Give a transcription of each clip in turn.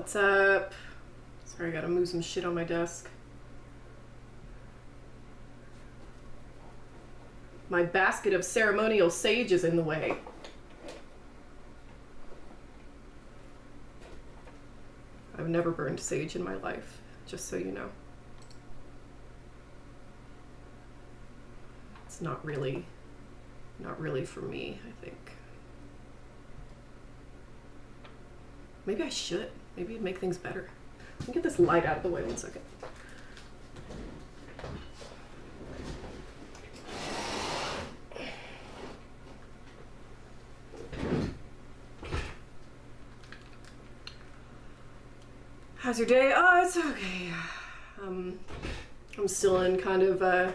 What's up? Sorry, I gotta move some shit on my desk. My basket of ceremonial sage is in the way. I've never burned sage in my life, just so you know. It's not really for me, I think. Maybe I should. Maybe it'd make things better. Let me get this light out of the way 1 second. How's your day? Oh, it's okay. I'm still in kind of a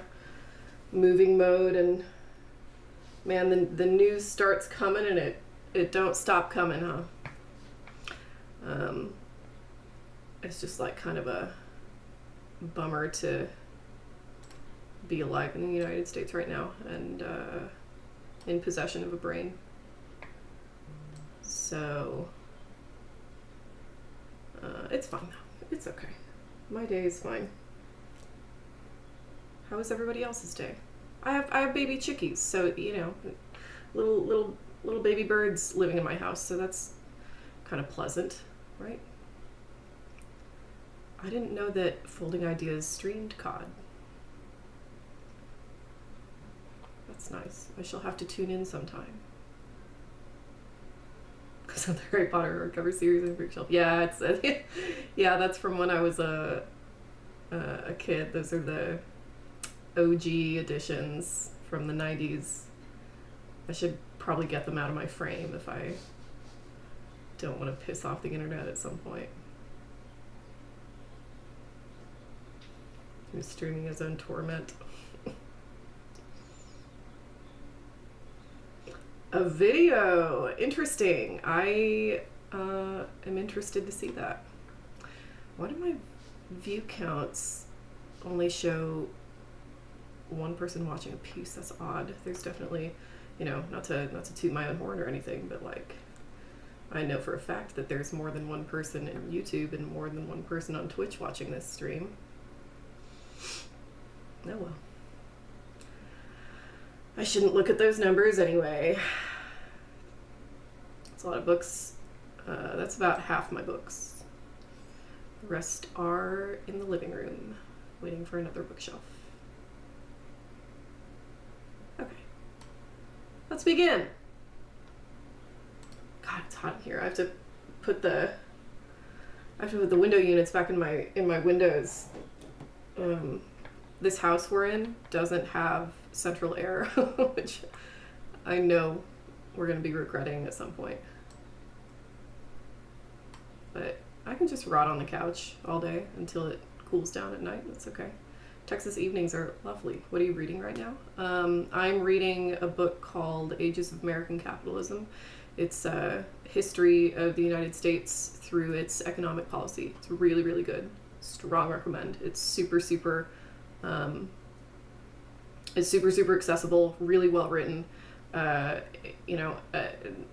moving mode, and man, the news starts coming and it don't stop coming, huh? It's just like kind of a bummer to be alive in the United States right now and in possession of a brain. So it's fine though. It's okay. My day is fine. How is everybody else's day? I have baby chickies, so you know, little baby birds living in my house, so that's kind of pleasant, right? I didn't know that Folding Ideas streamed COD. That's nice. I shall have to tune in sometime. Because of the Harry Potter hardcover series on Bookshelf. Yeah, it's yeah, that's from when I was a kid. Those are the OG editions from the 90s. I should probably get them out of my frame if I don't want to piss off the internet at some point. He's streaming his own torment. A video! Interesting. I am interested to see that. Why do my view counts only show one person watching a piece? That's odd. There's definitely, you know, not to toot my own horn or anything, but like, I know for a fact that there's more than one person in YouTube and more than one person on Twitch watching this stream. Oh well. I shouldn't look at those numbers anyway. It's a lot of books. That's about half my books. The rest are in the living room, waiting for another bookshelf. Okay. Let's begin. God, it's hot in here. I have to put the window units back in my windows. This house we're in doesn't have central air, which I know we're going to be regretting at some point. But I can just rot on the couch all day until it cools down at night. That's okay. Texas evenings are lovely. What are you reading right now? I'm reading a book called Ages of American Capitalism. It's a history of the United States through its economic policy. It's really, really good. Strong recommend. It's super, super accessible, really well written. You know,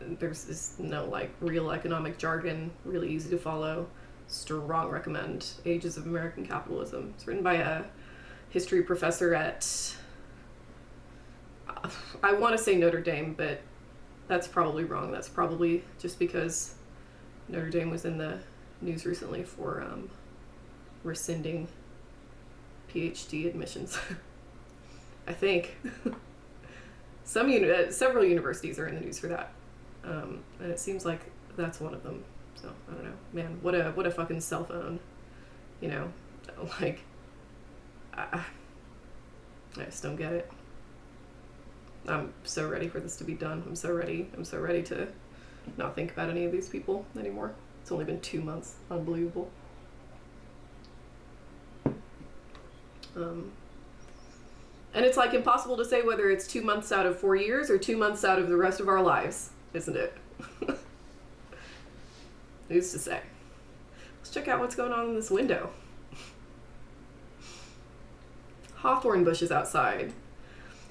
there's no like real economic jargon, really easy to follow. Strong recommend. Ages of American Capitalism. It's written by a history professor at, I want to say Notre Dame, but that's probably wrong. That's probably just because Notre Dame was in the news recently for rescinding PhD admissions. I think. Several universities are in the news for that, and it seems like that's one of them. So I don't know, man. What a fucking cell phone, you know? Like, I just don't get it. I'm so ready for this to be done. I'm so ready. I'm so ready to not think about any of these people anymore. It's only been 2 months. Unbelievable. And it's like impossible to say whether it's 2 months out of 4 years or 2 months out of the rest of our lives, isn't it? Who's to say? Let's check out what's going on in this window. Hawthorn bushes outside.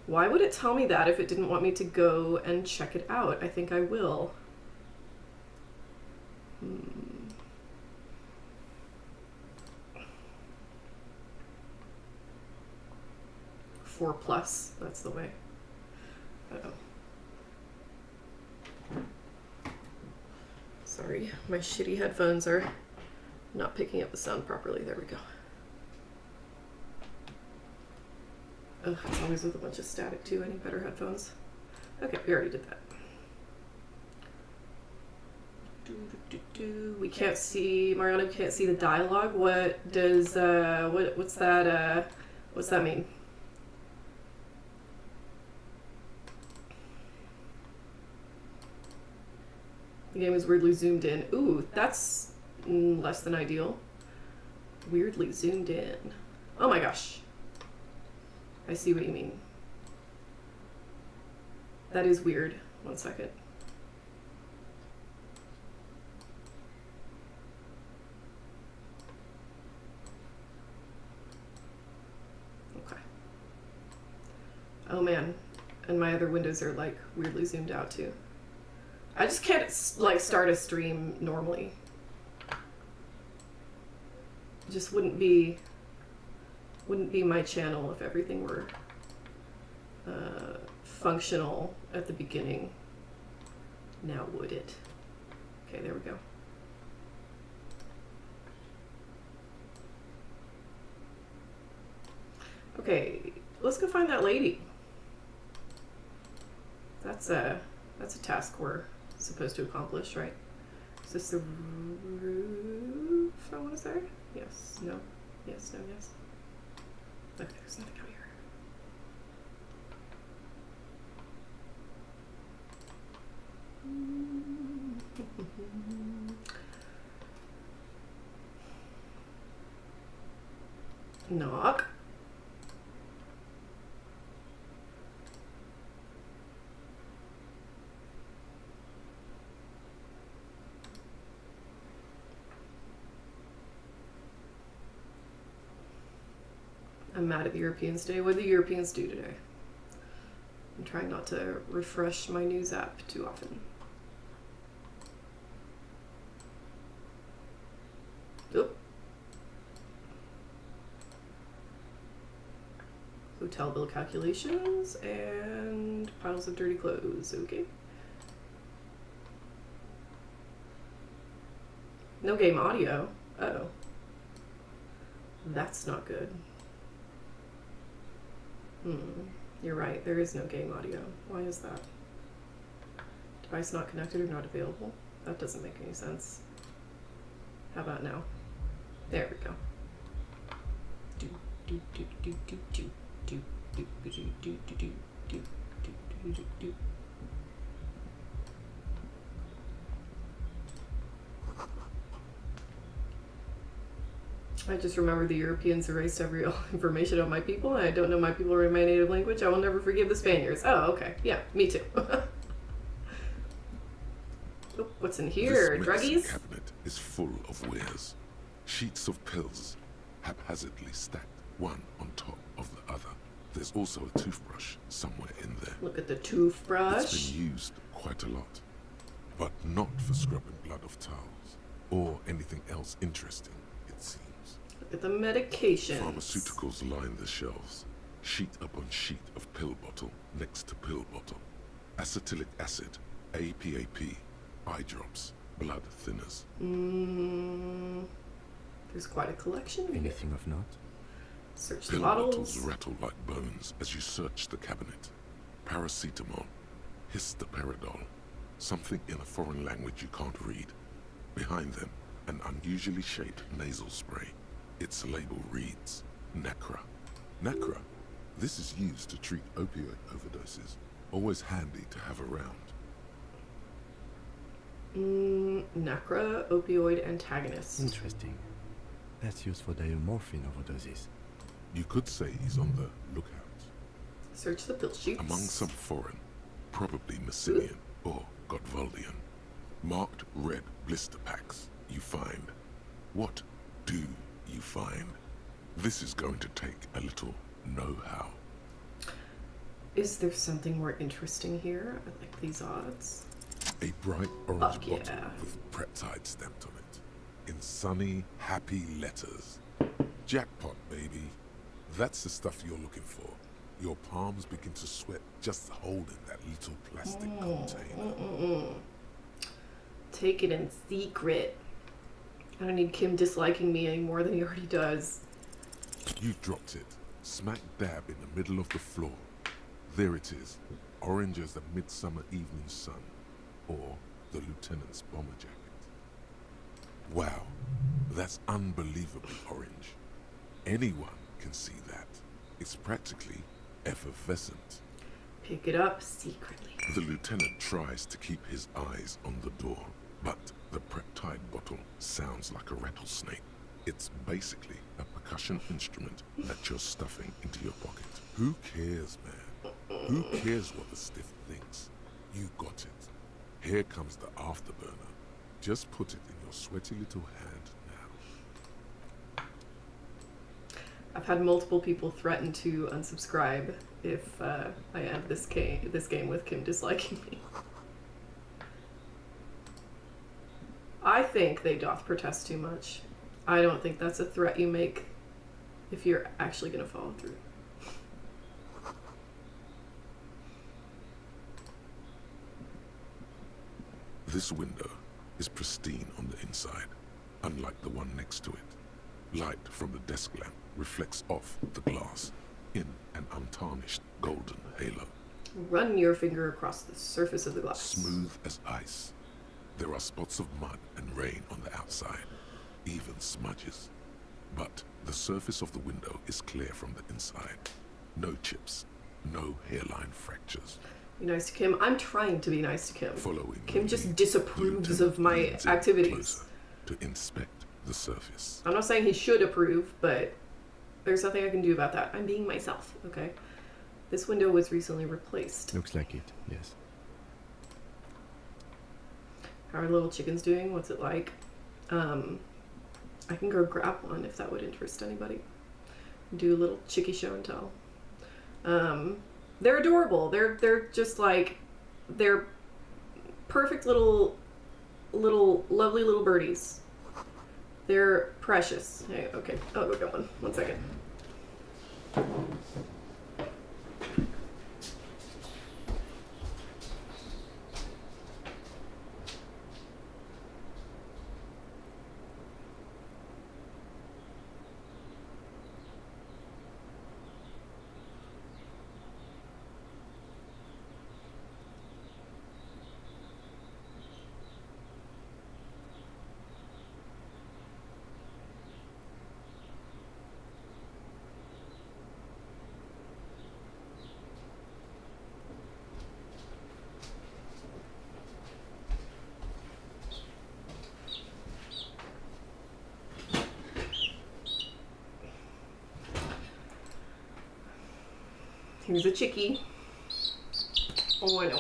Why would it tell me that if it didn't want me to go and check it out? I think I will. 4 plus. That's the way. Uh-oh. Sorry, my shitty headphones are not picking up the sound properly. There we go. Ugh, it's always with a bunch of static too. I need better headphones. Okay, we already did that. We can't see, Mariana, we can't see the dialogue. What does, what's that mean? The game is weirdly zoomed in. Ooh, that's less than ideal. Weirdly zoomed in. Oh my gosh. I see what you mean. That is weird. 1 second. Okay. Oh man. And my other windows are like weirdly zoomed out too. I just can't like start a stream normally. It just wouldn't be my channel if everything were functional at the beginning. Now would it? Okay, there we go. Okay, let's go find that lady. That's a task we're supposed to accomplish, right? Is this the roof, I want to say? Yes, no, yes, no, yes. Okay, there's nothing out here. Knock. I'm mad at the Europeans today. What did the Europeans do today? I'm trying not to refresh my news app too often. Oop. Hotel bill calculations and piles of dirty clothes. Okay. No game audio. Uh-oh. That's not good. You're right, there is no game audio. Why is that? Device not connected or not available? That doesn't make any sense. How about now? There we go. Do do do do do do do do do do do do do do do do. I just remember the Europeans erased every information on my people, and I don't know my people in my native language. I will never forgive the Spaniards. Oh, okay. Yeah, me too. Oh, what's in here? Druggies? This cabinet is full of wares. Sheets of pills, haphazardly stacked, one on top of the other. There's also a toothbrush somewhere in there. Look at the toothbrush. It's been used quite a lot, but not for scrubbing blood off towels or anything else interesting, it seems. Look at the medications. Pharmaceuticals line the shelves, sheet upon sheet of pill bottle next to pill bottle. Acetylic acid, APAP, eye drops, blood thinners. There's quite a collection. Anything of note? Search the Pill bottles. bottles rattle like bones as you search the cabinet. Paracetamol, histoparidol, something in a foreign language you can't read. Behind them, an unusually shaped nasal spray. Its label reads, Nacra. Nacra, this is used to treat opioid overdoses. Always handy to have around. Nacra, opioid antagonist. Interesting. That's used for diamorphine overdoses. You could say he's on the lookout. Search the pill sheets. Among some foreign, probably Messinian or Godvaldian, marked red blister packs you find. What do you find? This is going to take a little know-how. Is there something more interesting here? I like these odds. A bright orange Fuck bottle yeah. with Preptide stamped on it. In sunny, happy letters. Jackpot, baby. That's the stuff you're looking for. Your palms begin to sweat just holding that little plastic container. Take it in secret. I don't need Kim disliking me any more than he already does. You dropped it, smack dab in the middle of the floor. There it is, orange as the midsummer evening sun, or the lieutenant's bomber jacket. Wow, that's unbelievably orange. Anyone can see that. It's practically effervescent. Pick it up secretly. The lieutenant tries to keep his eyes on the door, but the Prep-Tide bottle sounds like a rattlesnake. It's basically a percussion instrument that you're stuffing into your pocket. Who cares, man? Who cares what the stiff thinks? You got it. Here comes the afterburner. Just put it in your sweaty little hand now. I've had multiple people threaten to unsubscribe if I end this game with Kim disliking me. I think they doth protest too much. I don't think that's a threat you make if you're actually going to follow through. This window is pristine on the inside, unlike the one next to it. Light from the desk lamp reflects off the glass in an untarnished golden halo. Run your finger across the surface of the glass. Smooth as ice. There are spots of mud and rain on the outside, even smudges. But the surface of the window is clear from the inside. No chips, no hairline fractures. Be nice to Kim. I'm trying to be nice to Kim. Following Kim just disapproves of my activities. To inspect the surface. I'm not saying he should approve, but there's nothing I can do about that. I'm being myself, okay? This window was recently replaced. Looks like it, yes. How are the little chickens doing? What's it like? I can go grab one if that would interest anybody. Do a little chickie show and tell. They're adorable. They're just like, they're perfect little lovely little birdies. They're precious. Hey, okay, I'll go get one. 1 second. Here's a chickie. Oh, I know.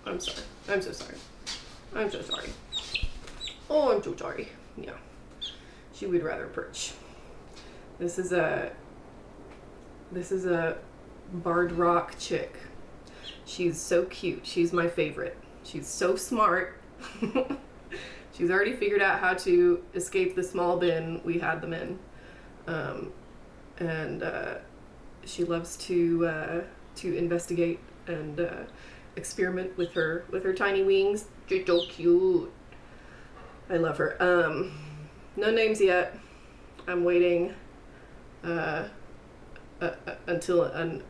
I'm sorry. I'm so sorry. I'm so sorry. Oh, I'm so sorry. Yeah. She would rather perch. This is a Barred Rock chick. She's so cute. She's my favorite. She's so smart. She's already figured out how to escape the small bin we had them in. She loves to investigate and experiment with her tiny wings. She's so cute. I love her. No names yet. I'm waiting until an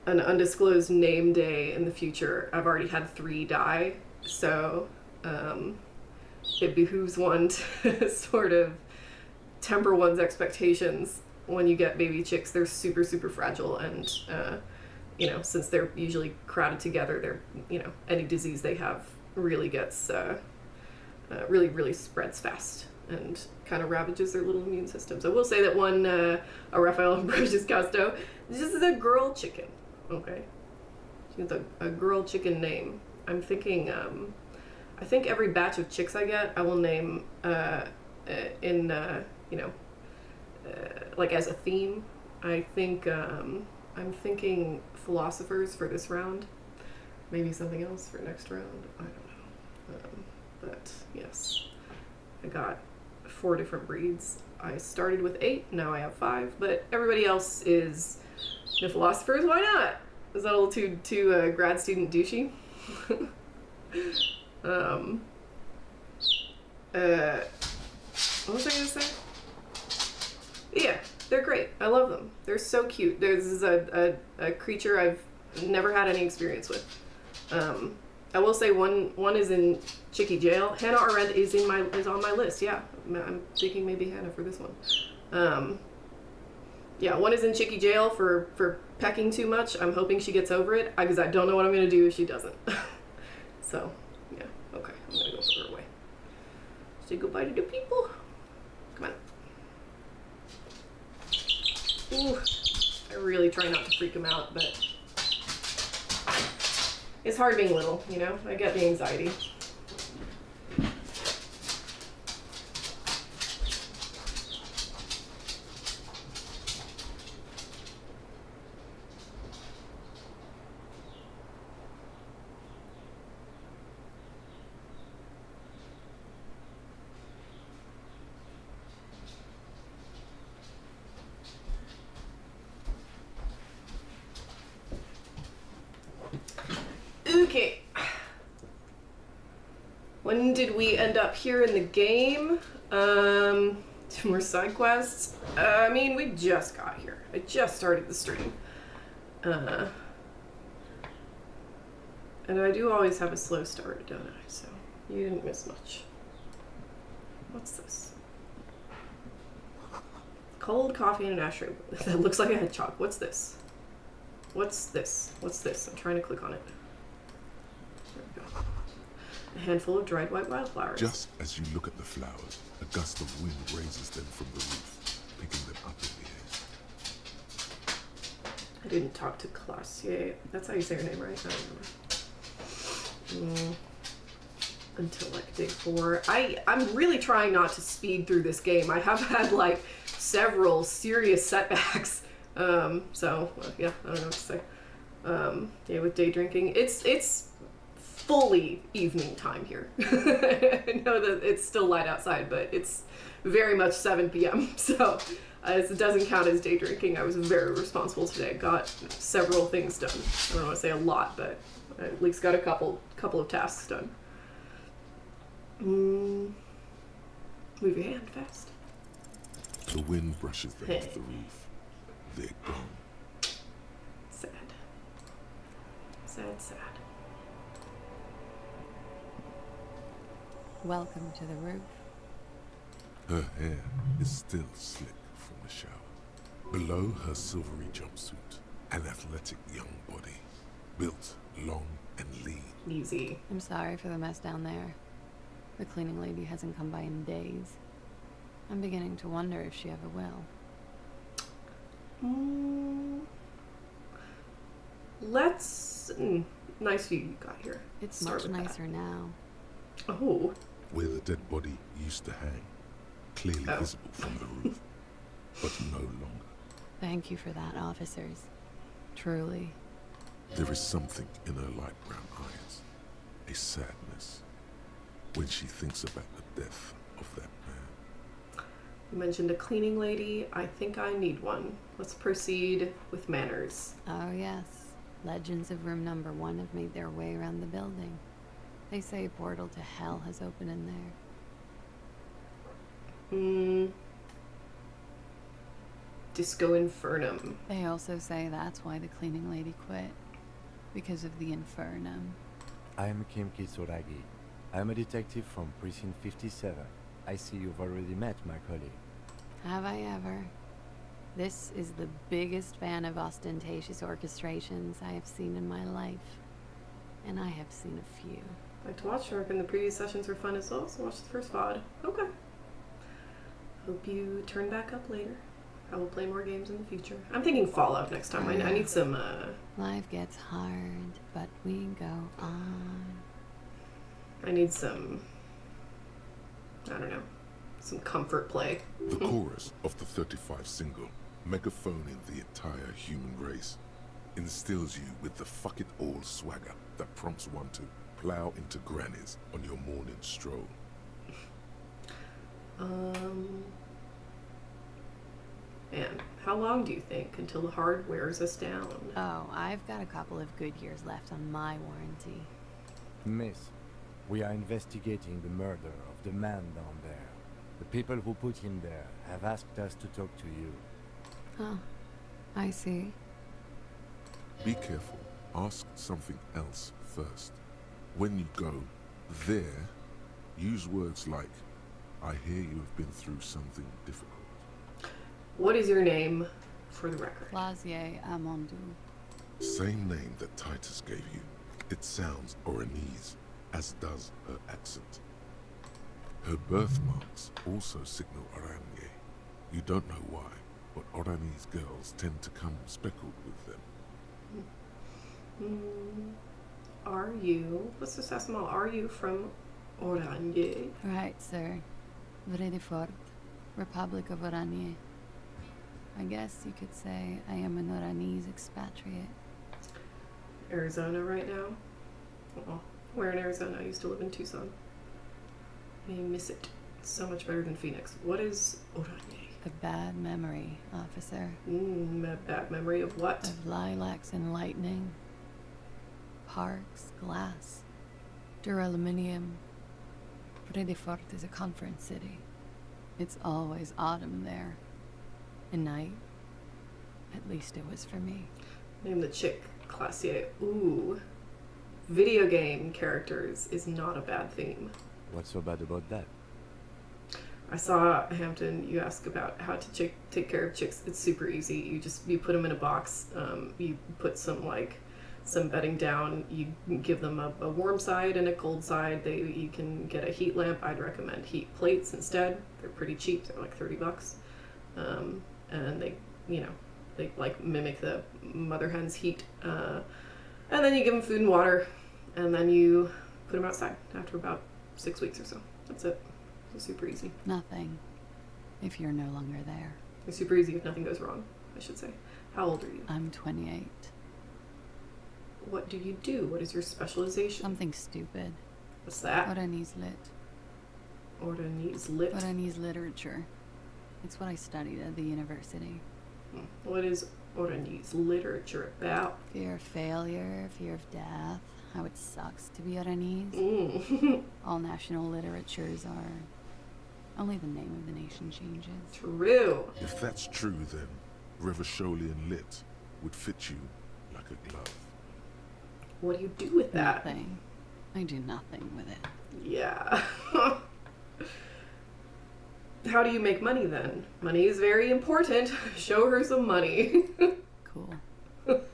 undisclosed name day in the future. I've already had 3 die, so it behooves one to sort of temper one's expectations. When you get baby chicks, they're super fragile, and since they're usually crowded together, they're any disease they have really gets really spreads fast and kind of ravages their little immune systems. I will say that one a Raphael Ambrosius Casto, this is a girl chicken. Okay, she has a girl chicken name. I'm thinking I think every batch of chicks I get, I will name like as a theme. I think I'm thinking philosophers for this round, maybe something else for next round. I don't know, but yes, I got 4 different breeds. I started with 8, now I have 5, but everybody else is No philosophers? Why not? Is that a little too grad student douchey? What was I gonna say? Yeah, they're great. I love them. They're so cute. This is a creature I've never had any experience with. I will say one is in Chickie jail. Hannah Arendt is on my list. Yeah, I'm thinking maybe Hannah for this one. Yeah, one is in Chickie jail for pecking too much. I'm hoping she gets over it because I don't know what I'm gonna do if she doesn't. So, yeah, okay, I'm gonna go put her away. Say goodbye to the people. Come on. Ooh, I really try not to freak him out, but it's hard being little, you know? I get the anxiety. Okay. When did we end up here in the game? Two more side quests. I mean, we just got here. I just started the stream. And I do always have a slow start, don't I? So you didn't miss much. What's this? Cold coffee in an ashtray. That looks like a hedgehog. What's this? What's this? What's this? I'm trying to click on it. There we go. A handful of dried white wildflowers. Just as you look at the flowers, a gust of wind raises them from the roof, picking them up in the air. I didn't talk to Klaasje. That's how you say her name, right? I don't remember. Until like day 4. I'm really trying not to speed through this game. I have had like several serious setbacks. So yeah, I don't know what to say. Yeah, with day drinking, it's fully evening time here. I know that it's still light outside, but it's very much 7 p.m. So it doesn't count as day drinking. I was very responsible today. Got several things done. I don't want to say a lot, but I at least got a couple of tasks done. Move your hand fast. The wind brushes them off the roof. They're gone. Sad. Sad, sad. Welcome to the roof. Her hair is still slick from the shower. Below her silvery jumpsuit, an athletic young body, built long and lean. Easy. I'm sorry for the mess down there. The cleaning lady hasn't come by in days. I'm beginning to wonder if she ever will. Let's... nice view you got here. It's Start much with nicer now. Oh. Where the dead body used to hang, clearly visible from the roof, but no longer. Thank you for that, officers. Truly. There is something in her light brown eyes, a sadness, when she thinks about the death of that man. You mentioned a cleaning lady. I think I need one. Let's proceed with manners. Oh yes. Legends of room number 1 have made their way around the building. They say a portal to hell has opened in there. Disco Infernum. They also say that's why the cleaning lady quit. Because of the infernum. I am Kim Kitsuragi. I am a detective from Precinct 57. I see you've already met my colleague. Have I ever? This is the biggest fan of ostentatious orchestrations I have seen in my life. And I have seen a few. I like to watch her, and the previous sessions were fun as well, so watch the first VOD. Okay. Hope you turn back up later. I will play more games in the future. I'm thinking Fallout next time. I need some, Life gets hard, but we go on. I need some... I don't know. Some comfort play. The chorus of the 35 single, megaphoning the entire human race, instills you with the fuck it all swagger that prompts one to plow into grannies on your morning Man, how long do you think until the hard wears us down? Oh, I've got a couple of good years left on my warranty. Miss, we are investigating the murder of the man down there. The people who put him there have asked us to talk to you. Oh, I see. Be careful. Ask something else first. When you go there, use words like, I hear you have been through something difficult. What is your name, for the record? Klaasje Amandu. Same name that Titus gave you. It sounds Oranese, as does her accent. Her birthmarks also signal Oranje. You don't know why, but Oranese girls tend to come speckled with them. Are you, let's just ask them all, are you from Oranje? Right, sir. Vredefort, Republic of Oranje. I guess you could say I am an Oranese expatriate. Arizona right now? Oh, where in Arizona? I used to live in Tucson. I miss it. It's so much better than Phoenix. What is Oranje? A bad memory, officer. A bad memory of what? Of lilacs and lightning. Parks, glass, duraluminum. Vredefort is a conference city. It's always autumn there. And night. At least it was for me. Name the chick, Klaasje. Ooh. Video game characters is not a bad theme. What's so bad about that? I saw Hampton, you ask about how to take care of chicks. It's super easy. You put them in a box. You put some bedding down. You give them a warm side and a cold side. You can get a heat lamp. I'd recommend heat plates instead. They're pretty cheap. They're like $30. And they like mimic the mother hen's heat. And then you give them food and water, and then you put them outside after about 6 weeks or so. That's it. It's super easy. Nothing. If you're no longer there. It's super easy if nothing goes wrong, I should say. How old are you? I'm 28. What do you do? What is your specialization? Something stupid. What's that? Oranese lit. Oranese lit. Oranese literature. It's what I studied at the university. What is Oranese literature about? Fear of failure, fear of death, how it sucks to be Oranese. All national literatures are. Only the name of the nation changes. True. If that's true, then Revacholian lit would fit you like a glove. What do you do with that? Nothing. I do nothing with it. Yeah. How do you make money then? Money is very important. Show her some money. Cool.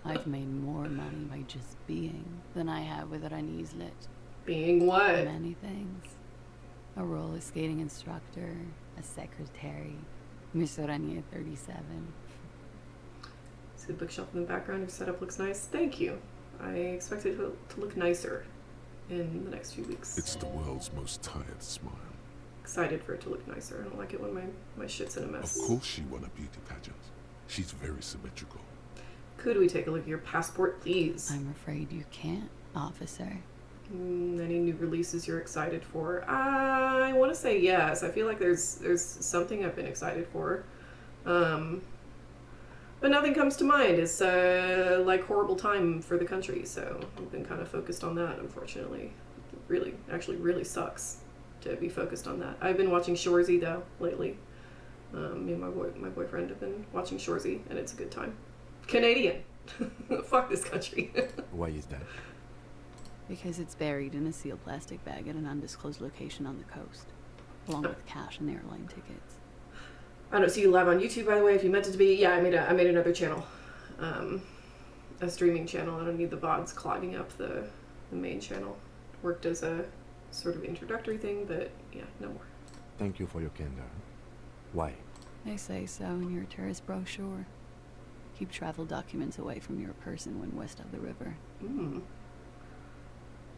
I've made more money by just being than I have with Oranese lit. Being what? Many things. A roller skating instructor, a secretary, Miss Oranje 37. See the bookshelf in the background? Your setup looks nice. Thank you. I expect it to look nicer in the next few weeks. It's the world's most tired smile. Excited for it to look nicer. I don't like it when my shit's in a mess. Of course she won a beauty pageant. She's very symmetrical. Could we take a look at your passport, please? I'm afraid you can't, officer. Any new releases you're excited for? I want to say yes. I feel like there's something I've been excited for. But nothing comes to mind. It's like horrible time for the country, so I've been kind of focused on that, unfortunately. Really sucks to be focused on that. I've been watching Shoresy though lately. Me and my boyfriend have been watching Shoresy, and it's a good time. Canadian. Fuck this country. Why is that? Because it's buried in a sealed plastic bag at an undisclosed location on the coast, along with cash and airline tickets. I don't see you live on YouTube, by the way. If you meant it to be, yeah, I made another channel, a streaming channel. I don't need the VODs clogging up the main channel. Worked as a sort of introductory thing, but yeah, no more. Thank you for your candor. Why? They say so in your tourist brochure. Keep travel documents away from your person when west of the river.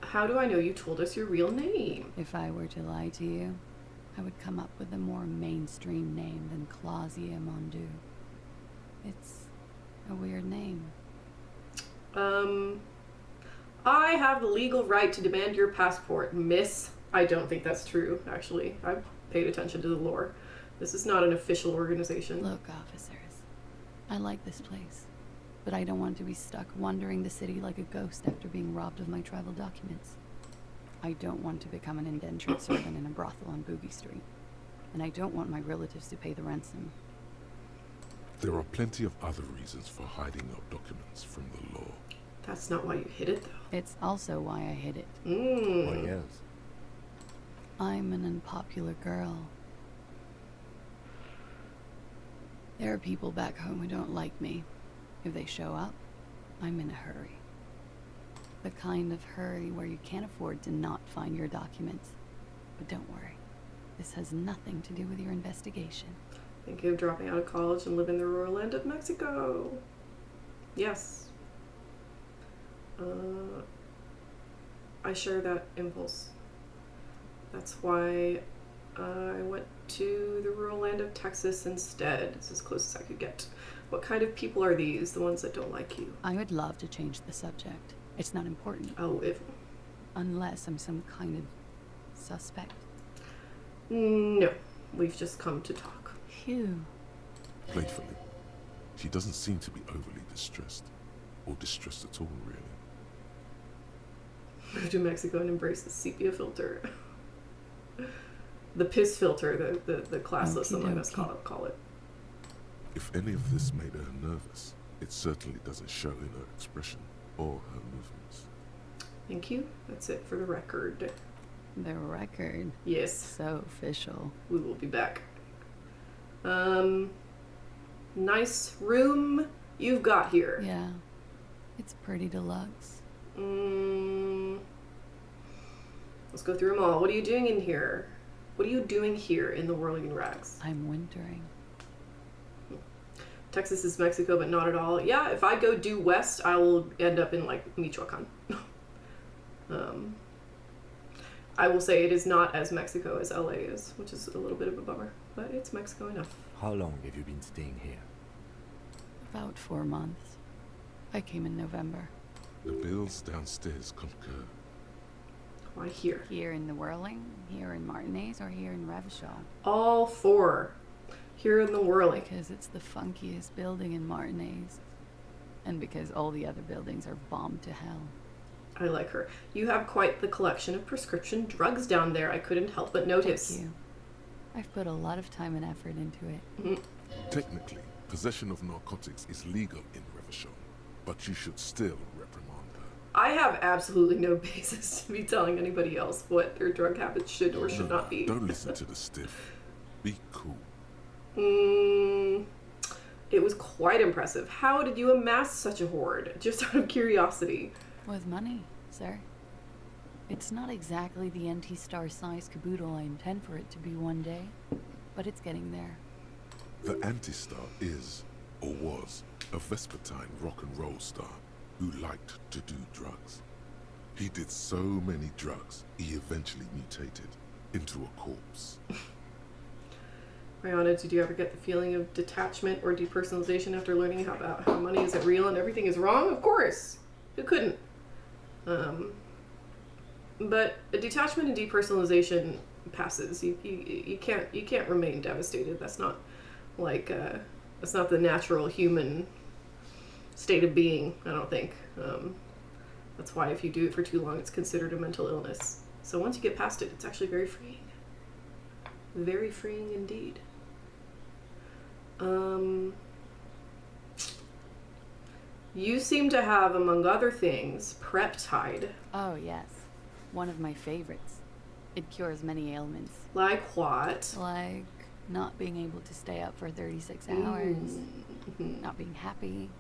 How do I know you told us your real name? If I were to lie to you, I would come up with a more mainstream name than Klaasje Amandu. It's a weird name. I have the legal right to demand your passport, miss. I don't think that's true, actually. I've paid attention to the lore. This is not an official organization. Look, officers, I like this place, but I don't want to be stuck wandering the city like a ghost after being robbed of my travel documents. I don't want to become an indentured servant in a brothel on Boogie Street. And I don't want my relatives to pay the ransom. There are plenty of other reasons for hiding your documents from the law. That's not why you hid it, though. It's also why I hid it. Oh, yes. I'm an unpopular girl. There are people back home who don't like me. If they show up, I'm in a hurry. The kind of hurry where you can't afford to not find your documents. But don't worry, this has nothing to do with your investigation. Thinking of dropping out of college and living in the rural land of Mexico. Yes. I share that impulse. That's why I went to the rural land of Texas instead. It's as close as I could get. What kind of people are these, the ones that don't like you? I would love to change the subject. It's not important. Oh, if... Unless I'm some kind of suspect. No, we've just come to talk. Phew. Playfully, she doesn't seem to be overly distressed, or distressed at all, really. Move to Mexico and embrace the sepia filter. The piss filter, the classless one, let's call it. If any of this made her nervous, it certainly doesn't show in her expression or her movements. Thank you. That's it for the record. The record. Yes. So official. We will be back. Nice room you've got here. Yeah. It's pretty deluxe. Let's go through them all. What are you doing in here? What are you doing here in the Whirling Rags? I'm wintering. Texas is Mexico, but not at all. Yeah, if I go due west, I will end up in, like, Michoacan. I will say it is not as Mexico as LA is, which is a little bit of a bummer, but it's Mexico enough. How long have you been staying here? About 4 months. I came in November. The bills downstairs concur. Why here? Here in the Whirling, here in Martinez, or here in Revachol? All four. Here in the Whirling. Because it's the funkiest building in Martinez. And because all the other buildings are bombed to hell. I like her. You have quite the collection of prescription drugs down there. I couldn't help but notice. Thank you. I've put a lot of time and effort into it. Technically, possession of narcotics is legal in Revachol, but you should still reprimand her. I have absolutely no basis to be telling anybody else what their drug habits should or should not be. Don't listen to the stiff. Be cool. It was quite impressive. How did you amass such a hoard? Just out of curiosity. With money, sir. It's not exactly the anti-star size caboodle I intend for it to be one day, but it's getting there. The anti-star is, or was, a Vespertine rock and roll star who liked to do drugs. He did so many drugs, he eventually mutated into a corpse. Rihanna, did you ever get the feeling of detachment or depersonalization after learning about how money isn't real and everything is wrong? Of course. Who couldn't? But a detachment and depersonalization passes. You can't remain devastated. That's not like that's not the natural human state of being, I don't think. That's why if you do it for too long, it's considered a mental illness. So once you get past it, it's actually very freeing. Very freeing indeed. You seem to have, among other things, Preptide. Oh, yes. One of my favorites. It cures many ailments. Like what? Like not being able to stay up for 36 hours. Not being happy.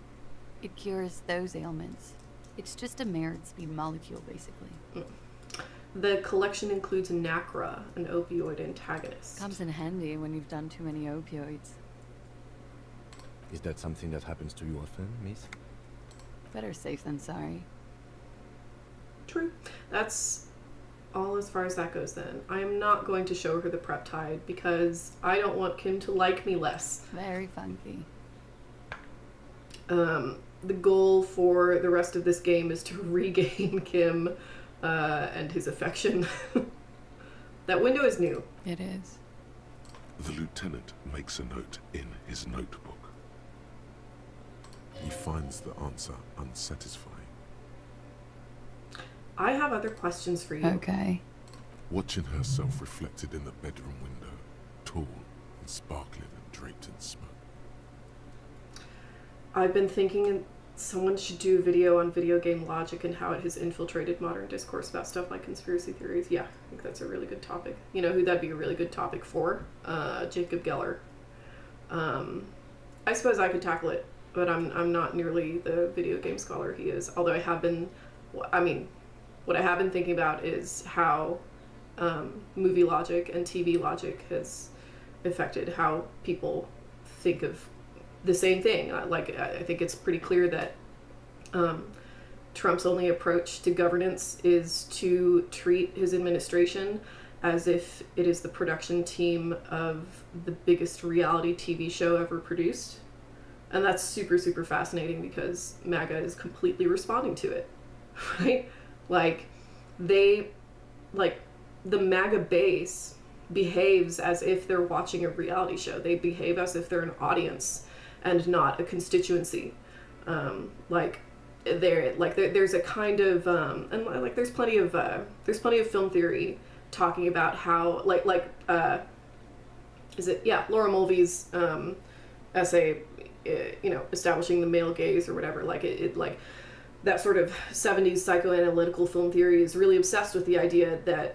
It cures those ailments. It's just a merit speed molecule, basically. The collection includes Nacra, an opioid antagonist. Comes in handy when you've done too many opioids. Is that something that happens to you often, miss? Better safe than sorry. True. That's all as far as that goes then. I am not going to show her the Preptide because I don't want Kim to like me less. Very funky. The goal for the rest of this game is to regain Kim and his affection. That window is new. It is. The lieutenant makes a note in his notebook. He finds the answer unsatisfying. I have other questions for you. Okay. Watching herself reflected in the bedroom window, tall and sparkling and draped in smoke. I've been thinking someone should do a video on video game logic and how it has infiltrated modern discourse about stuff like conspiracy theories. Yeah, I think that's a really good topic. You know who that'd be a really good topic for? Jacob Geller. I suppose I could tackle it, but I'm not nearly the video game scholar he is. Although what I have been thinking about is how movie logic and TV logic has affected how people think of the same thing. I think it's pretty clear that Trump's only approach to governance is to treat his administration as if it is the production team of the biggest reality TV show ever produced. And that's super, super fascinating because MAGA is completely responding to it, right? The MAGA base behaves as if they're watching a reality show. They behave as if they're an audience and not a constituency. There's a kind of there's plenty of film theory talking about how Laura Mulvey's essay, establishing the male gaze or whatever, that sort of 70s psychoanalytical film theory is really obsessed with the idea that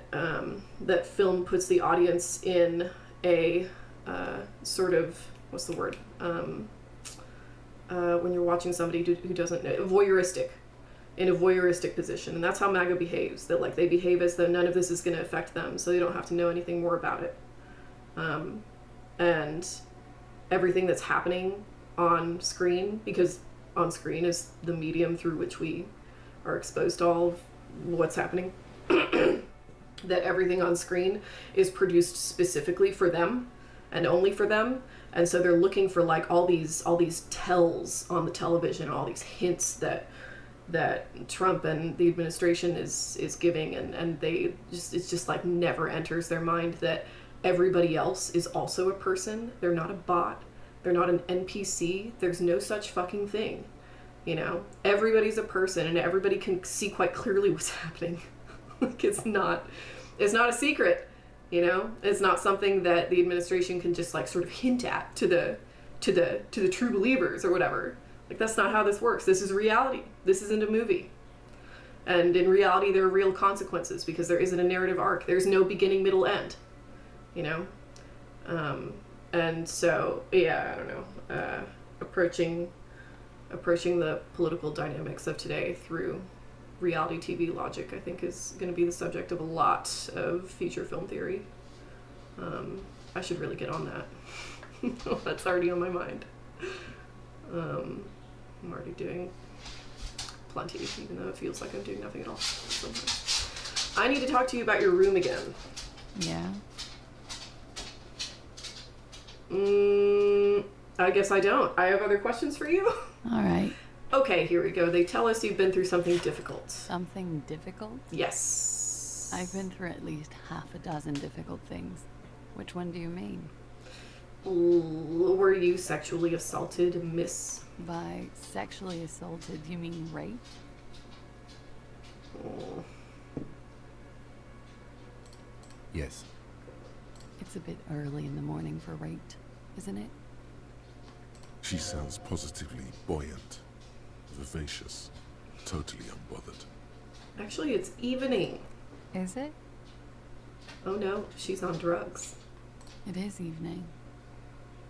that film puts the audience in a sort of, what's the word, when you're watching somebody who doesn't know, in a voyeuristic position. And that's how MAGA behaves, that they behave as though none of this is going to affect them, so they don't have to know anything more about it. And everything that's happening on screen, because on screen is the medium through which we are exposed to all of what's happening, that everything on screen is produced specifically for them and only for them. And so they're looking for all these tells on the television, all these hints that Trump and the administration is giving, and it's just never enters their mind that everybody else is also a person. They're not a bot. They're not an NPC. There's no such fucking thing. Everybody's a person, and everybody can see quite clearly what's happening. It's not a secret. It's not something that the administration can just sort of hint at to the true believers or whatever. That's not how this works. This is reality. This isn't a movie. And in reality, there are real consequences because there isn't a narrative arc. There's no beginning, middle, end. And so, yeah, I don't know. Approaching the political dynamics of today through reality TV logic, I think, is going to be the subject of a lot of feature film theory. I should really get on that. That's already on my mind. I'm already doing plenty, even though it feels like I'm doing nothing at all sometimes. I need to talk to you about your room again. Yeah? I guess I don't. I have other questions for you. All right. Okay, here we go. They tell us you've been through something difficult. Something difficult? Yes. I've been through at least half a dozen difficult things. Which one do you mean? Were you sexually assaulted, miss? By sexually assaulted, you mean raped? Oh. Yes. It's a bit early in the morning for raped, isn't it? She sounds positively buoyant, vivacious, totally unbothered. Actually, it's evening. Is it? Oh no, she's on drugs. It is evening.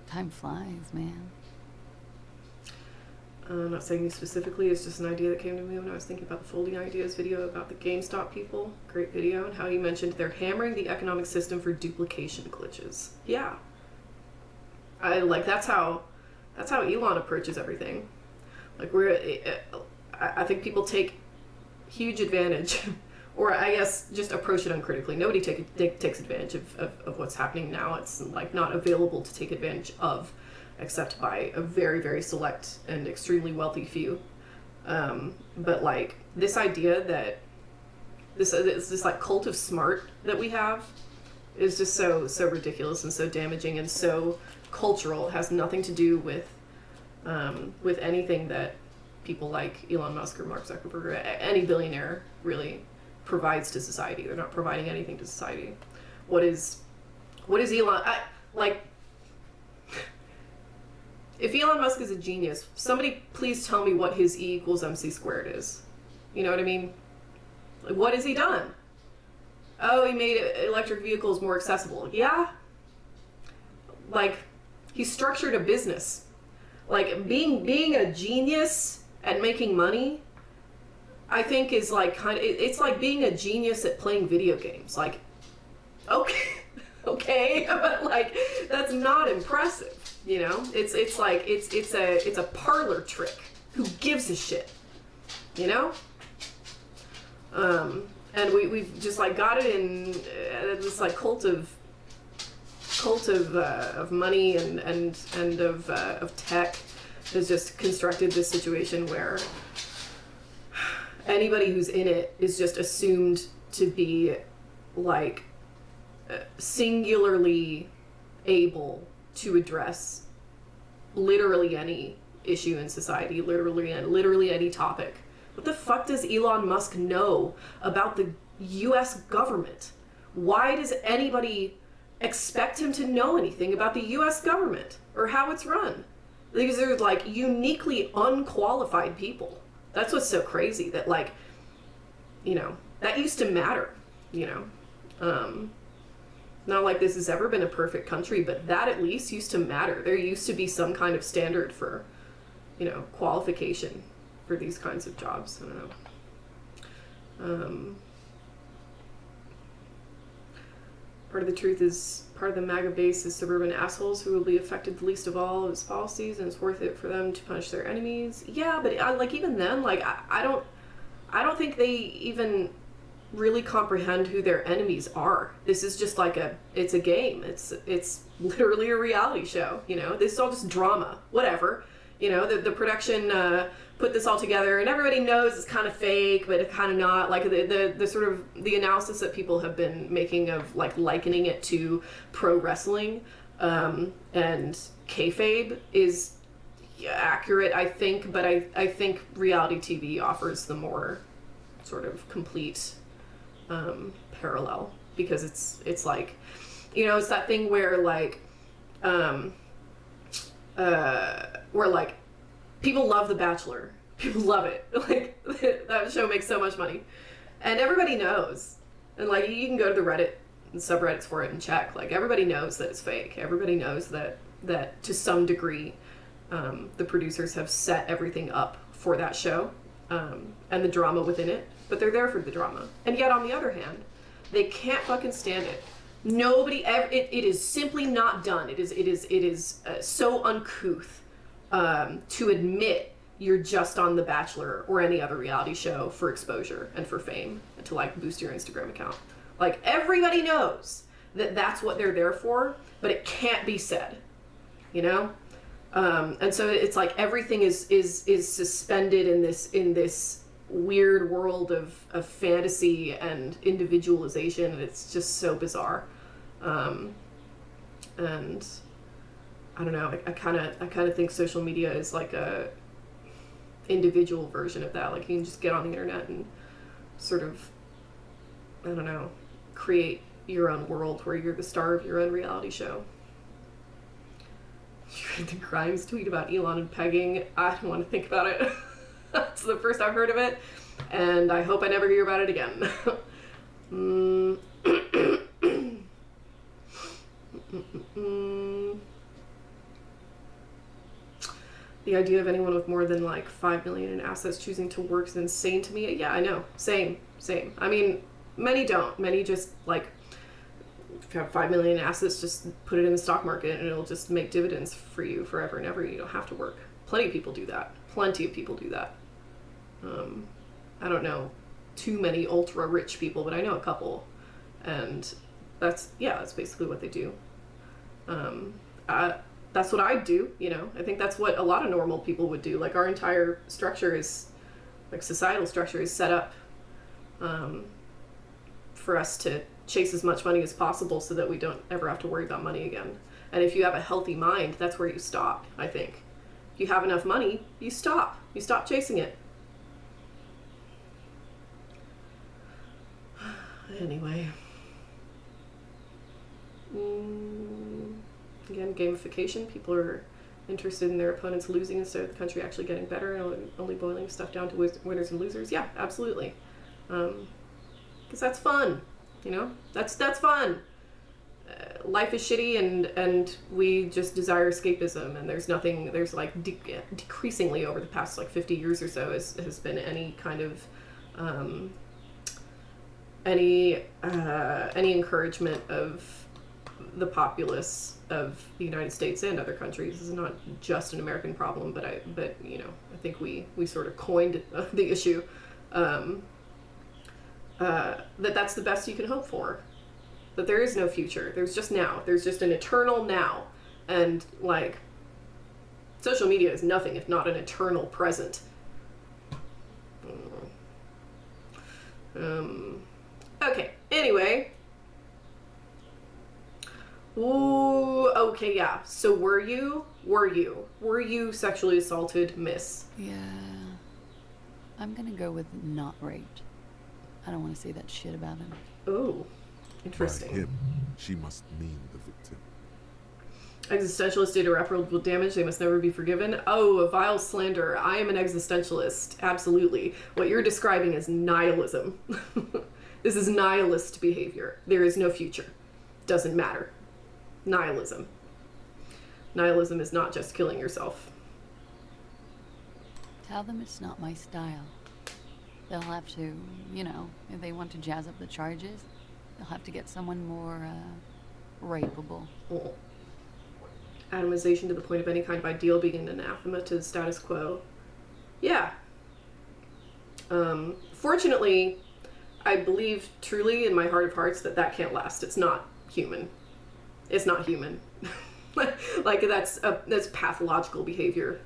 Time flies, man. I'm not saying you specifically, it's just an idea that came to me when I was thinking about the Folding Ideas video about the GameStop people. Great video, and how you mentioned they're hammering the economic system for duplication glitches. Yeah. That's how Elon approaches everything. I think people take huge advantage, or I guess just approach it uncritically. Nobody takes advantage of what's happening now. It's not available to take advantage of, except by a very, very select and extremely wealthy few. But this idea that this cult of smart that we have is just so ridiculous and so damaging and so cultural. It has nothing to do with with anything that people like Elon Musk or Mark Zuckerberg or any billionaire really provides to society. They're not providing anything to society. What is Elon, if Elon Musk is a genius, somebody please tell me what his E equals MC squared is. You know what I mean? Like, what has he done? Oh, he made electric vehicles more accessible. Yeah. Like, he structured a business. Like, being a genius at making money, I think is like it's like being a genius at playing video games. Like, okay, but like, that's not impressive. You know, it's like it's a parlor trick. Who gives a shit? You know. And we've just like got it in this like cult of money and of tech has just constructed this situation where anybody who's in it is just assumed to be like singularly able to address literally any issue in society, literally any topic. What the fuck does Elon Musk know about the US government? Why does anybody expect him to know anything about the US government or how it's run? Because they're like uniquely unqualified people. That's what's so crazy, that like, you know, that used to matter, you know. Not like this has ever been a perfect country, but that at least used to matter. There used to be some kind of standard for, you know, qualification for these kinds of jobs. I don't know. Part of the truth is, part of the MAGA base is suburban assholes who will be affected the least of all of his policies, and it's worth it for them to punish their enemies. Yeah, but like even then, like I don't think they even really comprehend who their enemies are. This is just like it's a game. It's literally a reality show. You know, this is all just drama. Whatever. You know, the production put this all together, and everybody knows it's kind of fake, but it's kind of not. Like the sort of the analysis that people have been making of like likening it to pro wrestling and kayfabe is accurate, I think. But I think reality TV offers the more sort of complete parallel, because it's like, you know, it's that thing where like where like people love The Bachelor, people love it, like that show makes so much money, and everybody knows, and like you can go to the Reddit and subreddits for it and check, like everybody knows that it's fake. Everybody knows that to some degree the producers have set everything up for that show and the drama within it, but they're there for the drama. And yet on the other hand, they can't fucking stand it. Nobody ever, it is simply not done. It is so uncouth to admit you're just on The Bachelor or any other reality show for exposure and for fame and to like boost your Instagram account. Like everybody knows that that's what they're there for, but it can't be said, you know? And so it's like everything is suspended in this weird world of fantasy and individualization, and it's just so bizarre. And I don't know, I kind of think social media is like a individual version of that. Like you can just get on the internet and sort of, I don't know, create your own world where you're the star of your own reality show. You read the Grimes tweet about Elon and pegging. I don't want to think about it. That's the first I've heard of it, and I hope I never hear about it again. The idea of anyone with more than like 5 million in assets choosing to work is insane to me. Yeah, I know. Same. I mean, many don't. Many just like, if you have 5 million in assets, just put it in the stock market and it'll just make dividends for you forever and ever. You don't have to work. Plenty of people do that. I don't know too many ultra rich people, but I know a couple, and that's basically what they do. That's what I do, you know. I think that's what a lot of normal people would do. Like our entire structure is, like societal structure is set up for us to chase as much money as possible so that we don't ever have to worry about money again. And if you have a healthy mind, that's where you stop, I think. You have enough money, you stop. You stop chasing it. Anyway. Again, gamification. People are interested in their opponents losing instead of the country actually getting better and only boiling stuff down to winners and losers. Yeah, absolutely. Because that's fun. You know? That's fun. Life is shitty and we just desire escapism, and there's like decreasingly over the past like 50 years or so has been any kind of any encouragement of the populace of the United States and other countries. This is not just an American problem, but you know, I think we sort of coined the issue that's the best you can hope for. That there is no future. There's just now. There's just an eternal now. And, like, social media is nothing if not an eternal present. Okay, anyway. Ooh, okay, yeah. So were you sexually assaulted, miss? Yeah. I'm gonna go with not raped. I don't want to say that shit about him. Oh. Interesting. By him, she must mean the victim. Existentialist did irreparable damage. They must never be forgiven. Oh, a vile slander. I am an existentialist. Absolutely. What you're describing is nihilism. This is nihilist behavior. There is no future. Doesn't matter. Nihilism. Nihilism is not just killing yourself. Tell them it's not my style. They'll have to, you know, if they want to jazz up the charges, they'll have to get someone more, rapeable. Oh. Atomization to the point of any kind of ideal being an anathema to the status quo. Yeah. Fortunately, I believe truly in my heart of hearts that can't last. It's not human. It's not human. Like, that's pathological behavior.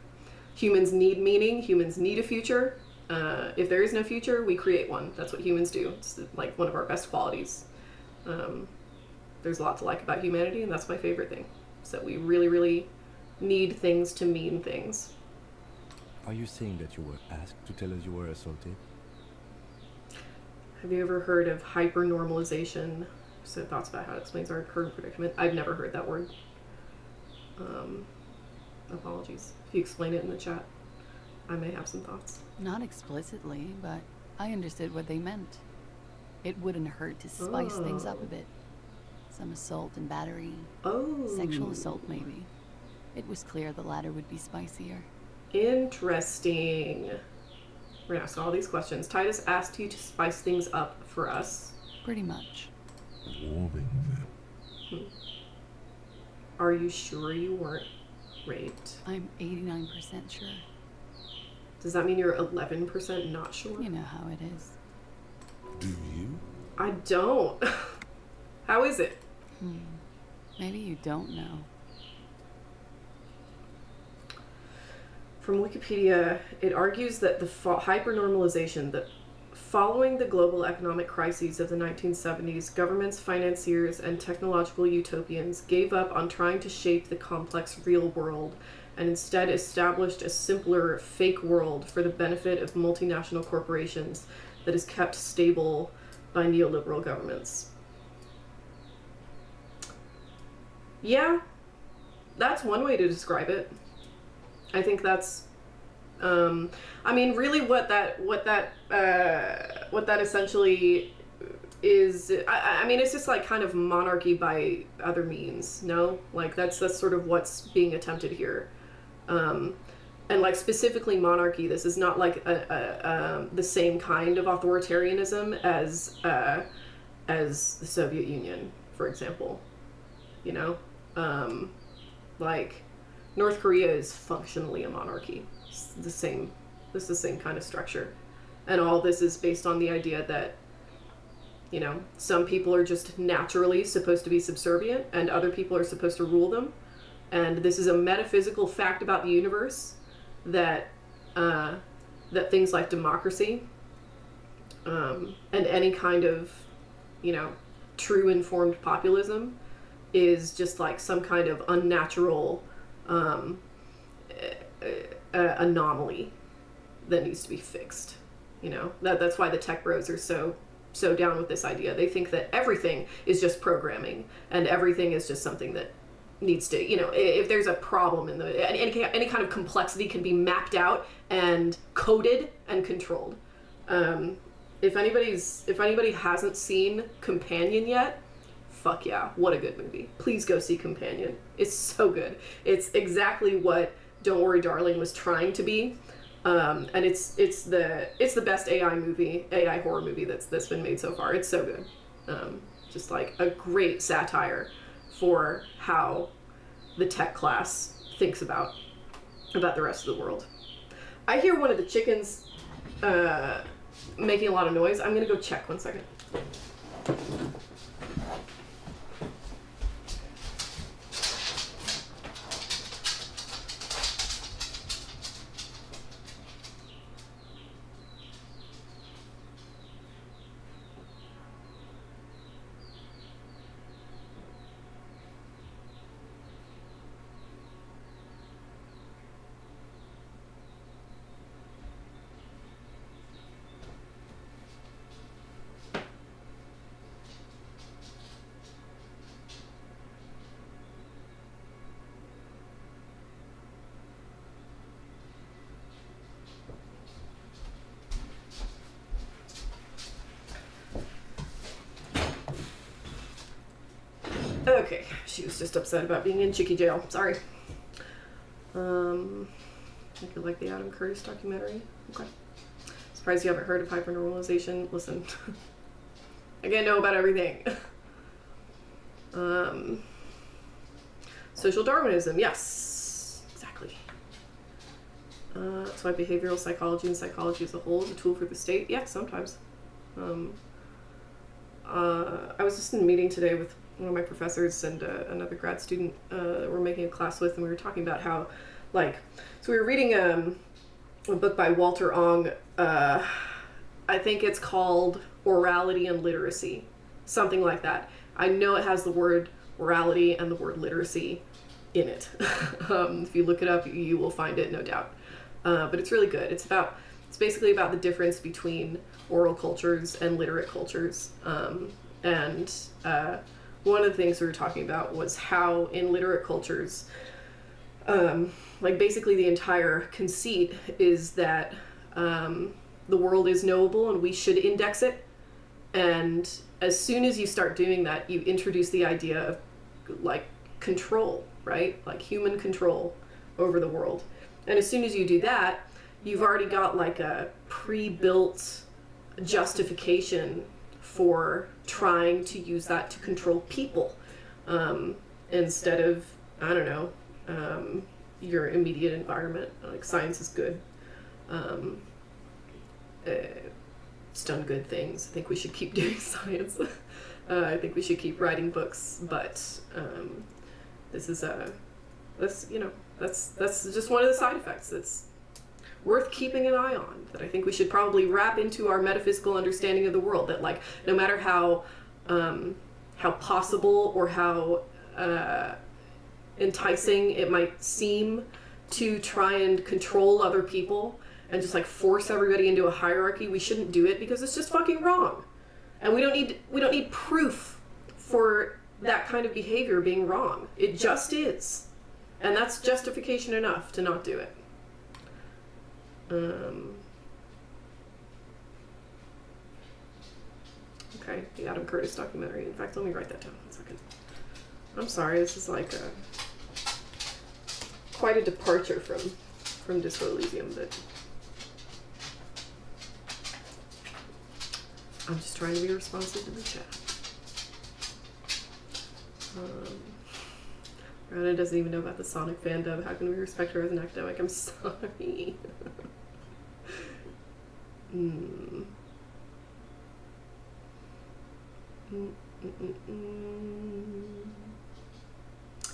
Humans need meaning. Humans need a future. If there is no future, we create one. That's what humans do. It's like one of our best qualities. There's a lot to like about humanity, and that's my favorite thing. So we really, really need things to mean things. Are you saying that you were asked to tell us you were assaulted? Have you ever heard of hypernormalization? So thoughts about how it explains our current predicament. I've never heard that word. Apologies. If you explain it in the chat, I may have some thoughts. Not explicitly, but I understood what they meant. It wouldn't hurt to spice things up a bit. Some assault and battery. Oh. Sexual assault, maybe. It was clear the latter would be spicier. Interesting. We're gonna ask all these questions. Titus asked you to spice things up for us. Pretty much. Warming them. Are you sure you weren't raped? I'm 89% sure. Does that mean you're 11% not sure? You know how it is. Do you? I don't. How is it? Maybe you don't know. From Wikipedia, it argues that the hypernormalization, that following the global economic crises of the 1970s, governments, financiers, and technological utopians gave up on trying to shape the complex real world and instead established a simpler fake world for the benefit of multinational corporations that is kept stable by neoliberal governments. Yeah, that's one way to describe it. I think that's, I mean, really what that essentially is, I mean, it's just like kind of monarchy by other means, no? Like that's sort of what's being attempted here. And like specifically monarchy, this is not like the same kind of authoritarianism as the Soviet Union, for example, you know? Like North Korea is functionally a monarchy. It's the same kind of structure. And all this is based on the idea that, you know, some people are just naturally supposed to be subservient and other people are supposed to rule them. And this is a metaphysical fact about the universe that that things like democracy and any kind of, you know, true informed populism is just like some kind of unnatural anomaly that needs to be fixed. You know, that's why the tech bros are so down with this idea. They think that everything is just programming and everything is just something that needs to, you know, if there's a problem in the any kind of complexity can be mapped out and coded and controlled. If anybody hasn't seen Companion yet, fuck yeah, what a good movie. Please go see Companion. It's so good. It's exactly what Don't Worry Darling was trying to be. And it's the best AI horror movie that's been made so far. It's so good. Just like a great satire for how the tech class thinks about the rest of the world. I hear one of the chickens making a lot of noise. I'm gonna go check 1 second. Okay, she was just upset about being in Chickie jail. Sorry. I think you like the Adam Curtis documentary. Okay. Surprised you haven't heard of hypernormalization. Listen, I gotta know about everything. Social Darwinism. Yes, exactly. That's why behavioral psychology and psychology as a whole is a tool for the state. Yeah, sometimes. I was just in a meeting today with one of my professors and another grad student that we're making a class with, and we were talking about how, like, so we were reading a book by Walter Ong. I think it's called Orality and Literacy, something like that. I know it has the word orality and the word literacy in it. If you look it up, you will find it, no doubt. But it's really good. It's basically about the difference between oral cultures and literate cultures. And one of the things we were talking about was how in literate cultures, like basically the entire conceit is that the world is knowable and we should index it. And as soon as you start doing that, you introduce the idea of like control, right? Like human control over the world. And as soon as you do that, you've already got like a pre-built justification for trying to use that to control people, instead of, I don't know, your immediate environment. Like science is good. It's done good things. I think we should keep doing science. I think we should keep writing books, but this is that's just one of the side effects that's worth keeping an eye on, that I think we should probably wrap into our metaphysical understanding of the world, that like no matter how possible or how enticing it might seem to try and control other people and just like force everybody into a hierarchy, we shouldn't do it because it's just fucking wrong. And we don't need proof for that kind of behavior being wrong. It just is. And that's justification enough to not do it. Okay, the Adam Curtis documentary. In fact, let me write that down 1 second. I'm sorry, this is like quite a departure from Disco Elysium, but I'm just trying to be responsive to the chat. Rana doesn't even know about the Sonic fandom. How can we respect her as an academic? I'm sorry.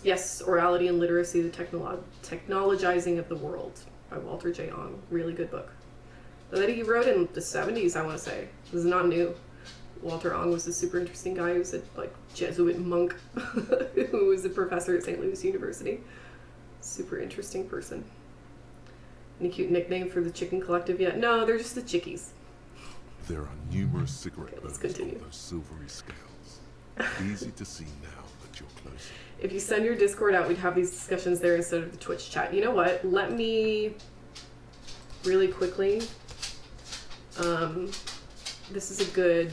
Yes, Orality and Literacy, the Technologizing of the World by Walter J. Ong. Really good book. That he wrote in the 70s, I want to say. This is not new. Walter Ong was a super interesting guy who was a like Jesuit monk who was a professor at St. Louis University. Super interesting person. Any cute nickname for the chicken collective yet? No, they're just the chickies. There are numerous cigarette Okay, let's burns on continue. those silvery scales. Easy to see now that you're closer. If you send your Discord out, we'd have these discussions there instead of the Twitch chat. You know what? Let me really quickly. This is a good.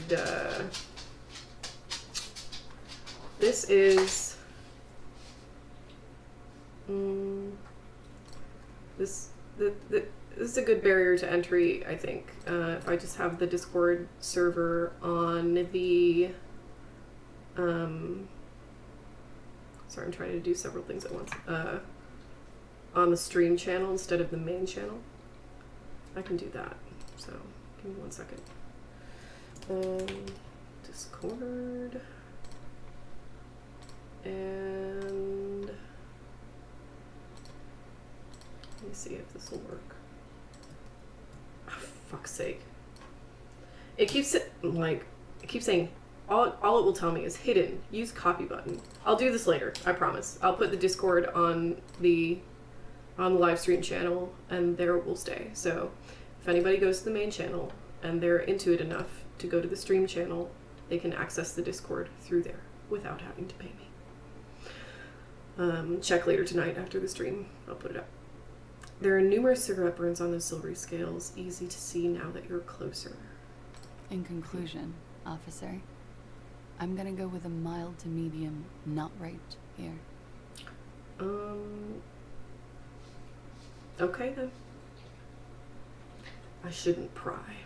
This is. This is a good barrier to entry, I think. If I just have the Discord server on the. Sorry, I'm trying to do several things at once. On the stream channel instead of the main channel. I can do that. So, give me 1 second. Discord. And let me see if this will work. Oh, fuck's sake. It keeps saying all it will tell me is hidden. Use copy button. I'll do this later, I promise. I'll put the Discord on the live stream channel and there it will stay. So if anybody goes to the main channel and they're into it enough to go to the stream channel, they can access the Discord through there without having to pay me. Check later tonight after the stream. I'll put it up. There are numerous cigarette burns on those silvery scales, easy to see now that you're closer. In conclusion, officer, I'm gonna go with a mild to medium not right here. Okay then. I shouldn't pry.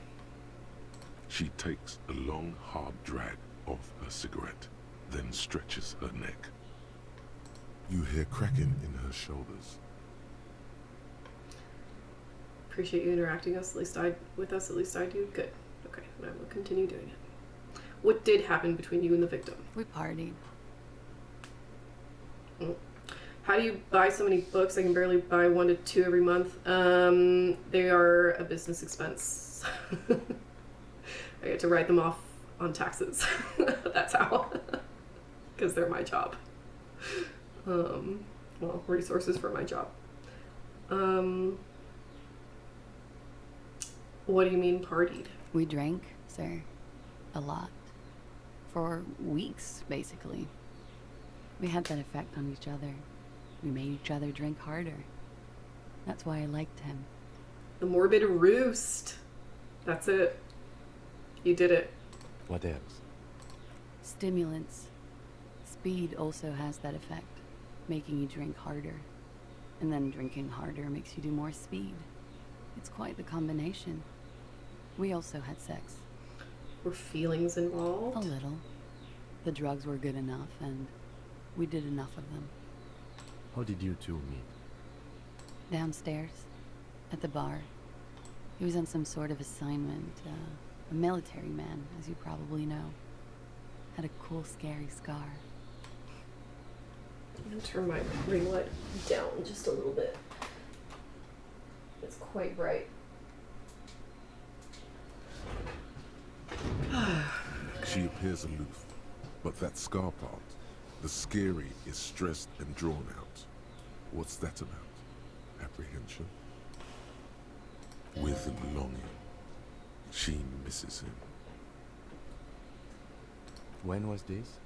She takes a long, hard drag off her cigarette, then stretches her neck. You hear cracking in her shoulders. Appreciate you interacting with us, at least I do. Good. Okay, I will continue doing it. What did happen between you and the victim? We partied. How do you buy so many books? I can barely buy 1 to 2 every month. They are a business expense. I get to write them off on taxes. That's how. Because they're my job. Well, resources for my job. What do you mean partied? We drank, sir. A lot. For weeks, basically. We had that effect on each other. We made each other drink harder. That's why I liked him. The morbid roost. That's it. You did it. What else? Stimulants. Speed also has that effect, making you drink harder. And then drinking harder makes you do more speed. It's quite the combination. We also had sex. Were feelings involved? A little. The drugs were good enough, and we did enough of them. How did you two meet? Downstairs, at the bar. He was on some sort of assignment. A military man, as you probably know. Had a cool, scary scar. I'm gonna turn my ring light down just a little bit. It's quite bright. She appears aloof, but that scar part, the scary, is stressed and drawn out. What's that about? Apprehension? With longing. She misses him. When was this?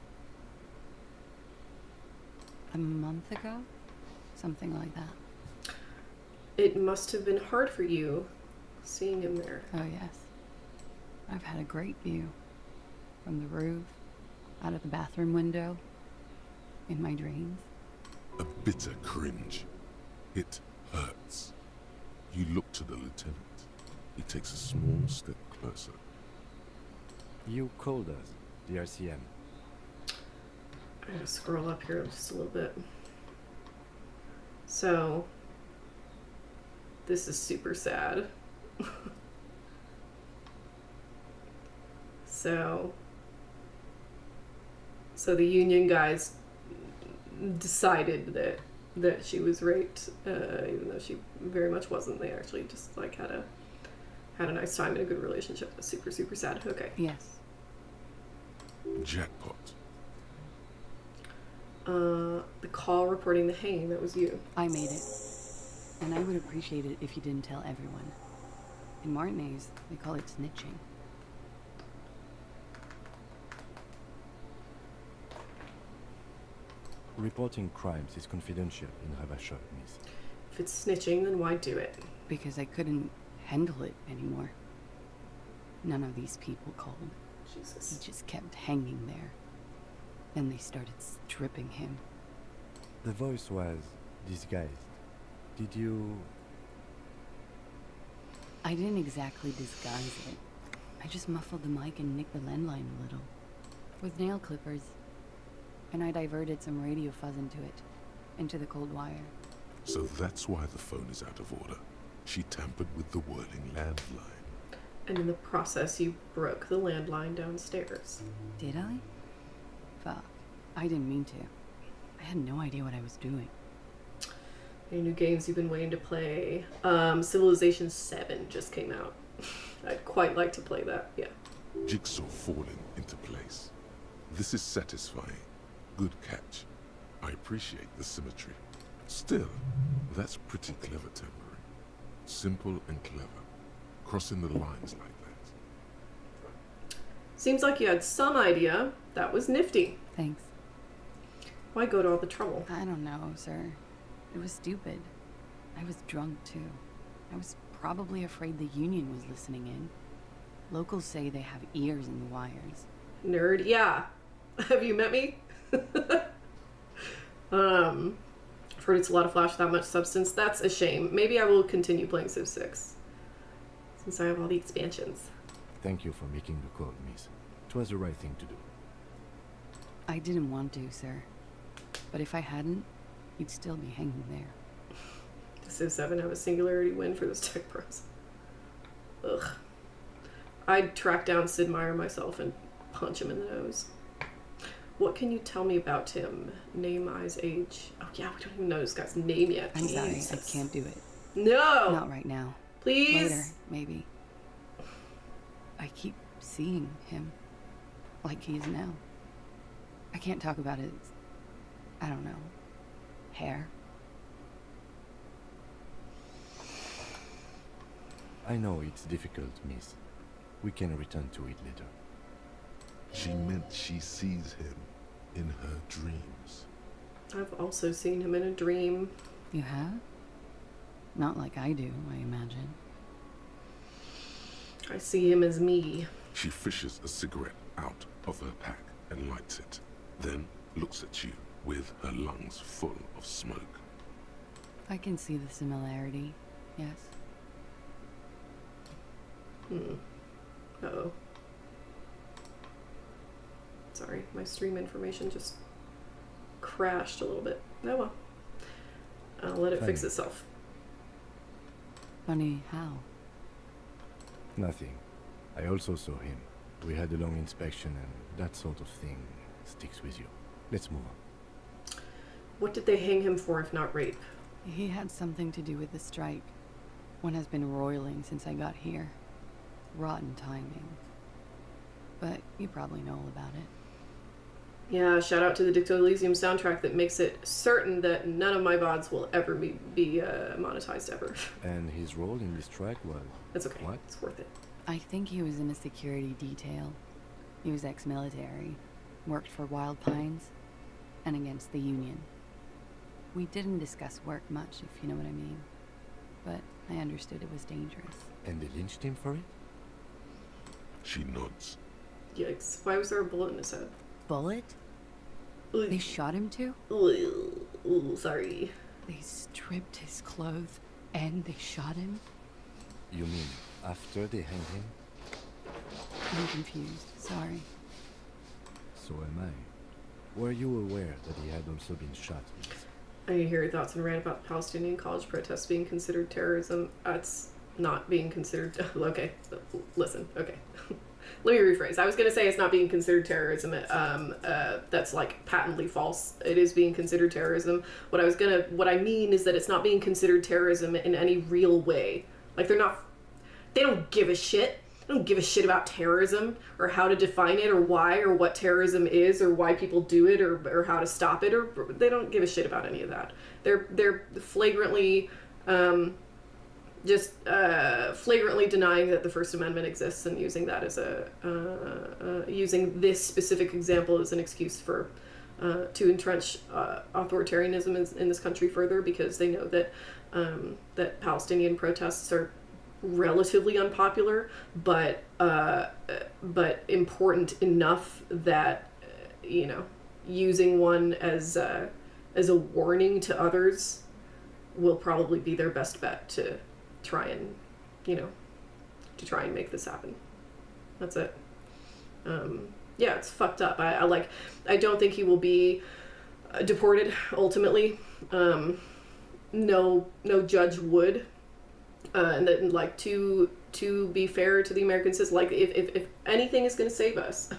A month ago? Something like that. It must have been hard for you seeing him there. Oh, yes. I've had a great view. From the roof, out of the bathroom window, in my dreams. A bitter cringe. It hurts. You look to the lieutenant. He takes a small step closer. You called us, the RCM. I gotta scroll up here just a little bit. So, this is super sad. So the union guys decided that she was raped, even though she very much wasn't. They actually just like had a nice time and a good relationship. That's super, super sad. Okay. Yes. Jackpot. The call reporting the hanging, that was you. I made it. And I would appreciate it if you didn't tell everyone. In Martinez, they call it snitching. Reporting crimes is confidential in Ravachol, miss. If it's snitching, then why do it? Because I couldn't handle it anymore. None of these people called. Jesus. He just kept hanging there. Then they started stripping him. The voice was disguised. Did you... I didn't exactly disguise it. I just muffled the mic and nicked the landline a little. With nail clippers. And I diverted some radio fuzz into it. Into the cold wire. So that's why the phone is out of order. She tampered with the whirling landline. And in the process, you broke the landline downstairs. Did I? Fuck. I didn't mean to. I had no idea what I was doing. Any new games you've been waiting to play? Civilization 7 just came out. I'd quite like to play that, yeah. Jigsaw falling into place. This is satisfying. Good catch. I appreciate the symmetry. Still, that's pretty clever tempering. Simple and clever. Crossing the lines like that. Seems like you had some idea. That was nifty. Thanks. Why go to all the trouble? I don't know, sir. It was stupid. I was drunk, too. I was probably afraid the union was listening in. Locals say they have ears in the wires. Nerd, yeah. Have you met me? I've heard it's a lot of flash, that much substance. That's a shame. Maybe I will continue playing Civ 6. Since I have all the expansions. Thank you for making the call, miss. It was the right thing to do. I didn't want to, sir. But if I hadn't, you'd still be hanging there. Civ 7 have a singularity win for those tech pros. Ugh. I'd track down Sid Meier myself and punch him in the nose. What can you tell me about him? Name, eyes, age. Oh yeah, we don't even know this guy's name yet. I'm sorry, Jesus. I can't do it. No! Not right now. Please? Later, maybe. I keep seeing him. Like he is now. I can't talk about his... I don't know. Hair. I know it's difficult, miss. We can return to it later. She meant she sees him in her dreams. I've also seen him in a dream. You have? Not like I do, I imagine. I see him as me. She fishes a cigarette out of her pack and lights it, then looks at you with her lungs full of smoke. I can see the similarity, yes. Uh-oh. Sorry, my stream information just crashed a little bit. Oh well. I'll let it fix itself. Funny how? Nothing. I also saw him. We had a long inspection and that sort of thing sticks with you. Let's move on. What did they hang him for if not rape? He had something to do with the strike. One has been roiling since I got here. Rotten timing. But you probably know all about it. Yeah, shout out to the Dicto Elysium soundtrack that makes it certain that none of my VODs will ever be monetized ever. And his role in this strike was... That's okay. What? It's worth it. I think he was in a security detail. He was ex-military, worked for Wild Pines, and against the Union. We didn't discuss work much, if you know what I mean. But I understood it was dangerous. And they lynched him for it? She nods. Yikes. Why was there a bullet in his head? Bullet? They shot him too? Ooh, sorry. They stripped his clothes and they shot him? You mean after they hanged him? I'm confused. Sorry. So am I. Were you aware that he had also been shot? I need to hear your thoughts and rant about the Palestinian college protests being considered terrorism. It's not being considered... Okay, listen, okay. Let me rephrase. I was going to say it's not being considered terrorism. That's like patently false. It is being considered terrorism. What I mean is that it's not being considered terrorism in any real way. Like they don't give a shit. They don't give a shit about terrorism or how to define it or why or what terrorism is or why people do it or how to stop it or they don't give a shit about any of that. They're flagrantly just flagrantly denying that the First Amendment exists and using that as using this specific example as an excuse for to entrench authoritarianism in this country further, because they know that that Palestinian protests are relatively unpopular, but important enough that using one as a warning to others will probably be their best bet to try and make this happen. That's it. Yeah, it's fucked up. I don't think he will be deported ultimately. No judge would. And then, like, to be fair to the American system, like, if anything is going to save us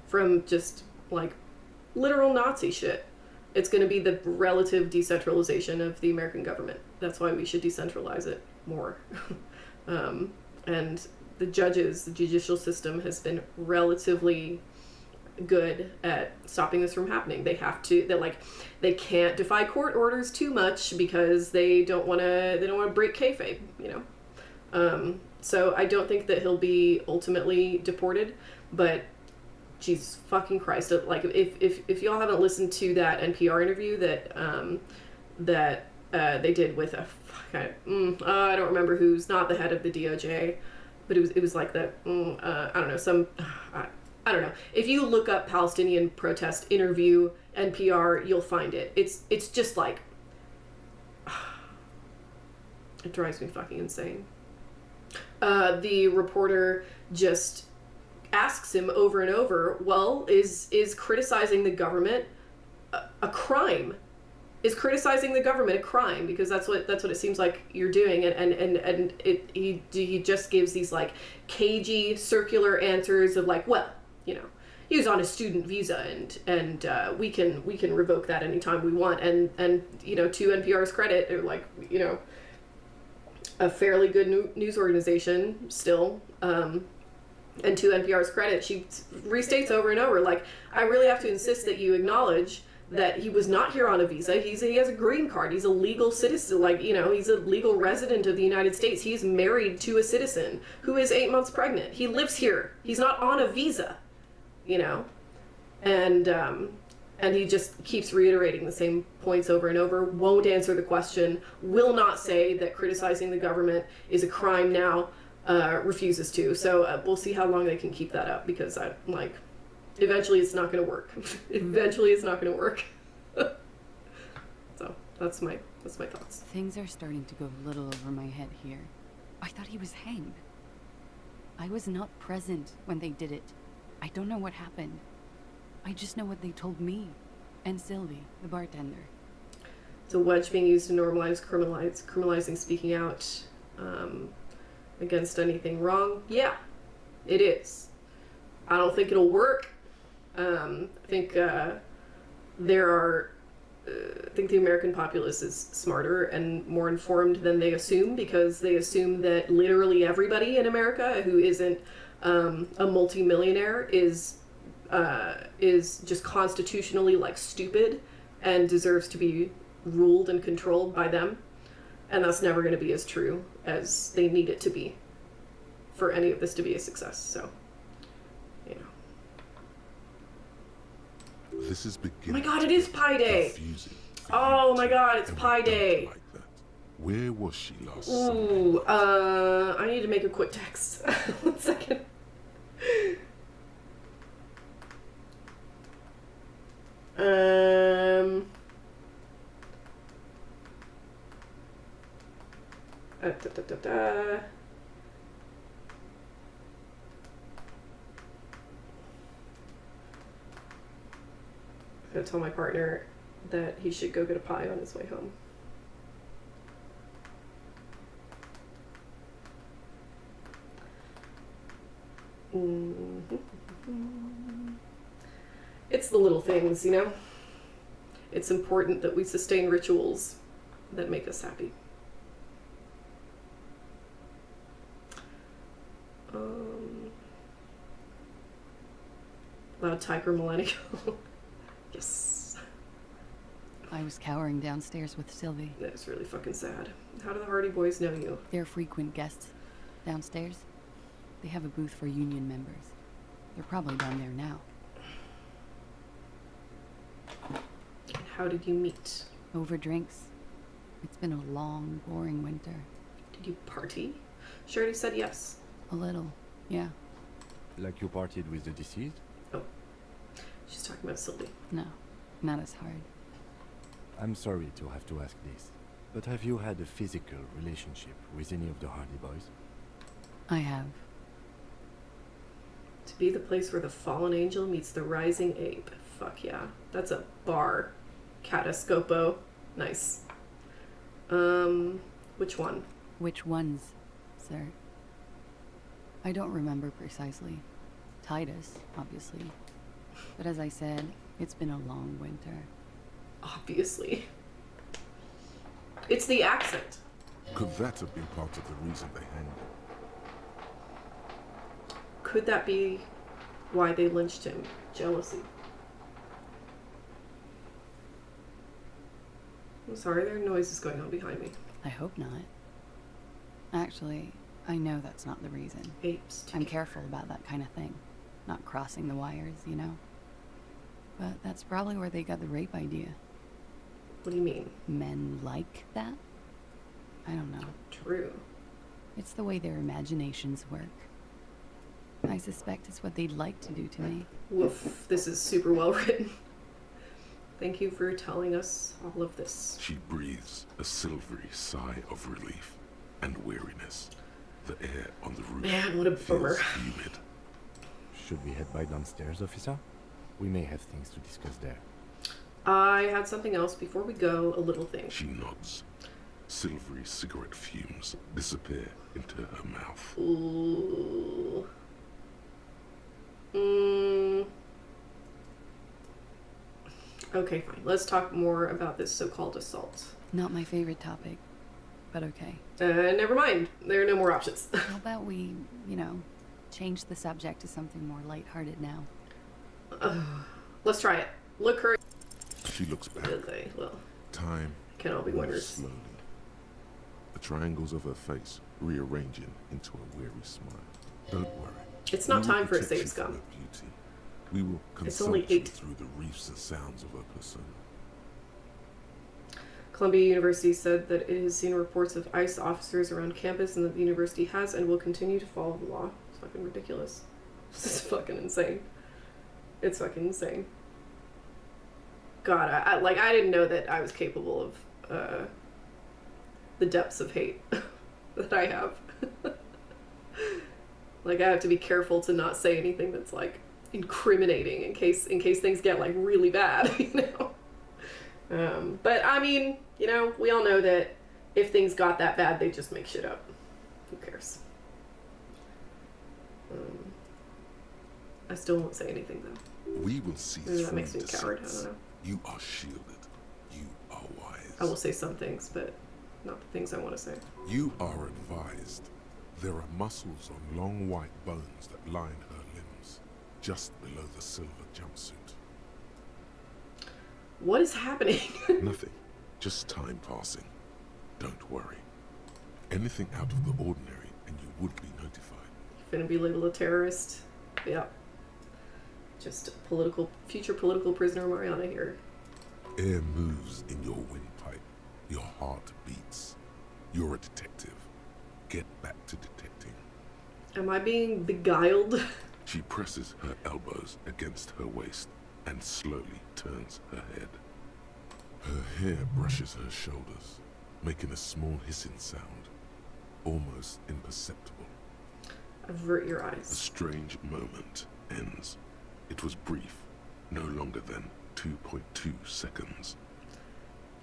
from just, like, literal Nazi shit, it's going to be the relative decentralization of the American government. That's why we should decentralize it more. And the judicial system has been relatively good at stopping this from happening. They can't defy court orders too much because they don't want to break kayfabe, so I don't think that he'll be ultimately deported, but Jesus fucking Christ, like, if y'all haven't listened to that NPR interview that they did with I don't remember who's not the head of the DOJ, but it was like that, I don't know, I don't know. If you look up Palestinian protest interview NPR, you'll find it. It's just like, it drives me fucking insane. The reporter just asks him over and over, well, is criticizing the government a crime? Is criticizing the government a crime? Because that's what it seems like you're doing, and he just gives these, like, cagey circular answers of, like, well, he was on a student visa, and we can revoke that anytime we want, and to NPR's credit, they're like, a fairly good news organization still, and to NPR's credit, she restates over and over, like, I really have to insist that you acknowledge that he was not here on a visa. He has a green card. He's a legal citizen. Like, he's a legal resident of the United States. He's married to a citizen who is 8 months pregnant. He lives here. He's not on a visa, and he just keeps reiterating the same points over and over, won't answer the question, will not say that criticizing the government is a crime now, refuses to. So we'll see how long they can keep that up, because eventually it's not going to work. Eventually it's not going to work. So that's my thoughts. Things are starting to go a little over my head here. I thought he was hanged. I was not present when they did it. I don't know what happened. I just know what they told me and Sylvie, the bartender. It's a wedge being used to criminalizing speaking out against anything wrong. Yeah, it is. I don't think it'll work. I think I think the American populace is smarter and more informed than they assume, because they assume that literally everybody in America who isn't a multimillionaire is just constitutionally, like, stupid and deserves to be ruled and controlled by them. And that's never going to be as true as they need it to be for any of this to be a success. So, This is beginning. Oh my god, it is Pi Day! Oh my god, it's Pi Day! Like that. Where was she last? Ooh, I need to make a quick text. 1 second. I'm gonna tell my partner that he should go get a pie on his way home. It's the little things, It's important that we sustain rituals that make us happy. Loud Tiger Millennial. Yes. I was cowering downstairs with Sylvie. That's really fucking sad. How do the Hardie Boys know you? They're frequent guests downstairs. They have a booth for union members. They're probably down there now. And how did you meet? Over drinks. It's been a long, boring winter. Did you party? She already said yes. A little, yeah. Like you partied with the deceased? Oh. She's talking about Sylvie. No, not as hard. I'm sorry to have to ask this, but have you had a physical relationship with any of the Hardie Boys? I have. To be the place where the fallen angel meets the rising ape. Fuck yeah. That's a bar. Catascopo. Nice. Which one? Which ones, sir? I don't remember precisely. Titus, obviously. But as I said, it's been a long winter. Obviously. It's the accent. Could that have been part of the reason they hanged him? Could that be why they lynched him? Jealousy. I'm sorry, there are noises going on behind me. I hope not. Actually, I know that's not the reason. Apes. I'm careful about that kind of thing. Not crossing the wires, you know? But that's probably where they got the rape idea. What do you mean? Men like that? I don't know. True. It's the way their imaginations work. I suspect it's what they'd like to do to me. Woof. This is super well written. Thank you for telling us all of this. She breathes a silvery sigh of relief and weariness. The air on the roof Man, what a bummer. feels humid. Should we head by downstairs, officer? We may have things to discuss there. I had something else before we go, a little thing. She nods. Silvery cigarette fumes disappear into her mouth. Ooh. Okay, fine. Let's talk more about this so-called assault. Not my favorite topic, but okay. Never mind. There are no more options. How about we, change the subject to something more lighthearted now? Let's try it. Look her. She looks back. Okay, well, Time can all be moves winners. slowly. The triangles of her face rearranging into a weary smile. Don't worry. It's not We will time for a protect you safe scum. from her beauty. We will It's consult only you 8. through the reefs and sounds of her persona. Columbia University said that it has seen reports of ICE officers around campus and that the university has and will continue to follow the law. It's fucking ridiculous. This is fucking insane. It's fucking insane. God, I didn't know that I was capable of the depths of hate that I have. Like, I have to be careful to not say anything that's like incriminating in case things get like really bad, But I mean, we all know that if things got that bad, they just make shit up. Who cares? I still won't say anything though. We will see Maybe that through makes me a coward. I deceits. don't know. You are shielded. You are wise. I will say some things, but not the things I want to say. You are advised. There are muscles on long white bones that line her limbs, just below the silver jumpsuit. What is happening? Nothing. Just time passing. Don't worry. Anything out of the ordinary and you would be notified. Gonna be labeled a terrorist. Yeah. Just future political prisoner Mariana here. Air moves in your windpipe. Your heart beats. You're a detective. Get back to detecting. Am I being beguiled? She presses her elbows against her waist and slowly turns her head. Her hair brushes her shoulders, making a small hissing sound, almost imperceptible. Avert your The eyes. strange moment ends. It was brief, no longer than 2.2 seconds.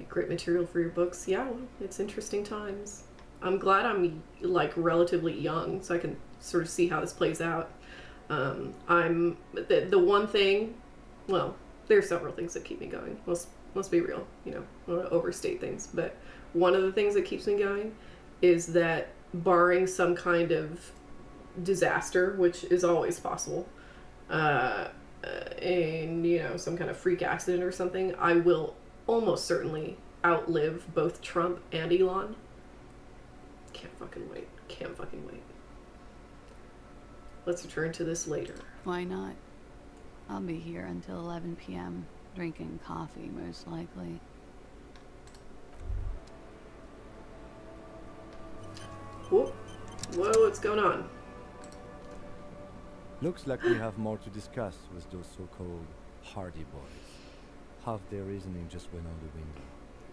Great material for your books. Yeah, well, it's interesting times. I'm glad I'm like relatively young, so I can sort of see how this plays out. I'm the one thing. Well, there are several things that keep me going. Let's be real. I don't want to overstate things, but one of the things that keeps me going is that, barring some kind of disaster, which is always possible, and some kind of freak accident or something, I will almost certainly outlive both Trump and Elon. Can't fucking wait. Can't fucking wait. Let's return to this later. Why not? I'll be here until 11 p.m. drinking coffee, most likely. Whoa, whoa, what's going on? Looks like we have more to discuss with those so-called Hardie Boys. Half their reasoning just went out the window.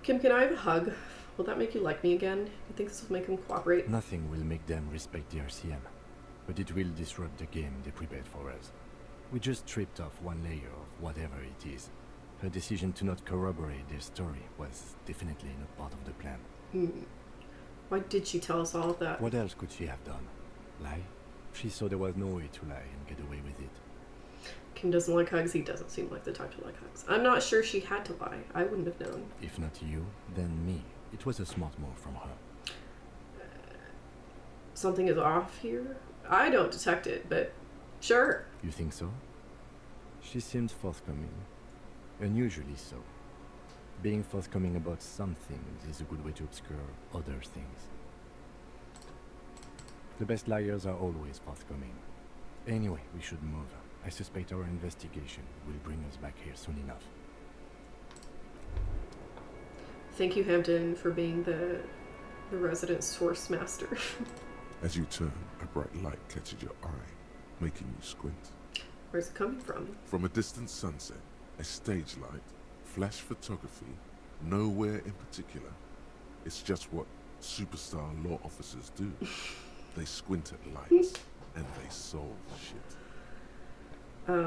Kim, can I have a hug? Will that make you like me again? You think this will make them cooperate? Nothing will make them respect the RCM, but it will disrupt the game they prepared for us. We just stripped off one layer of whatever it is. Her decision to not corroborate their story was definitely not part of the plan. Why did she tell us all of that? What else could she have done? Lie? She saw there was no way to lie and get away with it. Kim doesn't like hugs. He doesn't seem like the type to like hugs. I'm not sure she had to lie. I wouldn't have known. If not you, then me. It was a smart move from her. Something is off here? I don't detect it, but sure. You think so? She seemed forthcoming. Unusually so. Being forthcoming about some things is a good way to obscure other things. The best liars are always forthcoming. Anyway, we should move. I suspect our investigation will bring us back here soon enough. Thank you, Hampton, for being the resident source master. As you turn, a bright light catches your eye, making you squint. Where's it coming from? From a distant sunset, a stage light, flash photography, nowhere in particular. It's just what superstar law officers do. They squint at lights, and they solve shit.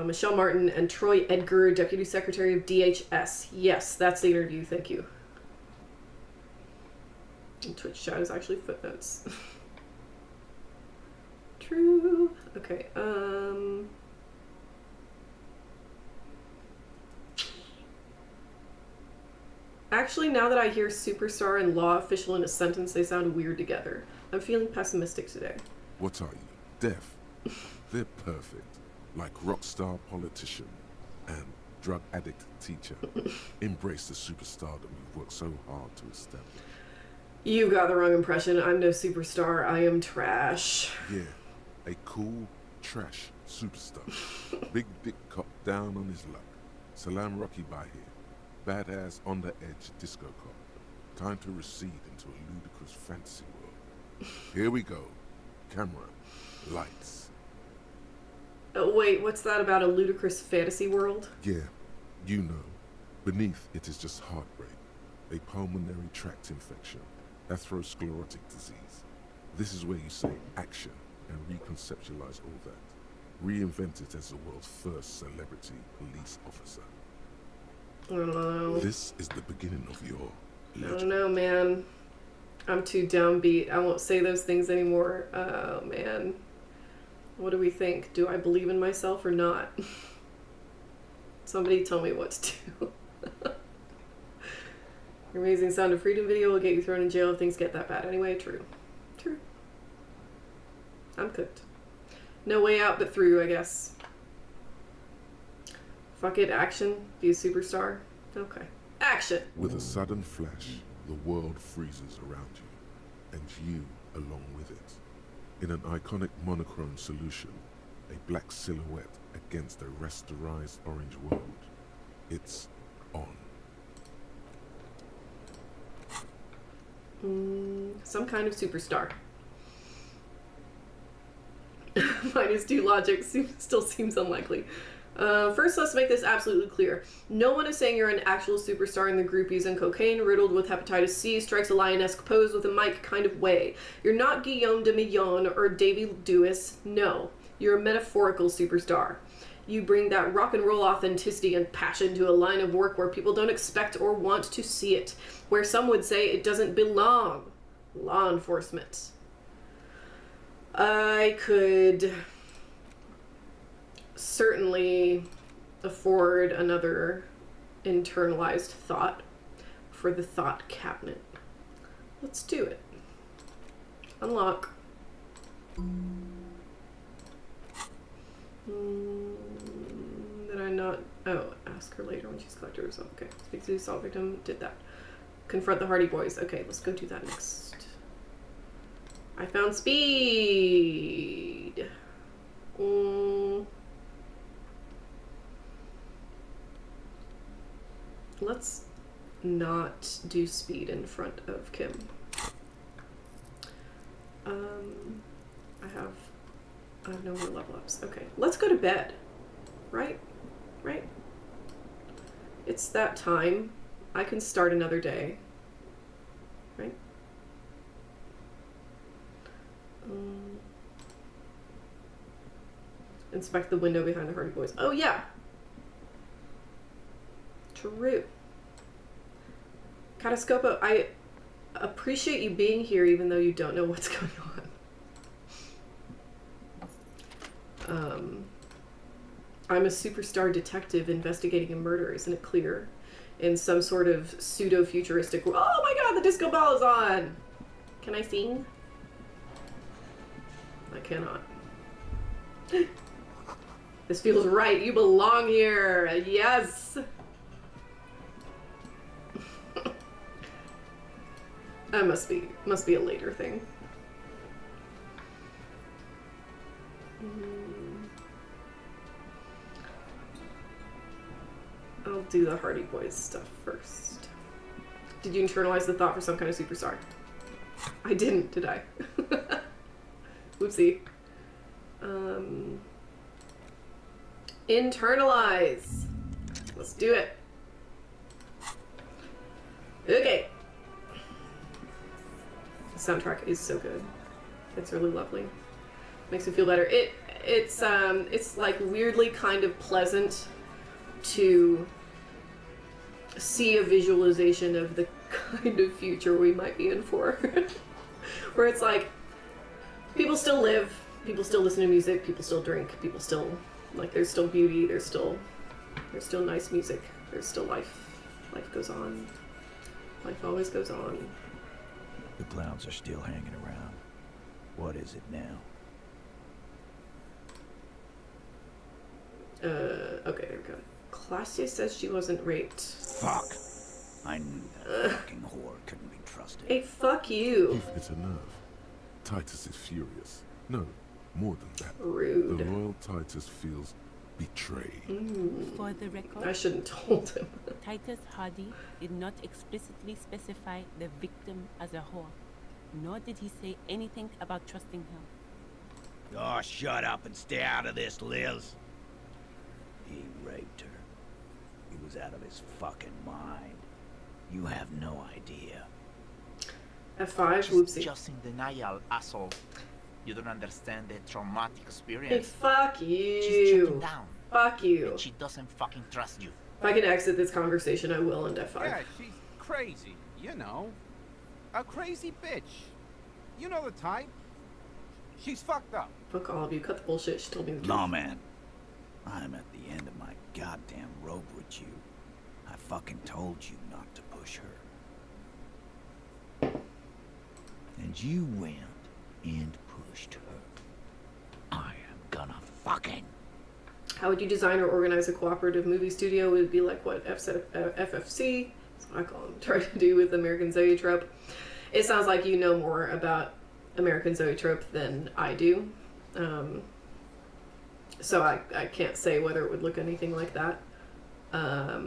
Michelle Martin and Troy Edgar, Deputy Secretary of DHS. Yes, that's the interview, thank you. And Twitch chat is actually footnotes. True. Okay, actually, now that I hear superstar and law official in a sentence, they sound weird together. I'm feeling pessimistic today. What are you, deaf? They're perfect. Like rock star politician and drug addict teacher. Embrace the superstardom you've worked so hard to establish. You got the wrong impression. I'm no superstar. I am trash. Yeah, a cool trash superstar. Big dick cop down on his luck. Salam Rocky by here. Badass on the edge disco cop. Time to recede into a ludicrous fantasy world. Here we go. Camera. Lights. Oh, wait, what's that about a ludicrous fantasy world? Yeah, you know. Beneath it is just heartbreak. A pulmonary tract infection. Atherosclerotic disease. This is where you say action and reconceptualize all that. Reinvent it as the world's first celebrity police officer. I don't know. This is the beginning of your I legend. don't know, man. I'm too downbeat. I won't say those things anymore. Oh, man. What do we think? Do I believe in myself or not? Somebody tell me what to do. Your amazing Sound of Freedom video will get you thrown in jail if things get that bad. Anyway, true. True. I'm cooked. No way out but through, I guess. Fuck it, action. Be a superstar. Okay. Action! With a sudden flash, the world freezes around you, and you along with it. In an iconic monochrome solution, a black silhouette against a rasterized orange world. It's on. Some kind of superstar. -2 logic still seems unlikely. First, let's make this absolutely clear. No one is saying you're an actual superstar in the groupies and cocaine riddled with hepatitis C strikes a lionesque pose with a mic kind of way. You're not Guillaume de Millon or Davy Lewis. No, you're a metaphorical superstar. You bring that rock and roll authenticity and passion to a line of work where people don't expect or want to see it, where some would say it doesn't belong. Law enforcement. I could certainly afford another internalized thought for the thought cabinet. Let's do it. Unlock. Did I not... Oh, ask her later when she's collected herself. Okay. Speak to the assault victim. Did that. Confront the Hardie Boys. Okay, let's go do that next. I found speed. Let's not do speed in front of Kim. I have no more level ups. Okay, let's go to bed. Right? Right? It's that time. I can start another day. Right? Inspect the window behind the Hardie Boys. Oh, yeah. True. Catascopo, I appreciate you being here even though you don't know what's going on. I'm a superstar detective investigating a murder, isn't it clear? In some sort of pseudo-futuristic... Oh my god, the disco ball is on! Can I sing? I cannot. This feels right. You belong here. Yes! That must be a later thing. I'll do the Hardie Boys stuff first. Did you internalize the thought for some kind of superstar? I didn't, did I? Whoopsie. Internalize. Let's do it. Okay. The soundtrack is so good. It's really lovely. Makes me feel better. It's like weirdly kind of pleasant to see a visualization of the kind of future we might be in for. Where it's like, people still live, people still listen to music, people still drink, people still, like, there's still beauty, there's still nice music, there's still life. Life goes on. Life always goes on. The clowns are still hanging around. What is it now? Okay, there we go. Klaasje says she wasn't raped. Fuck! I knew that fucking whore couldn't be trusted. Hey, fuck you. You've hit a nerve. Titus is furious. No, more than that. Rude. The Royal Titus feels betrayed. For the record, I shouldn't told him. Titus Hardie did not explicitly specify the victim as a whore, nor did he say anything about trusting her. Oh, shut up and stay out of this, Liz. He raped her. He was out of his fucking mind. You have no idea. F5, She's whoopsie. just in denial, asshole. You don't understand the traumatic Hey, experience. fuck She's shutting you. down. Fuck you. And she doesn't fucking trust you. If I can exit this conversation, I will end F5. Yeah, she's crazy, you know. A crazy bitch. You know the type. She's fucked up. Fuck all of you. Cut the bullshit. She told me the truth. Lawman, I'm at the end of my goddamn rope with you. I fucking told you not to push her. And you went and pushed her. I am gonna fucking... How would you design or organize a cooperative movie studio? Would it be like what FFC? That's what I call them. Try to do with American Zoetrope. It sounds like you know more about American Zoetrope than I do. So I can't say whether it would look anything like that. I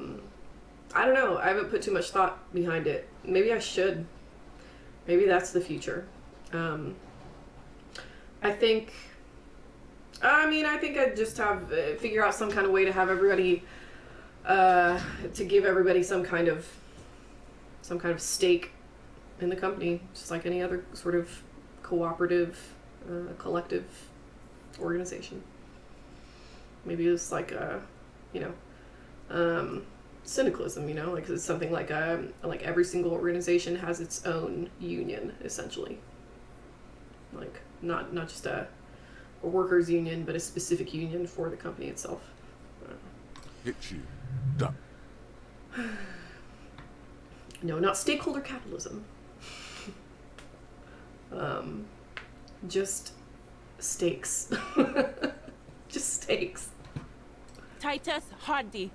don't know. I haven't put too much thought behind it. Maybe I should. Maybe that's the future. I think I'd just have figure out some kind of way to have everybody to give everybody some kind of stake in the company, just like any other sort of cooperative, collective organization. Maybe it's like syndicalism, like it's something like every single organization has its own union, essentially. Like not just a workers' union, but a specific union for the company itself. Hit you. Duck. No, not stakeholder capitalism. Just stakes. Just stakes. Titus Hardie.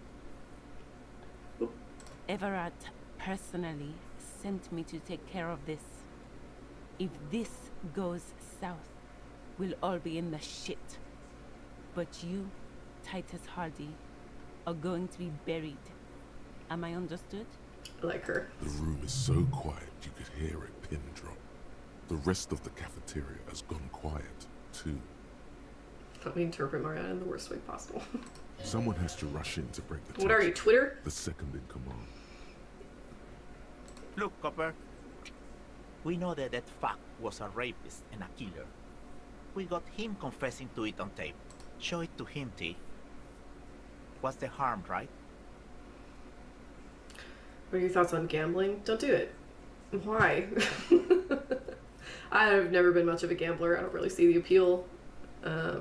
Everard personally sent me to take care of this. If this goes south, we'll all be in the shit. But you, Titus Hardie, are going to be buried. Am I understood? I like her. The room is so quiet you could hear a pin drop. The rest of the cafeteria has gone quiet, too. Let me interpret Mariana in the worst way possible. Someone has to rush in to break the What are you, tension. Twitter? The second in command. Look, Copper. We know that fuck was a rapist and a killer. We got him confessing to it on tape. Show it to him, T. What's the harm, right? What are your thoughts on gambling? Don't do it. Why? I've never been much of a gambler. I don't really see the appeal. I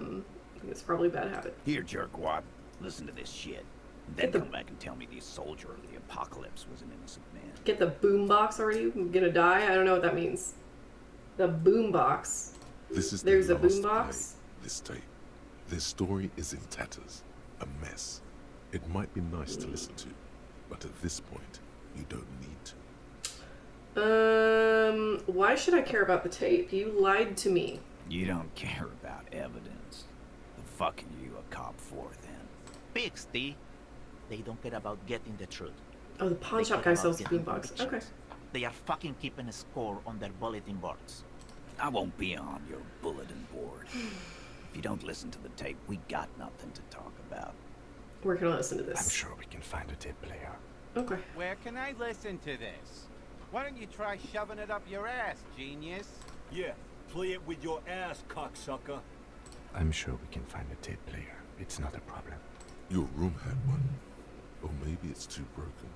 think it's probably a bad habit. Here, jerkwad, listen to this shit. Then come back and tell me the soldier of the apocalypse was an innocent man. Get the boombox already? I'm gonna die? I don't know what that means. The boombox. This is There's the a last boombox? play, this tape. Their story is in tatters. A mess. It might be nice to listen to, but at this point, you don't need to. Why should I care about the tape? You lied to me. You don't care about evidence. The fuck are you a cop for, then? Pigs, T. They don't care about getting the truth. Oh, the pawn They shop care guy about sells getting boombox. Okay. convictions. They are fucking keeping a score on their bulletin boards. I won't be on your bulletin board. If you don't listen to the tape, we got nothing to talk about. Where can I listen to I'm this? sure we can find a tape player. Okay. Where can I listen to this? Why don't you try shoving it up your ass, genius? Yeah, play it with your ass, cocksucker. I'm sure we can find a tape player. It's not a problem. Your room had one. Or maybe it's too broken.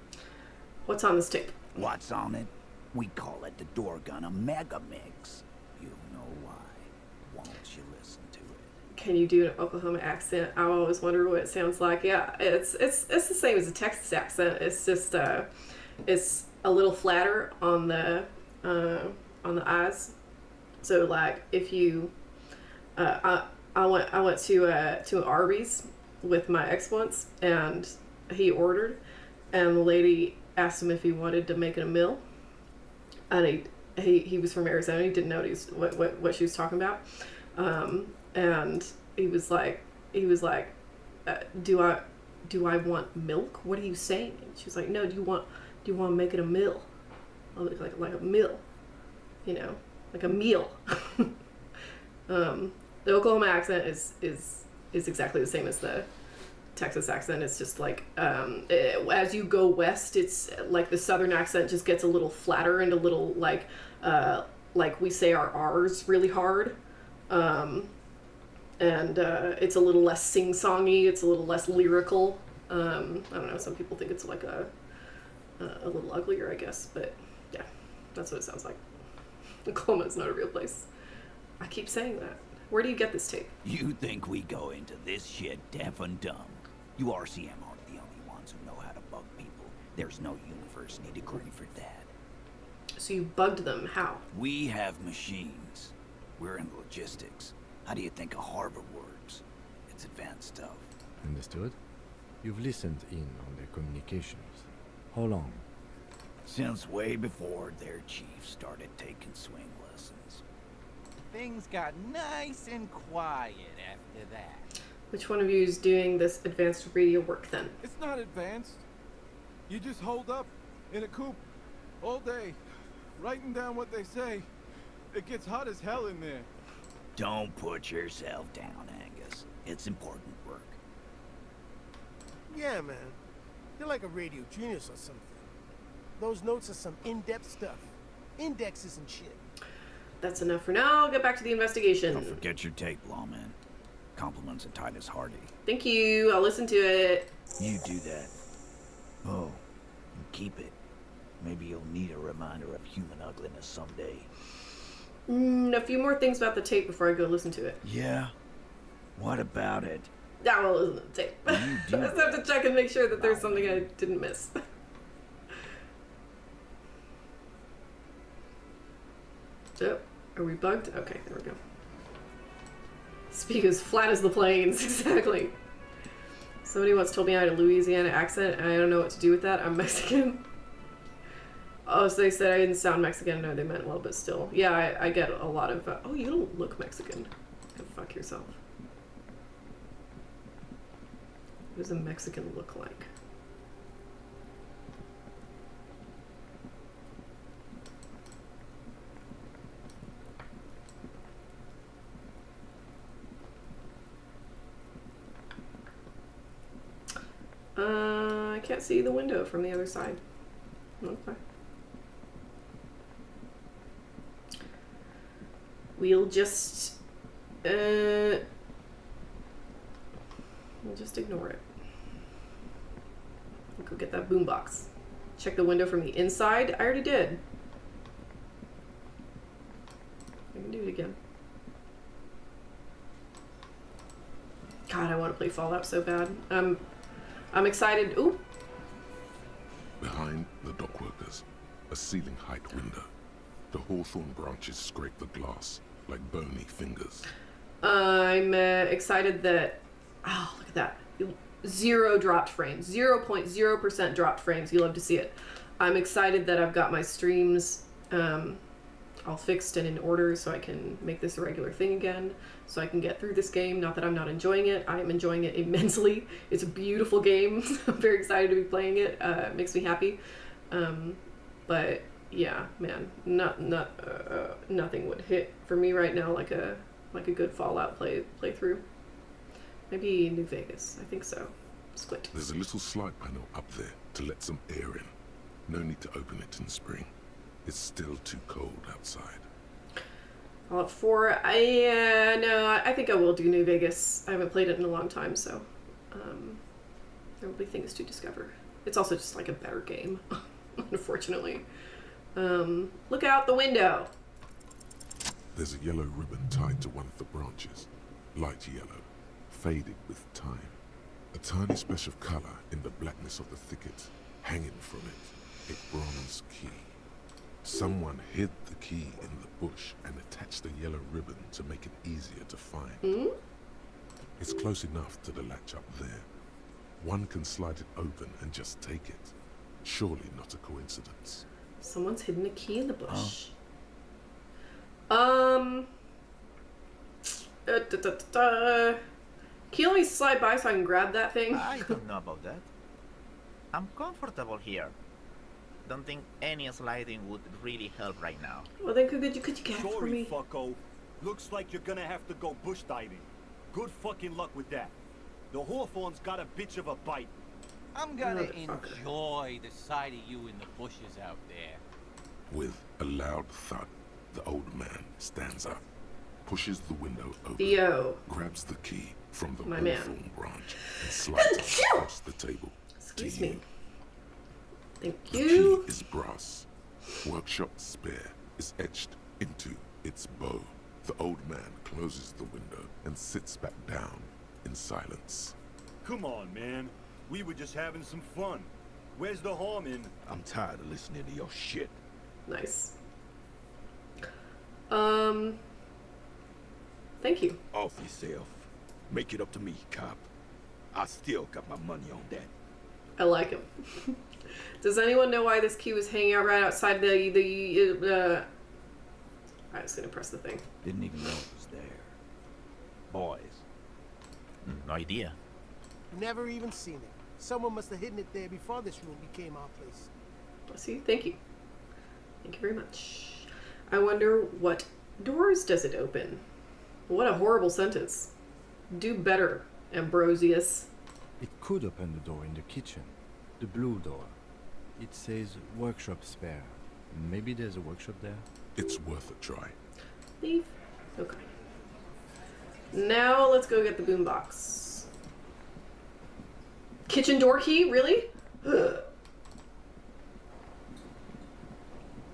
What's on this tape? What's on it? We call it the door gun a mega mix. You know why. Won't you listen to it? Can you do an Oklahoma accent? I always wonder what it sounds like. Yeah, it's the same as a Texas accent. It's just it's a little flatter on the eyes. So like if you I went to an Arby's with my ex once, and he ordered, and the lady asked him if he wanted to make it a meal, and he was from Arizona. He didn't know what she was talking about, and he was like, do I want milk? What are you saying? And she was like, no. Do you want to make it a meal? Like a meal, you know, like a meal. The Oklahoma accent is exactly the same as the Texas accent. It's just like as you go west, it's like the southern accent just gets a little flatter and a little like we say our R's really hard, and it's a little less sing-songy. It's a little less lyrical. I don't know. Some people think it's like a little uglier, I guess, but yeah, that's what it sounds like. Oklahoma is not a real place. I keep saying that. Where do you get this tape? You think we go into this shit deaf and dumb? You RCM aren't the only ones who know how to bug people. There's no university degree for that. So you bugged them. How? We have machines. We're in logistics. How do you think a harbor works? It's advanced stuff. Understood? You've listened in on their communications. How long? Since way before their chief started taking swing lessons. Things got nice and quiet after that. Which one of you is doing this advanced radio work then? It's not advanced. You just hold up in a coop all day, writing down what they say. It gets hot as hell in there. Don't put yourself down, Angus. It's important work. Yeah, man. You're like a radio genius or something. Those notes are some in-depth stuff. Indexes and shit. That's enough for now. I'll get back to the investigation. Don't forget your tape, lawman. Compliments of Titus Hardie. Thank you. I'll listen to it. You do that. Oh, and keep it. Maybe you'll need a reminder of human ugliness someday. A few more things about the tape before I go listen to it. Yeah? What about it? I will listen to the tape. I You do just have to check and make sure that there's something I didn't miss. Oh, are we bugged? Okay, there we go. Speak as flat as the plains, exactly. Somebody once told me I had a Louisiana accent, and I don't know what to do with that. I'm Mexican. Oh, so they said I didn't sound Mexican. No, they meant well, but still. Yeah, I get a lot of, oh, you don't look Mexican. Go fuck yourself. What does a Mexican look like? I can't see the window from the other side. Okay. We'll just ignore it. Go get that boombox. Check the window from the inside. I already did. I can do it again. God, I want to play Fallout so bad. I'm excited. Ooh. Behind the dockworkers, a ceiling height window. The hawthorn branches scrape the glass like bony fingers. I'm excited that... Oh, look at that. 0 dropped frames. 0.0% dropped frames. You love to see it. I'm excited that I've got my streams all fixed and in order so I can make this a regular thing again. So I can get through this game. Not that I'm not enjoying it. I am enjoying it immensely. It's a beautiful game. I'm very excited to be playing it. It makes me happy. But yeah, man, nothing would hit for me right now like a good Fallout playthrough. Maybe New Vegas. I think so. Squint. There's a little slide panel up there to let some air in. No need to open it in spring. It's still too cold outside. Fallout 4. I think I will do New Vegas. I haven't played it in a long time, so there will be things to discover. It's also just like a better game, unfortunately. Look out the window. There's a yellow ribbon tied to one of the branches. Light yellow, faded with time. A tiny splash of color in the blackness of the thicket. Hanging from it, a bronze key. Someone hid the key in the bush and attached a yellow ribbon to make it easier to find. It's close enough to the latch up there. One can slide it open and just take it. Surely not a coincidence. Someone's hidden a key in the bush. Can you let me slide by so I can grab that thing? I don't know about that. I'm comfortable here. Don't think any sliding would really help right now. Well then could you get it for Sorry, me? fucko. Looks like you're gonna have to go bush diving. Good fucking luck with that. The Hawthorn's got a bitch of a bite. I'm gonna Motherfucker. enjoy the sight of you in the bushes out there. With a loud thud, the old man stands up, pushes the window open, Theo. grabs the key from the My man. hawthorn branch, and slides it across the table. Excuse to me. you. Thank The you. key is brass. Workshop spare is etched into its bow. The old man closes the window and sits back down in silence. Come on, man. We were just having some fun. Where's the harm in... I'm tired of listening to your shit. Nice. Thank you. Off yourself. Make it up to me, cop. I still got my money on that. I like him. Does anyone know why this key was hanging out right outside the I'm just gonna press the thing. Didn't even know it was there. Boys. No idea. Never even seen it. Someone must have hidden it there before this room became our place. Bless you. Thank you. Thank you very much. I wonder what doors does it open? What a horrible sentence. Do better, Ambrosius. It could open the door in the kitchen. The blue door. It says workshop spare. Maybe there's a workshop there? It's worth a try. Leave. Okay. Now let's go get the boombox. Kitchen door key? Really? Ugh.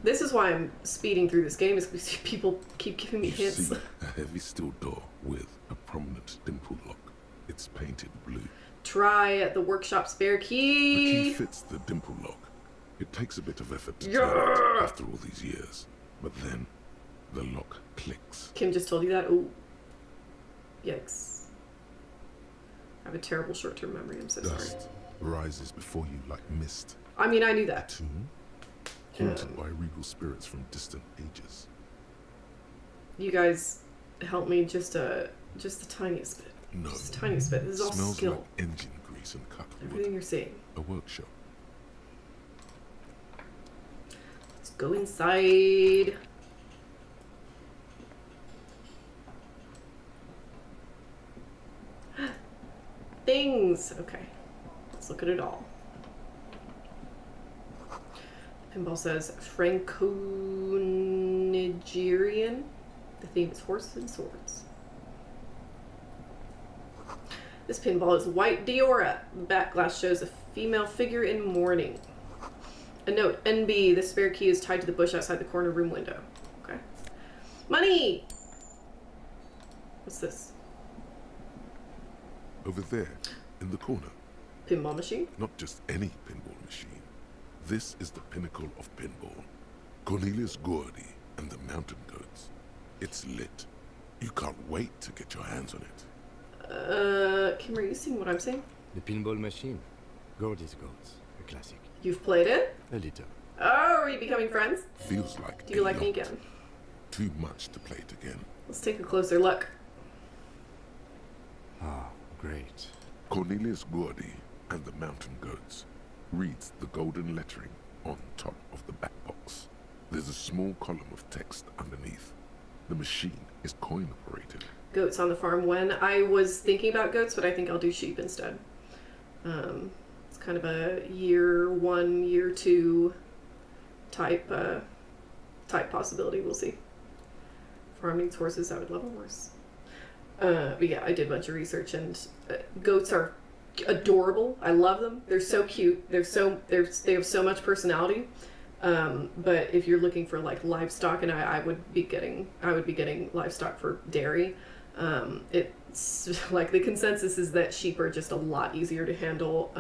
This is why I'm speeding through this game, is because people keep giving me You hints. see a heavy steel door with a prominent dimple lock. It's painted blue. Try the workshop spare The key key. fits the dimple lock. It takes a bit of effort to Yeah. turn it after all these years. But then, the lock clicks. Kim just told you that? Ooh. Yikes. I have a terrible short-term memory. I'm so sorry. Dust rises before you like mist. I mean, I knew that. Tomb, haunted by regal spirits from distant ages. You guys help me just the tiniest bit. No. Just the tiniest bit. This is all Smells skill. like engine grease and cut Everything wood. you're seeing. A workshop. Let's go inside. Things. Okay. Let's look at it all. Pinball says Franco-Nigerian. The theme is horses and swords. This pinball is white Diora. The back glass shows a female figure in mourning. A note, NB, the spare key is tied to the bush outside the corner room window. Okay. Money! What's this? Over there, in the corner. Pinball machine? Not just any pinball machine. This is the pinnacle of pinball. Cornelius Gordy and the Mountain Goats. It's lit. You can't wait to get your hands on it. Kim, are you seeing what I'm saying? The pinball machine. Gordy's Goats. A classic. You've played it? A little. Oh, are you becoming friends? Feels like Do you like me lot. again? Too much to play it again. Let's take a closer look. Ah, great. Cornelius Gordy and the Mountain Goats reads the golden lettering on top of the back box. There's a small column of text underneath. The machine is coin operated. Goats on the farm when? I was thinking about goats, but I think I'll do sheep instead. It's kind of a year 1, year 2 type possibility. We'll see. Farm needs horses. I would love a horse. But yeah, I did a bunch of research, and goats are adorable. I love them. They're so cute. They have so much personality. But if you're looking for like livestock, and I would be getting livestock for dairy. It's like the consensus is that sheep are just a lot easier to handle.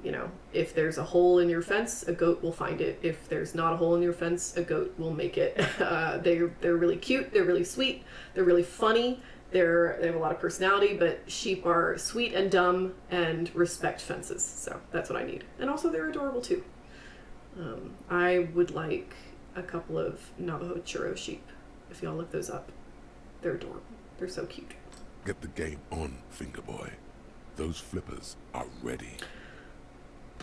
You know, if there's a hole in your fence, a goat will find it. If there's not a hole in your fence, a goat will make it. They're really cute. They're really sweet. They're really funny. They have a lot of personality, but sheep are sweet and dumb and respect fences. So that's what I need. And also they're adorable too. I would like a couple of Navajo churro sheep. If y'all look those up, they're adorable. They're so cute. Get the game on, Finger Boy. Those flippers are ready.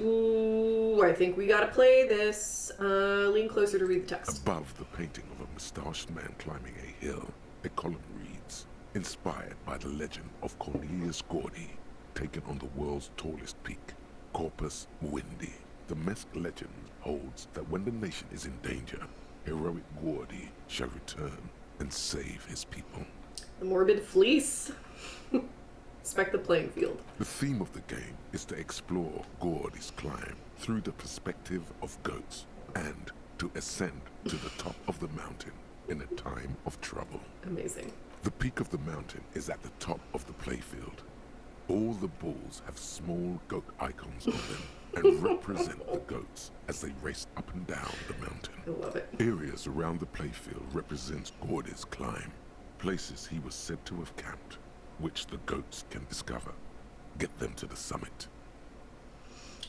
Ooh, I think we gotta play this. Lean closer to read the text. Above the painting of a mustached man climbing a hill, a column reads, inspired by the legend of Cornelius Gordy, taken on the world's tallest peak, Corpus Windy. The Mesk legend holds that when the nation is in danger, heroic Gordy shall return and save his people. The Morbid Fleece. Respect the playing field. The theme of the game is to explore Gordy's climb through the perspective of goats and to ascend to the top of the mountain in a time of trouble. Amazing. The peak of the mountain is at the top of the playfield. All the balls have small goat icons on them and represent the goats as they race up and down the mountain. I love it. Areas around the playfield represents Gordy's climb, places he was said to have camped, which the goats can discover. Get them to the summit.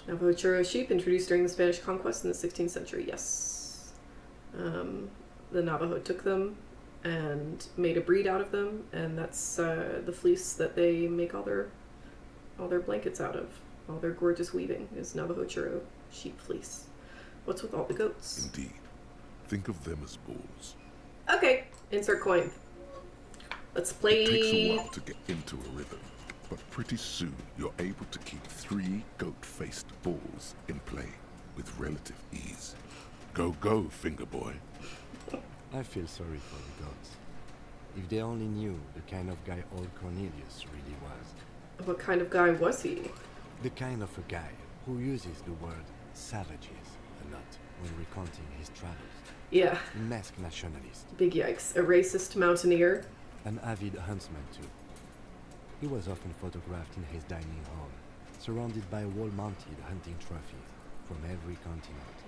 Navajo churro sheep introduced during the Spanish conquest in the 16th century. Yes. The Navajo took them and made a breed out of them, and that's the fleece that they make all their blankets out of. All their gorgeous weaving is Navajo churro sheep fleece. What's with all the goats? Indeed. Think of them as balls. Okay, insert coin. Let's play. It takes a while to get into a rhythm, but pretty soon you're able to keep 3 goat-faced balls in play with relative ease. Go, go, Finger Boy. I feel sorry for the gods. If they only knew the kind of guy old Cornelius really was. What kind of guy was he? The kind of a guy who uses the word savages a lot when recounting his travels. Yeah. A masked nationalist. Big yikes. A racist mountaineer. An avid huntsman too. He was often photographed in his dining hall, surrounded by wall-mounted hunting trophies from every continent.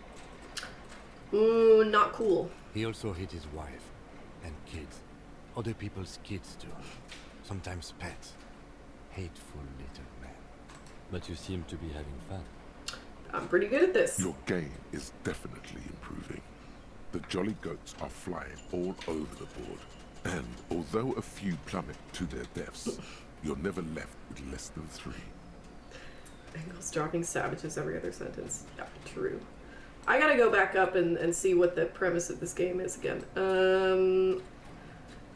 Ooh, not cool. He also hit his wife and kids. Other people's kids too. Sometimes pets. hateful little man. But you seem to be having fun. I'm pretty good at this. Your game is definitely improving. The jolly goats are flying all over the board. And although a few plummet to their deaths, you're never left with less than 3. Bengals dropping savages every other sentence. Yeah, true. I gotta go back up and see what the premise of this game is again.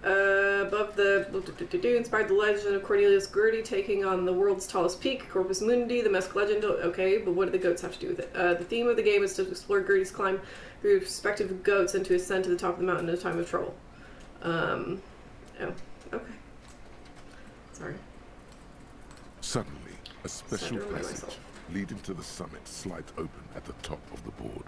Above the inspired the legend of Cornelius Gertie taking on the world's tallest peak, Corpus Mundi, the Mesk legend. Okay, but what do the goats have to do with it? The theme of the game is to explore Gertie's climb through respective goats and to ascend to the top of the mountain in a time of trouble. Oh, okay. Sorry. Suddenly, a special passage leading to the summit slides open at the top of the board.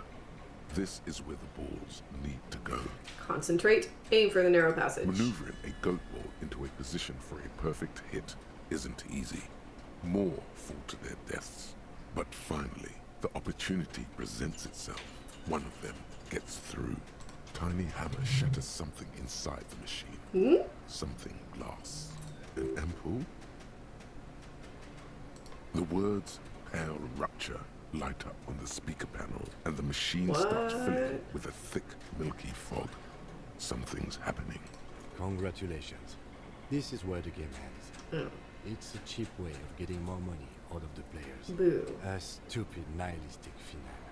This is where the balls need to go. Concentrate, aim for the narrow passage. Maneuvering a goat ball into a position for a perfect hit isn't easy. More fall to their deaths. But finally, the opportunity presents itself. One of them gets through. Tiny hammer shatters something inside the machine. Something glass. An ampoule? The words "pale rupture" light up on the speaker panel, and the machine starts filling with a thick, milky fog. Something's happening. Congratulations. This is where the game ends. It's a cheap way of getting more money out of the players. Boo. A stupid, nihilistic finale.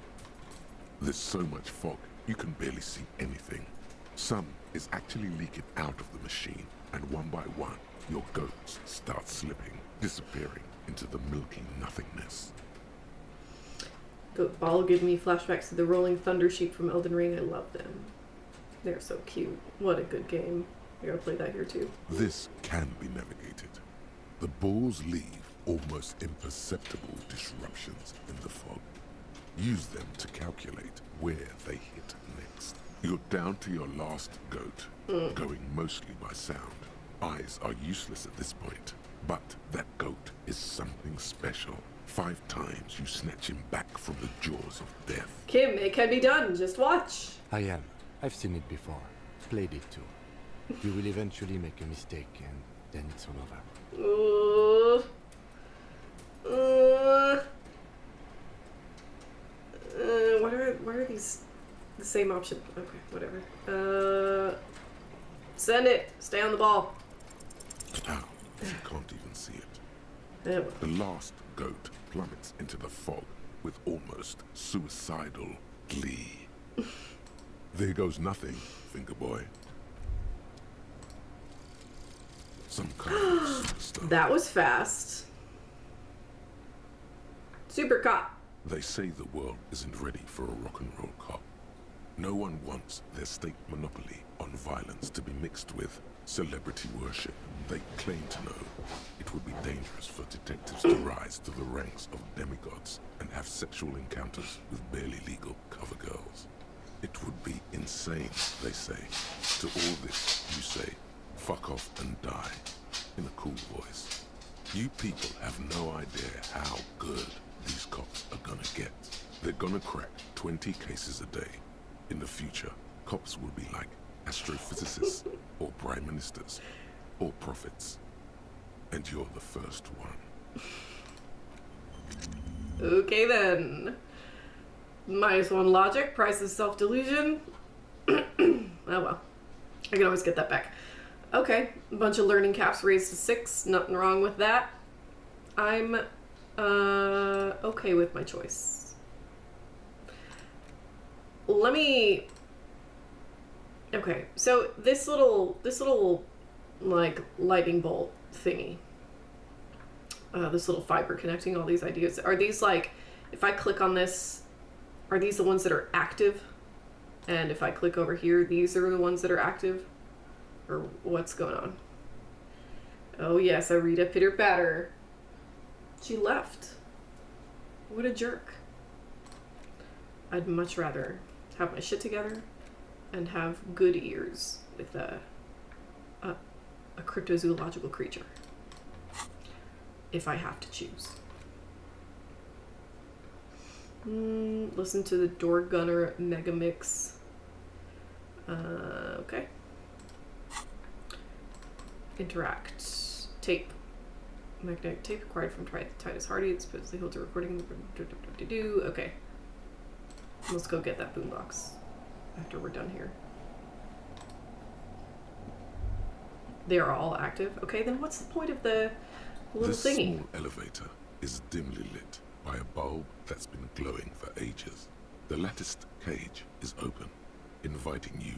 There's so much fog, you can barely see anything. Some is actually leaking out of the machine, and one by one, your goats start slipping, disappearing into the milky nothingness. Goat ball give me flashbacks to the Rolling Thunder sheep from Elden Ring. I love them. They're so cute. What a good game. I gotta play that here too. This can be navigated. The balls leave almost imperceptible disruptions in the fog. Use them to calculate where they hit next. You're down to your last goat, going mostly by sound. Eyes are useless at this point, but that goat is something special. 5 times you snatch him back from the jaws of death. Kim, it can be done. Just watch. I am. I've seen it before. Played it too. You will eventually make a mistake, and then it's all over. Why are these the same option? Okay, whatever. Send it. Stay on the ball. Ow, you can't even see it. Yeah, well. The last goat plummets into the fog with almost suicidal glee. There goes nothing, finger boy. Some kind of superstar. That was fast. Super cop. They say the world isn't ready for a rock and roll cop. No one wants their state monopoly on violence to be mixed with celebrity worship. They claim to know it would be dangerous for detectives to rise to the ranks of demigods and have sexual encounters with barely legal cover girls. It would be insane, they say. To all this, you say, fuck off and die, in a cool voice. You people have no idea how good these cops are gonna get. They're gonna crack 20 cases a day. In the future, cops will be like astrophysicists, or prime ministers, or prophets. And you're the first one. Okay then. -1 logic, price is self-delusion. Oh well. I can always get that back. Okay, a bunch of learning caps raised to 6. Nothing wrong with that. I'm okay with my choice. Let me... Okay, so this little like lightning bolt thingy. This little fiber connecting all these ideas. Are these like, if I click on this, are these the ones that are active? And if I click over here, these are the ones that are active? Or what's going on? Oh yes, I read a pitter patter. She left. What a jerk. I'd much rather have my shit together and have good ears with a cryptozoological creature. If I have to choose. Listen to the Door Gunner Mega Mix. Okay. Interact. Tape. Magnetic tape acquired from Titus Hardie. It supposedly holds a recording. Okay. Let's go get that boombox after we're done here. They are all active. Okay, then what's the point of the little This thingy? small elevator is dimly lit by a bulb that's been glowing for ages. The latticed cage is open, inviting you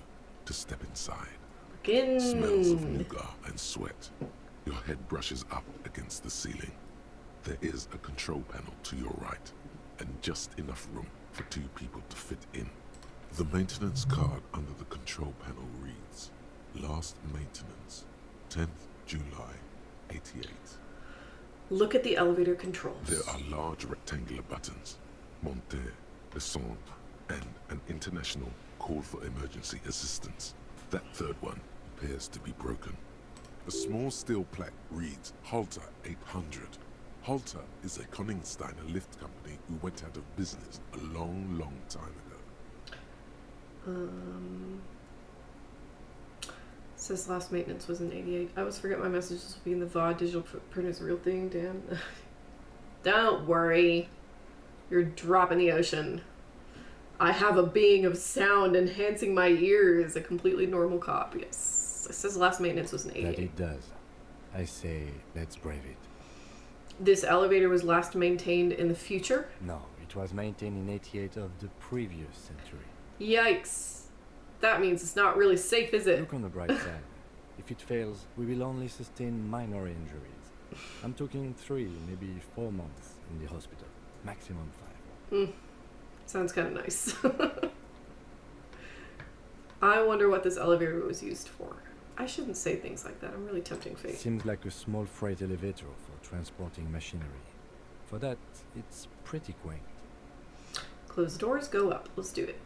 to step inside. Smells of nougat and sweat. Your head brushes up against the ceiling. There is a control panel to your right, and just enough room for 2 people to fit in. The maintenance card under the control panel reads, Last maintenance, 10th July, 88. Look at the elevator controls. There are large rectangular buttons, monter, descente, and an international call for emergency assistance. That third one appears to be broken. A small steel plaque reads Halter 800. Halter is a Koningsteiner lift company who went out of business a long, long time ago. Says last maintenance was in 88. I always forget my messages will be in the VOD. Digital print is a real thing, damn. Don't worry. You're a drop in the ocean. I have a being of sound enhancing my ears. A completely normal cop, yes. It says last maintenance was in 88. That it does. I say, let's brave it. This elevator was last maintained in the future? No, it was maintained in 88 of the previous century. Yikes. That means it's not really safe, is it? Look on the bright side. If it fails, we will only sustain minor injuries. I'm talking 3, maybe 4 months in the hospital. Maximum 5. Sounds kind of nice. I wonder what this elevator was used for. I shouldn't say things like that. I'm really tempting fate. Seems like a small freight elevator for transporting machinery. For that, it's pretty quaint. Close the doors, go up. Let's do it.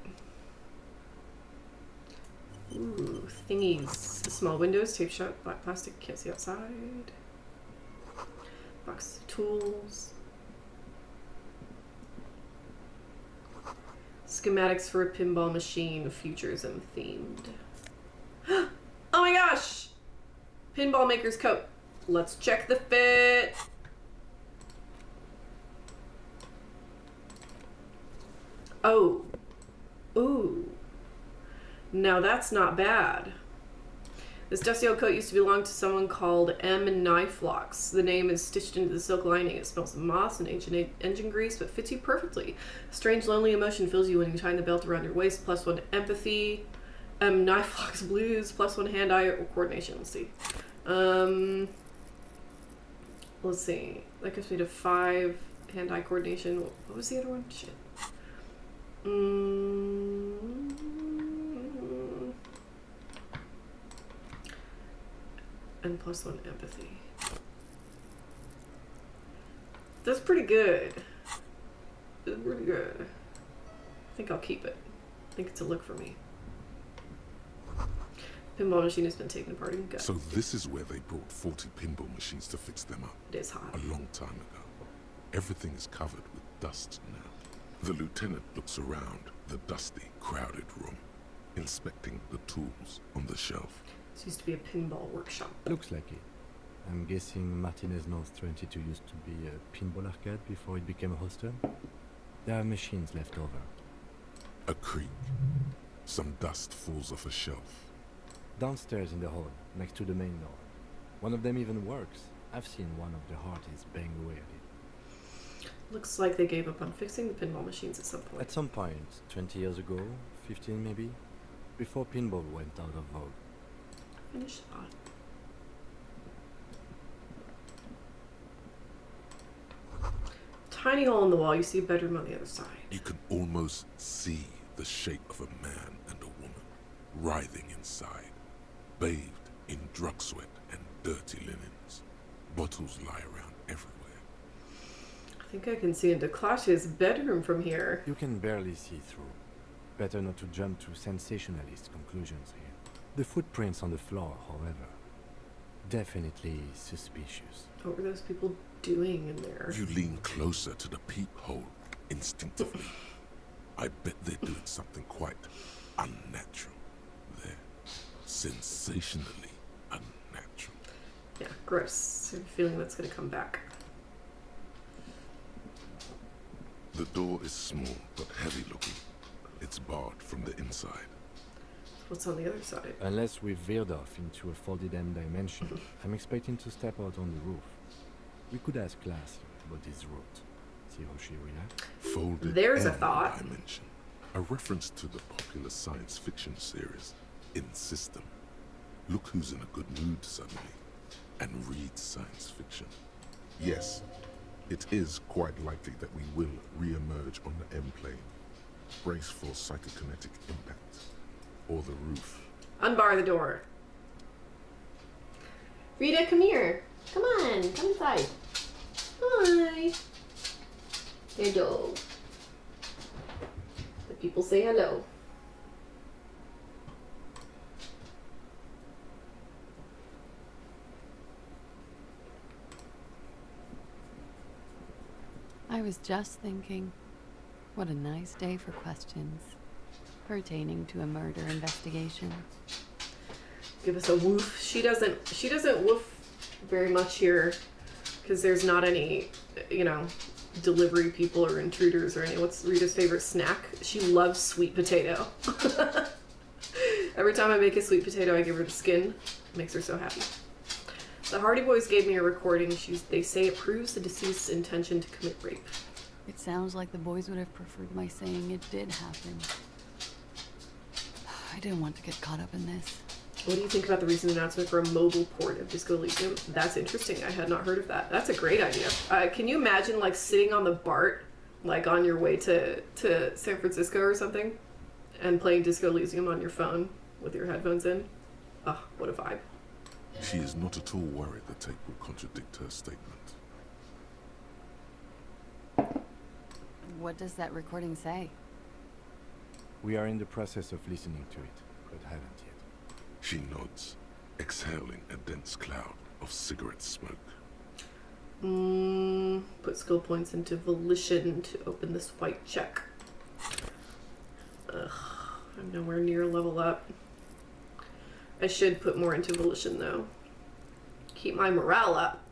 Ooh, thingies. Small windows, tape shut, black plastic, can't see outside. Box of tools. Schematics for a pinball machine, futurism themed. Oh my gosh! Pinball maker's coat. Let's check the fit. Oh. Ooh. Now that's not bad. This dusty old coat used to belong to someone called M. Knifelocks. The name is stitched into the silk lining. It smells of moss and ancient engine grease, but fits you perfectly. A strange, lonely emotion fills you when you tie the belt around your waist. +1 empathy. M. Knifelocks blues. +1 hand-eye coordination. Let's see. Let's see. That gives me to 5 hand-eye coordination. What was the other one? Shit. And +1 empathy. That's pretty good. It's pretty good. I think I'll keep it. I think it's a look for me. Pinball machine has been taken apart and gut. So this is where they brought 40 pinball machines to fix them up. It is hot. A long time ago. Everything is covered with dust now. The lieutenant looks around the dusty, crowded room, inspecting the tools on the shelf. This used to be a pinball workshop. Looks like it. I'm guessing Martinez North 22 used to be a pinball arcade before it became a hostel. There are machines left over. A creak. Some dust falls off a shelf. Downstairs in the hall, next to the main door. One of them even works. I've seen one of the Hardies bang away at it. Looks like they gave up on fixing the pinball machines at some point. At some point, 20 years ago, 15 maybe, before pinball went out of vogue. Finish thought. Tiny hole in the wall. You see a bedroom on the other side. You can almost see the shape of a man and a woman writhing inside, bathed in drug sweat and dirty linens. Bottles lie around everywhere. I think I can see into Klaasje's bedroom from here. You can barely see through. Better not to jump to sensationalist conclusions here. The footprints on the floor, however, definitely suspicious. What were those people doing in there? You lean closer to the peephole instinctively. I bet they're doing something quite unnatural there. Sensationally unnatural. Yeah, gross. I have a feeling that's going to come back. The door is small but heavy looking. It's barred from the inside. What's on the other side? Unless we've veered off into a folded M dimension, I'm expecting to step out on the roof. We could ask Klaasje about this route. See how she reacts. Folded There's a M thought. dimension. A reference to the popular science fiction series, In System. Look who's in a good mood suddenly, and reads science fiction. Yes, it is quite likely that we will re-emerge on the M plane. Brace for psychokinetic impact. Or the roof. Unbar the door. Rita, come here. Come on, come inside. Hi. Hello. The people say hello. I was just thinking, what a nice day for questions pertaining to a murder investigation. Give us a woof. She doesn't woof very much here because there's not any, you know, delivery people or intruders or any. What's Rita's favorite snack? She loves sweet potato. Every time I make a sweet potato, I give her the skin. It makes her so happy. The Hardie Boys gave me a recording. They say it proves the deceased's intention to commit rape. It sounds like the boys would have preferred my saying it did happen. I didn't want to get caught up in this. What do you think about the recent announcement for a mobile port of Disco Elysium? That's interesting. I had not heard of that. That's a great idea. Can you imagine, like, sitting on the BART, like, on your way to San Francisco or something, and playing Disco Elysium on your phone with your headphones in? Oh, what a vibe. She is not at all worried the tape will contradict her statement. What does that recording say? We are in the process of listening to it, but haven't yet. She nods, exhaling a dense cloud of cigarette smoke. Put skill points into volition to open this white check. Ugh, I'm nowhere near level up. I should put more into volition though. Keep my morale up.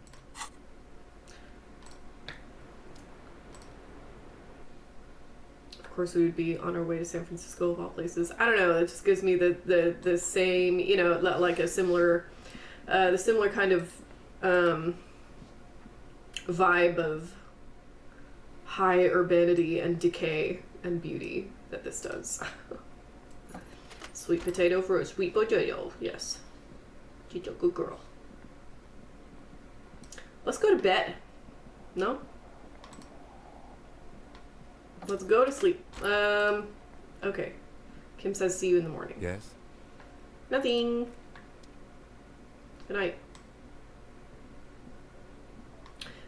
Of course, we would be on our way to San Francisco of all places. I don't know. It just gives me the same, you know, like a similar, the similar kind of vibe of high urbanity and decay and beauty that this does. Sweet potato for a sweet potato. Yes, she's a good girl. Let's go to bed. No? Let's go to sleep. Okay. Kim says see you in the morning. Yes? Nothing. Good night.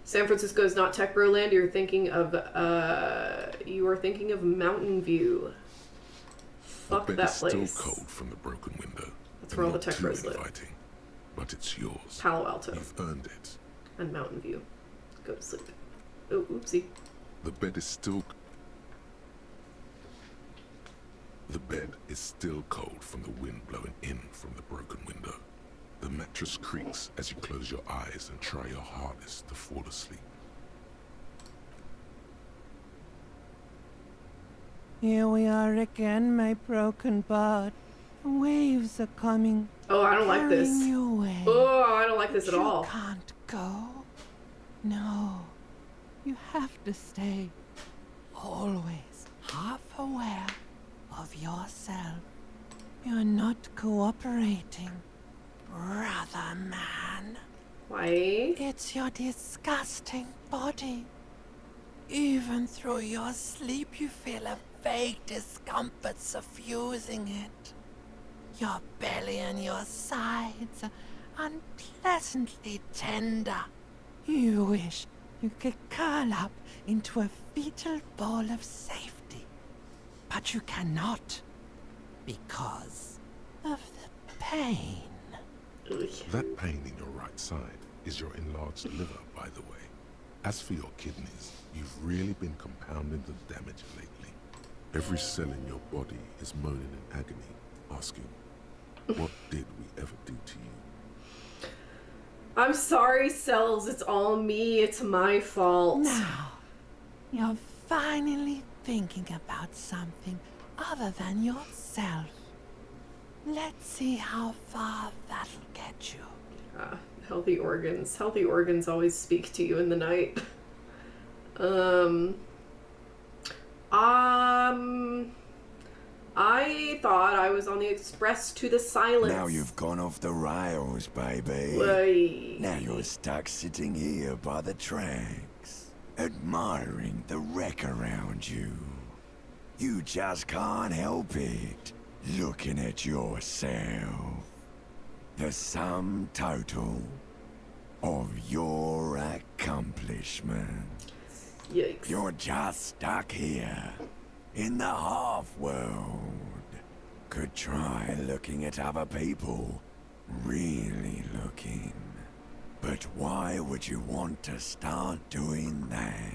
San Francisco is not tech bro land. You are thinking of Mountain View. Fuck the bed that is place. still cold from the broken window. That's where all the Not tech too bros live. inviting, but it's yours. Palo Alto. You've earned it. And Mountain View. Go to sleep. Oh, oopsie. The bed is still cold from the wind blowing in from the broken window. The mattress creaks as you close your eyes and try your hardest to fall asleep. Here we are again, my broken bud. The waves are coming. Oh, I don't like this. carrying you away. Oh, I don't like this at You all. can't go. No. You have to stay. Always half aware of yourself. You're not cooperating, brother man. Why? It's your disgusting body. Even through your sleep, you feel a vague discomfort suffusing it. Your belly and your sides are unpleasantly tender. You wish you could curl up into a fetal ball of safety. But you cannot, because of the pain. That pain in your right side is your enlarged liver, by the way. As for your kidneys, you've really been compounding the damage lately. Every cell in your body is moaning in agony, asking, what did we ever do to you? I'm sorry, Cells. It's all me. It's my fault. Now, you're finally thinking about something other than yourself. Let's see how far that'll get you. Healthy organs. Healthy organs always speak to you in the night. I thought I was on the express to the silence. Now you've gone off the rails, baby. Wait. Now you're stuck sitting here by the tracks, admiring the wreck around you. You just can't help it, looking at yourself. The sum total of your accomplishments. Yikes. You're just stuck here, in the half-world. Could try looking at other people, really looking. But why would you want to start doing that?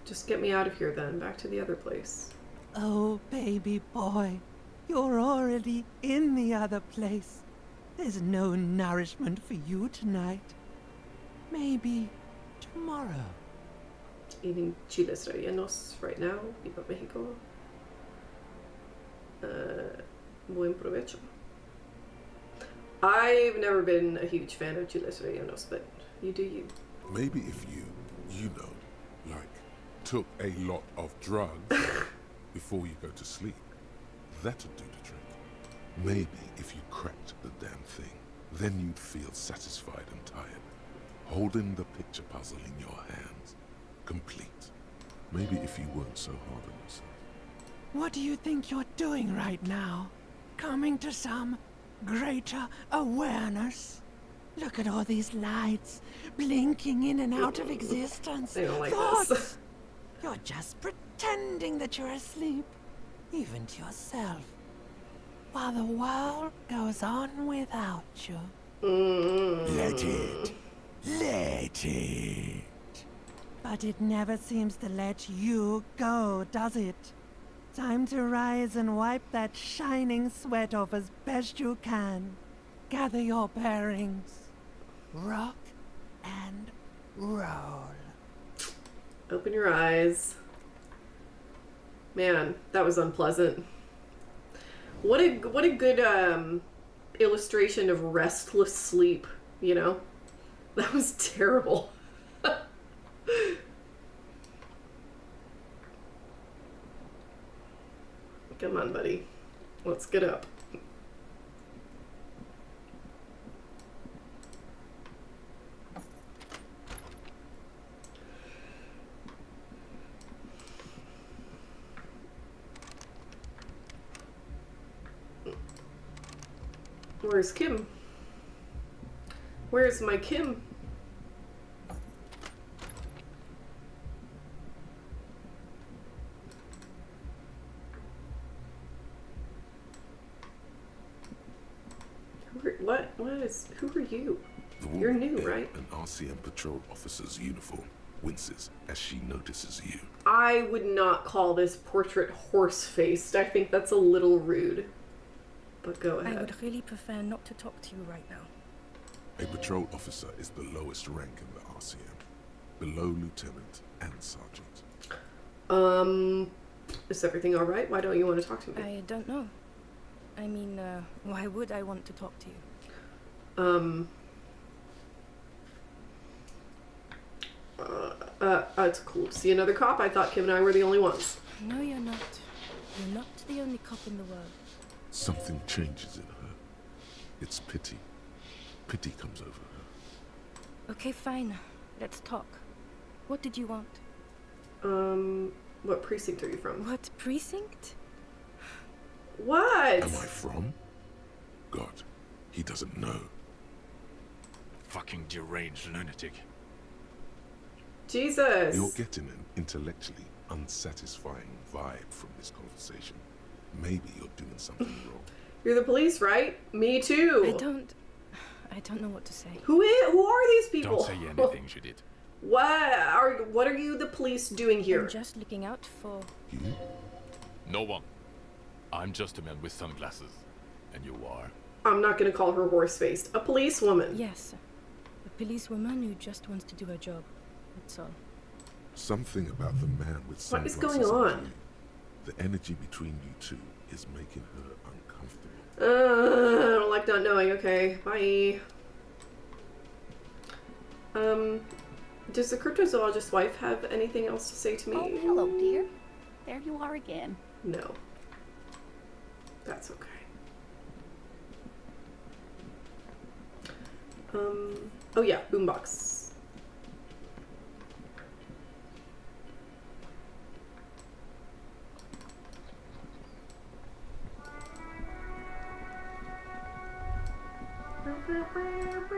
Just get me out of here then, back to the other place. Oh, baby boy, you're already in the other place. There's no nourishment for you tonight. Maybe tomorrow. Eating chiles rellenos right now. Viva Mexico. Buen provecho. I've never been a huge fan of chiles rellenos, but you do you. Maybe if you know, like, took a lot of drugs before you go to sleep, that'd do the trick. Maybe if you cracked the damn thing, then you'd feel satisfied and tired, holding the picture puzzle in your hands, complete. Maybe if you weren't so hard on yourself. What do you think you're doing right now? Coming to some greater awareness? Look at all these lights blinking in and out of existence. I don't like Thoughts. this. You're just pretending that you're asleep, even to yourself, while the world goes on without you. Let it. Let it. But it never seems to let you go, does it? Time to rise and wipe that shining sweat off as best you can. Gather your bearings. Rock and roll. Open your eyes. Man, that was unpleasant. What a good illustration of restless sleep, you know? That was terrible. Come on, buddy. Let's get up. Where's Kim? Where's my Kim? Who are you? You're new, right? An RCM patrol officer's uniform winces as she notices you. I would not call this portrait horse-faced. I think that's a little rude. But go ahead. I would really prefer not to talk to you right now. A patrol officer is the lowest rank in the RCM, below lieutenant and sergeant. Is everything all right? Why don't you want to talk to me? I don't know. I mean, why would I want to talk to you? It's cool to see another cop. I thought Kim and I were the only ones. No, you're not. You're not the only cop in the world. Something changes in her. It's pity. Pity comes over her. Okay, fine. Let's talk. What did you want? What precinct are you from? What precinct? What? Am I from? God, he doesn't know. Fucking deranged lunatic. Jesus. You're getting an intellectually unsatisfying vibe from this conversation. Maybe you're doing something wrong. You're the police, right? Me too. I don't know what to say. Who are these people? Don't say anything, Judith. What are you the police doing here? I'm just looking out for... You? No one. I'm just a man with sunglasses. And you are? I'm not gonna call her horse-faced. A policewoman. Yes. A policewoman who just wants to do her job. That's all. Something about the man with What is sunglasses going on on? you. The energy between you two is making her uncomfortable. I don't like not knowing. Okay, bye. Does the cryptozoologist's wife have anything else to say to me? Oh, hello, dear. There you are again. No. That's okay. Oh yeah, boombox.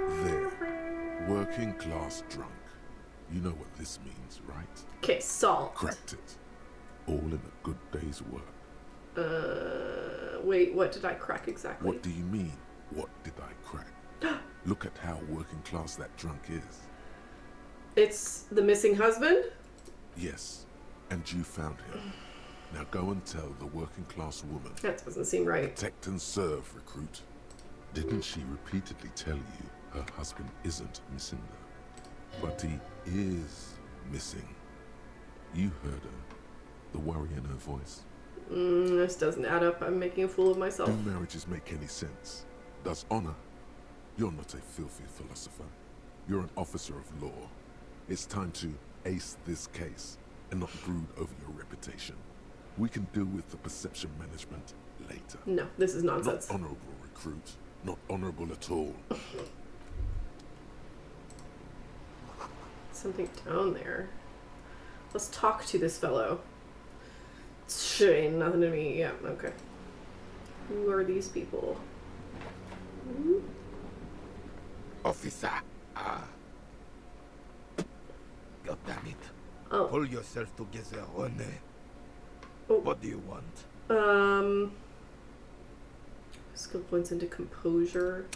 There. Working class drunk. You know what this means, right? Okay, salt. Cracked it. All in a good day's work. Wait, what did I crack exactly? What do you mean, what did I crack? Look at how working class that drunk is. It's the missing husband? Yes, and you found him. Now go and tell the working class woman. That doesn't seem right. Protect and serve, recruit. Didn't she repeatedly tell you her husband isn't missing her? But he is missing. You heard her. The worry in her voice. This doesn't add up. I'm making a fool of myself. Do marriages make any sense? Does honor? You're not a filthy philosopher. You're an officer of law. It's time to ace this case and not brood over your reputation. We can deal with the perception management later. No, this is nonsense. Not honorable, recruit. Not honorable at all. Something down there. Let's talk to this fellow. Shit ain't nothing to me. Yeah, okay. Who are these people? Officer, God damn it. Oh. Pull yourself together, Rene. Oh. What do you want? Skill points into composure.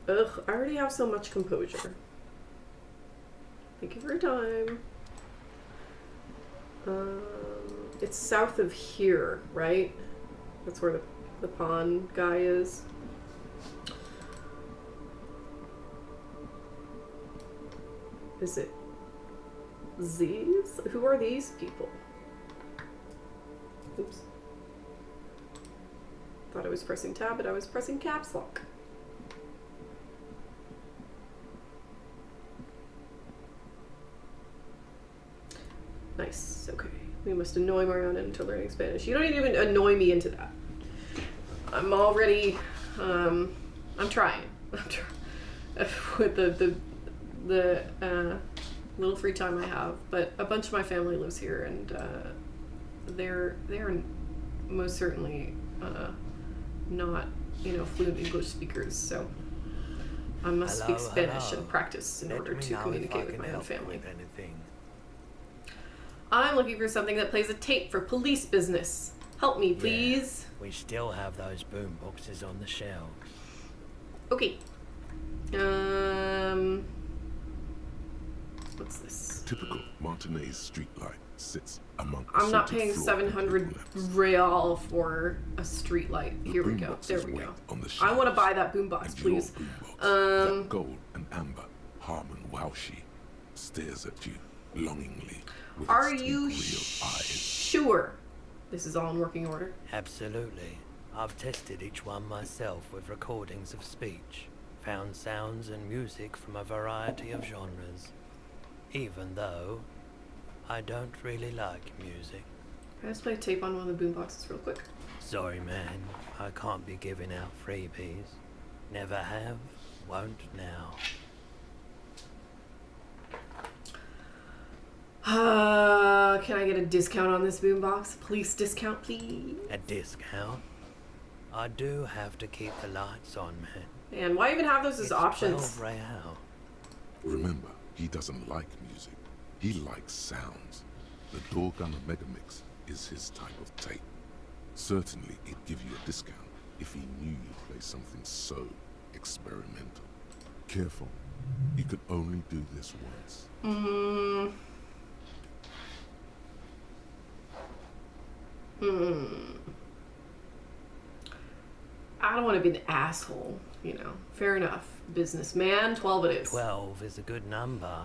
Ugh, I already have so much composure. Thank you for your time. It's south of here, right? That's where the pawn guy is. Is it these? Who are these people? Oops. Thought I was pressing tab, but I was pressing caps lock. Nice. Okay. We must annoy Mariana into learning Spanish. You don't even annoy me into that. I'm already. I'm trying. I'm trying with the little free time I have. But a bunch of my family lives here, and they're most certainly not fluent English speakers. So I must speak Spanish and practice in order to communicate with my own family. I'm looking for something that plays a tape for police business. Help me, please. Yeah, we still have those boom boxes on the shelves. Okay. What's this? Typical Martinez streetlight sits among. I'm not paying 700 real for a streetlight. Here we go. There we go. I want to buy that boombox, please. That gold and amber Harmon Waushi stares at you longingly. Are you sure this is all in working order? Absolutely. I've tested each one myself with recordings of speech, found sounds and music from a variety of genres, even though I don't really like music. Can I just play tape on one of the boomboxes real quick? Sorry, man. I can't be giving out freebies. Never have, won't now. Can I get a discount on this boombox? Police discount, please? A discount? I do have to keep the lights on, man. And why even have those as options? 12 real. Remember, he doesn't like music. He likes sounds. The Doorgunner Megamix is his type of tape. Certainly, he'd give you a discount if he knew you'd play something so experimental. Careful. You could only do this once. don't want to be an asshole, you know. Fair enough. Businessman, 12 it is. 12 is a good number.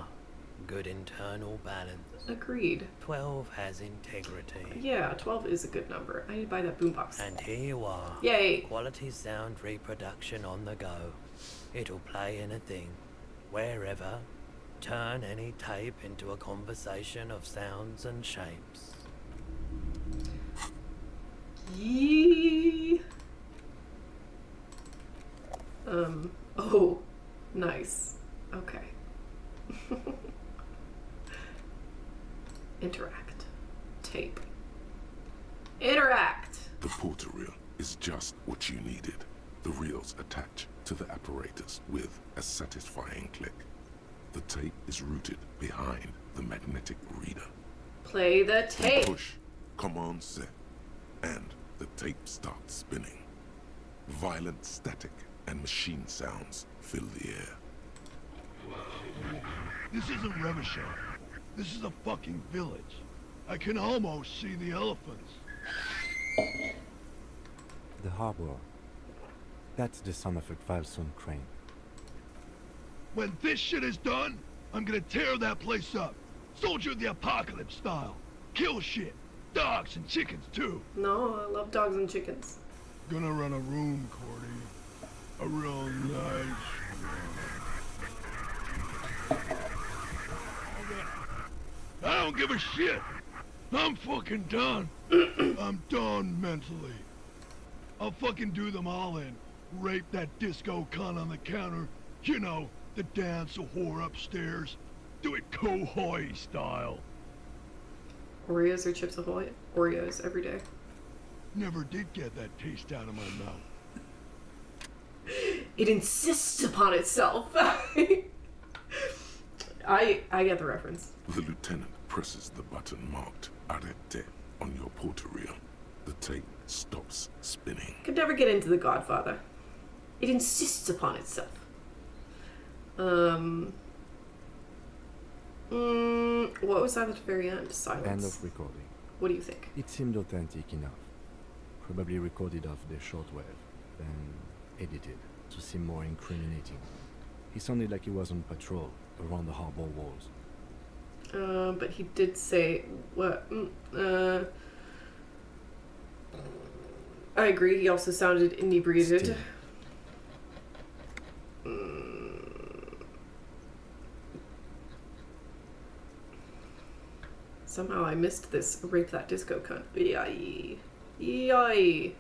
Good internal balance. Agreed. 12 has integrity. Yeah, 12 is a good number. I need to buy that boombox. And here you are. Yay! Quality sound reproduction on the go. It'll play anything, wherever. Turn any tape into a conversation of sounds and shapes. Yee. Oh, nice. Okay. Interact. Tape. Interact! The porter reel is just what you needed. The reels attach to the apparatus with a satisfying click. The tape is rooted behind the magnetic reader. Play the tape! Push, command set, and the tape starts spinning. Violent static and machine sounds fill the air. This isn't Revachol. This is a fucking village. I can almost see the elephants. The harbor. That's the son of a Kvalson crane. When this shit is done, I'm gonna tear that place up. Soldier of the apocalypse style. Kill shit. Dogs and chickens too. No, I love dogs and chickens. Gonna run a room, Cordy. A real nice I don't give a shit. I'm fucking done. I'm done mentally. I'll fucking do them all in. Rape that disco cunt on the counter. You know, the dance a whore upstairs. Do it Cohoy style. Oreos or Chips Ahoy? Oreos every day. Never did get that taste out of my mouth. It insists upon itself. I get the reference. The lieutenant presses the button marked Arrête on your porter reel. The tape stops spinning. Could never get into The Godfather. It insists upon itself. What was that at the very end? Silence. End of recording. What do you think? It seemed authentic enough. Probably recorded off the shortwave, then edited to seem more incriminating. He sounded like he was on patrol around the harbor walls. But he did say what? I agree. He also sounded inebriated. Somehow I missed this rape that disco cunt. Yay. Yay.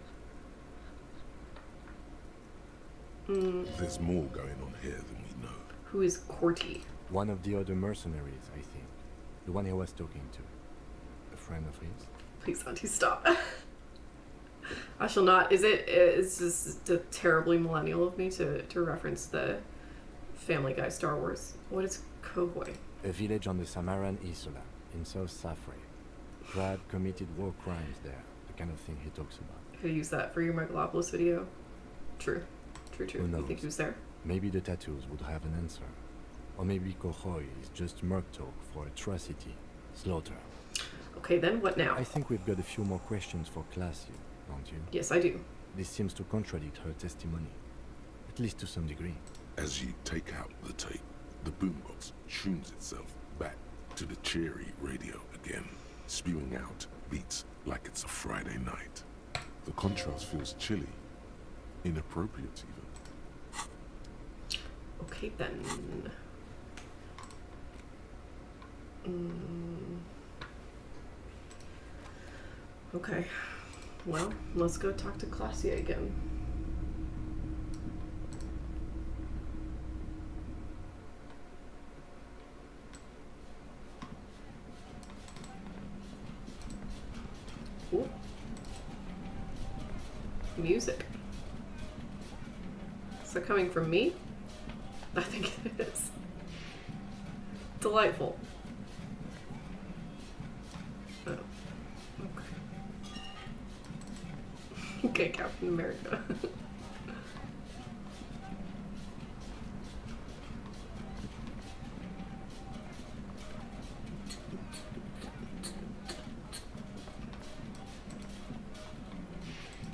There's more going on here than we know. Who is Corty? One of the other mercenaries, I think. The one he was talking to. A friend of his. Please, Auntie, stop. I shall not. Is this terribly millennial of me to reference the Family Guy Star Wars? What is Cohoy? A village on the Samaran Isola, in South Safre. Brad committed war crimes there, the kind of thing he talks about. Could I use that for your Megalopolis video? True. True. Who knows? You think he was there? Maybe the tattoos would have an answer. Or maybe Cohoy is just merc talk for atrocity, slaughter. Okay, then what now? I think we've got a few more questions for Klaasje, don't you? Yes, I do. This seems to contradict her testimony, at least to some degree. As you take out the tape, the boombox tunes itself back to the cheery radio again, spewing out beats like it's a Friday night. The contrast feels chilly, inappropriate even. Okay, then. Okay. Well, let's go talk to Klaasje again. Ooh. Music. Is that coming from me? I think it is. Delightful. Oh. Okay. Okay, Captain America.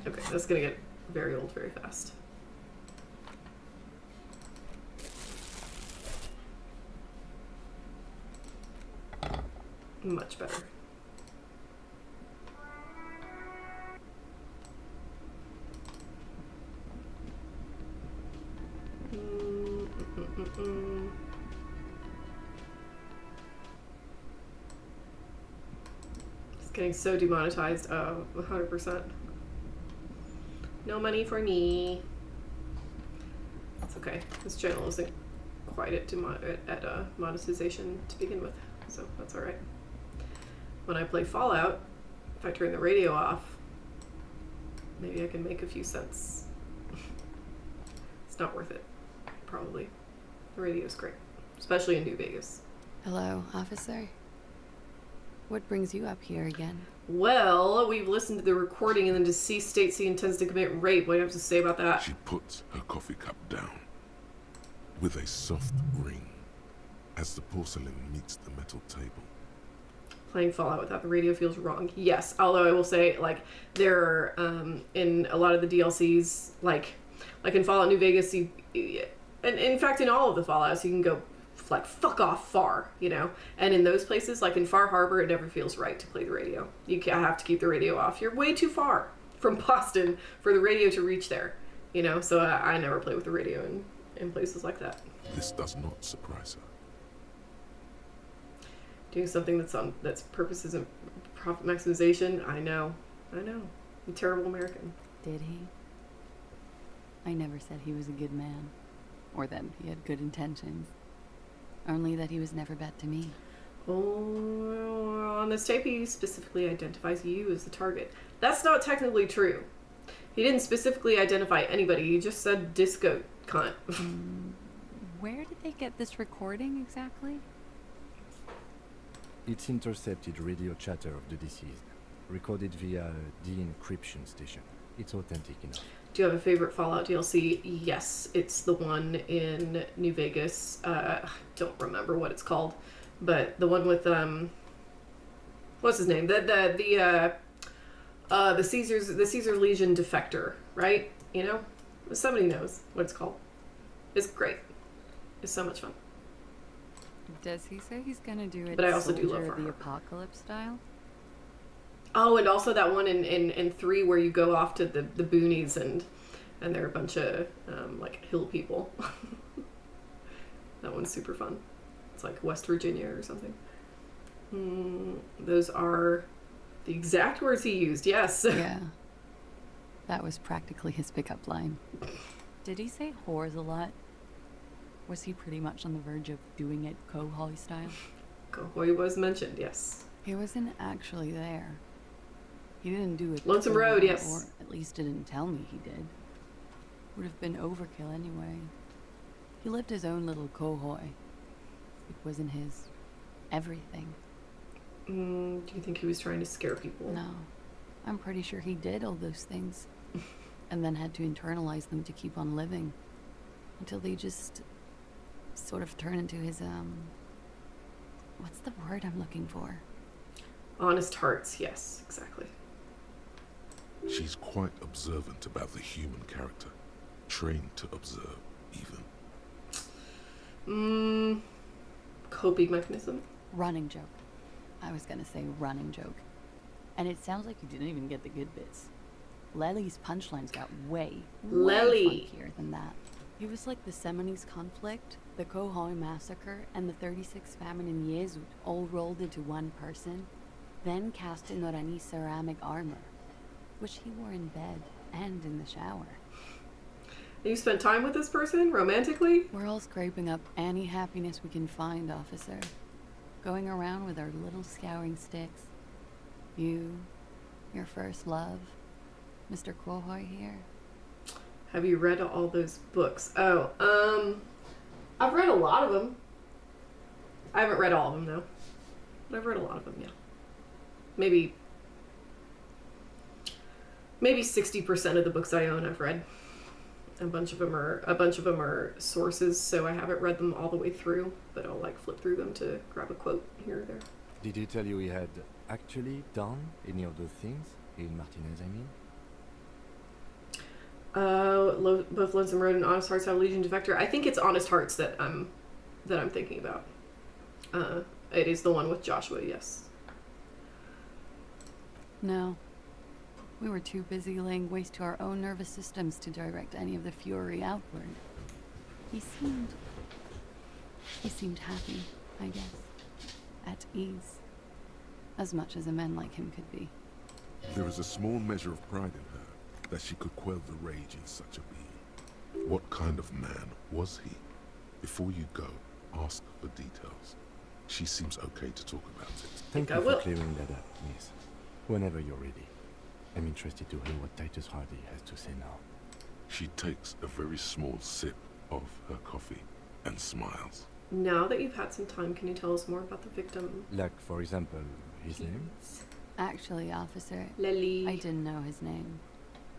Okay, that's gonna get very old very fast. Much better. It's getting so demonetized. 100%. No money for me. It's okay. This channel isn't quite at monetization to begin with, so that's all right. When I play Fallout, if I turn the radio off, maybe I can make a few cents. It's not worth it, probably. The radio's great, especially in New Vegas. Hello, officer. What brings you up here again? Well, we've listened to the recording and the deceased states he intends to commit rape. What do you have to say about that? She puts her coffee cup down with a soft ring as the porcelain meets the metal table. Playing Fallout without the radio feels wrong. Yes, although I will say, like, there are, in a lot of the DLCs, like in Fallout New Vegas, and in fact in all of the Fallouts, you can go, like, fuck off far, you know? And in those places, like in Far Harbor, it never feels right to play the radio. You have to keep the radio off. You're way too far from Boston for the radio to reach there, you know? So I never play with the radio in places like that. This does not surprise her. Doing something that's purposes of profit maximization. I know. I'm a terrible American. Did he? I never said he was a good man, or that he had good intentions. Only that he was never bad to me. Oh, on this tape he specifically identifies you as the target. That's not technically true. He didn't specifically identify anybody. He just said disco cunt. Where did they get this recording exactly? It's intercepted radio chatter of the deceased, recorded via the encryption station. It's authentic enough. Do you have a favorite Fallout DLC? Yes, it's the one in New Vegas. Don't remember what it's called, but the one with what's his name? The Caesar Legion defector, right? You know, somebody knows what it's called. It's great. It's so much fun. Does he say he's gonna do it? But I also do love Soldier of Far the Harbor. Apocalypse style. Oh, and also that one in 3 where you go off to the boonies and they're a bunch of like hill people. That one's super fun. It's like West Virginia or something. Those are the exact words he used. Yes. Yeah. That was practically his pickup line. Did he say whores a lot? Was he pretty much on the verge of doing it Kohoi style? Kohoi was mentioned, yes. He wasn't actually there. He didn't do it. Lonesome Road, yes. Or at least didn't tell me he did. Would have been overkill anyway. He lived his own little Kohoi. It wasn't his everything. Do you think he was trying to scare people? No. I'm pretty sure he did all those things. And then had to internalize them to keep on living. Until they just sort of turn into his, what's the word I'm looking for? Honest hearts, yes, exactly. She's quite observant about the human character. Trained to observe, even. Coping mechanism? Running joke. I was gonna say running joke. And it sounds like you didn't even get the good bits. Lely's punchlines got way funkier than that. He was like the Seminoles conflict, the Kohoi massacre, and the 36 famine in Yezud all rolled into one person, then cast in Orani ceramic armor, which he wore in bed and in the shower. You spent time with this person, romantically? We're all scraping up any happiness we can find, officer. Going around with our little scouring sticks. You, your first love, Mr. Kohoi here. Have you read all those books? Oh, I've read a lot of them. I haven't read all of them, though. But I've read a lot of them, yeah. Maybe 60% of the books I own I've read. A bunch of them are sources, so I haven't read them all the way through, but I'll like flip through them to grab a quote here or there. Did he tell you he had actually done any of those things in Martinez, I mean? Both Lonesome Road and Honest Hearts have Legion Defector. I think it's Honest Hearts that I'm thinking about. It is the one with Joshua, yes. No. We were too busy laying waste to our own nervous systems to direct any of the fury outward. He seemed happy, I guess. At ease. As much as a man like him could be. There is a small measure of pride in her that she could quell the rage in such a being. What kind of man was he? Before you go, ask for details. She seems okay to talk about it. Thank you for clearing that up, miss. Whenever you're ready. I'm interested to hear what Titus Hardie has to say now. She takes a very small sip of her coffee and smiles. Now that you've had some time, can you tell us more about the victim? Like, for example, his name? Actually, officer, Lely. I didn't know his name.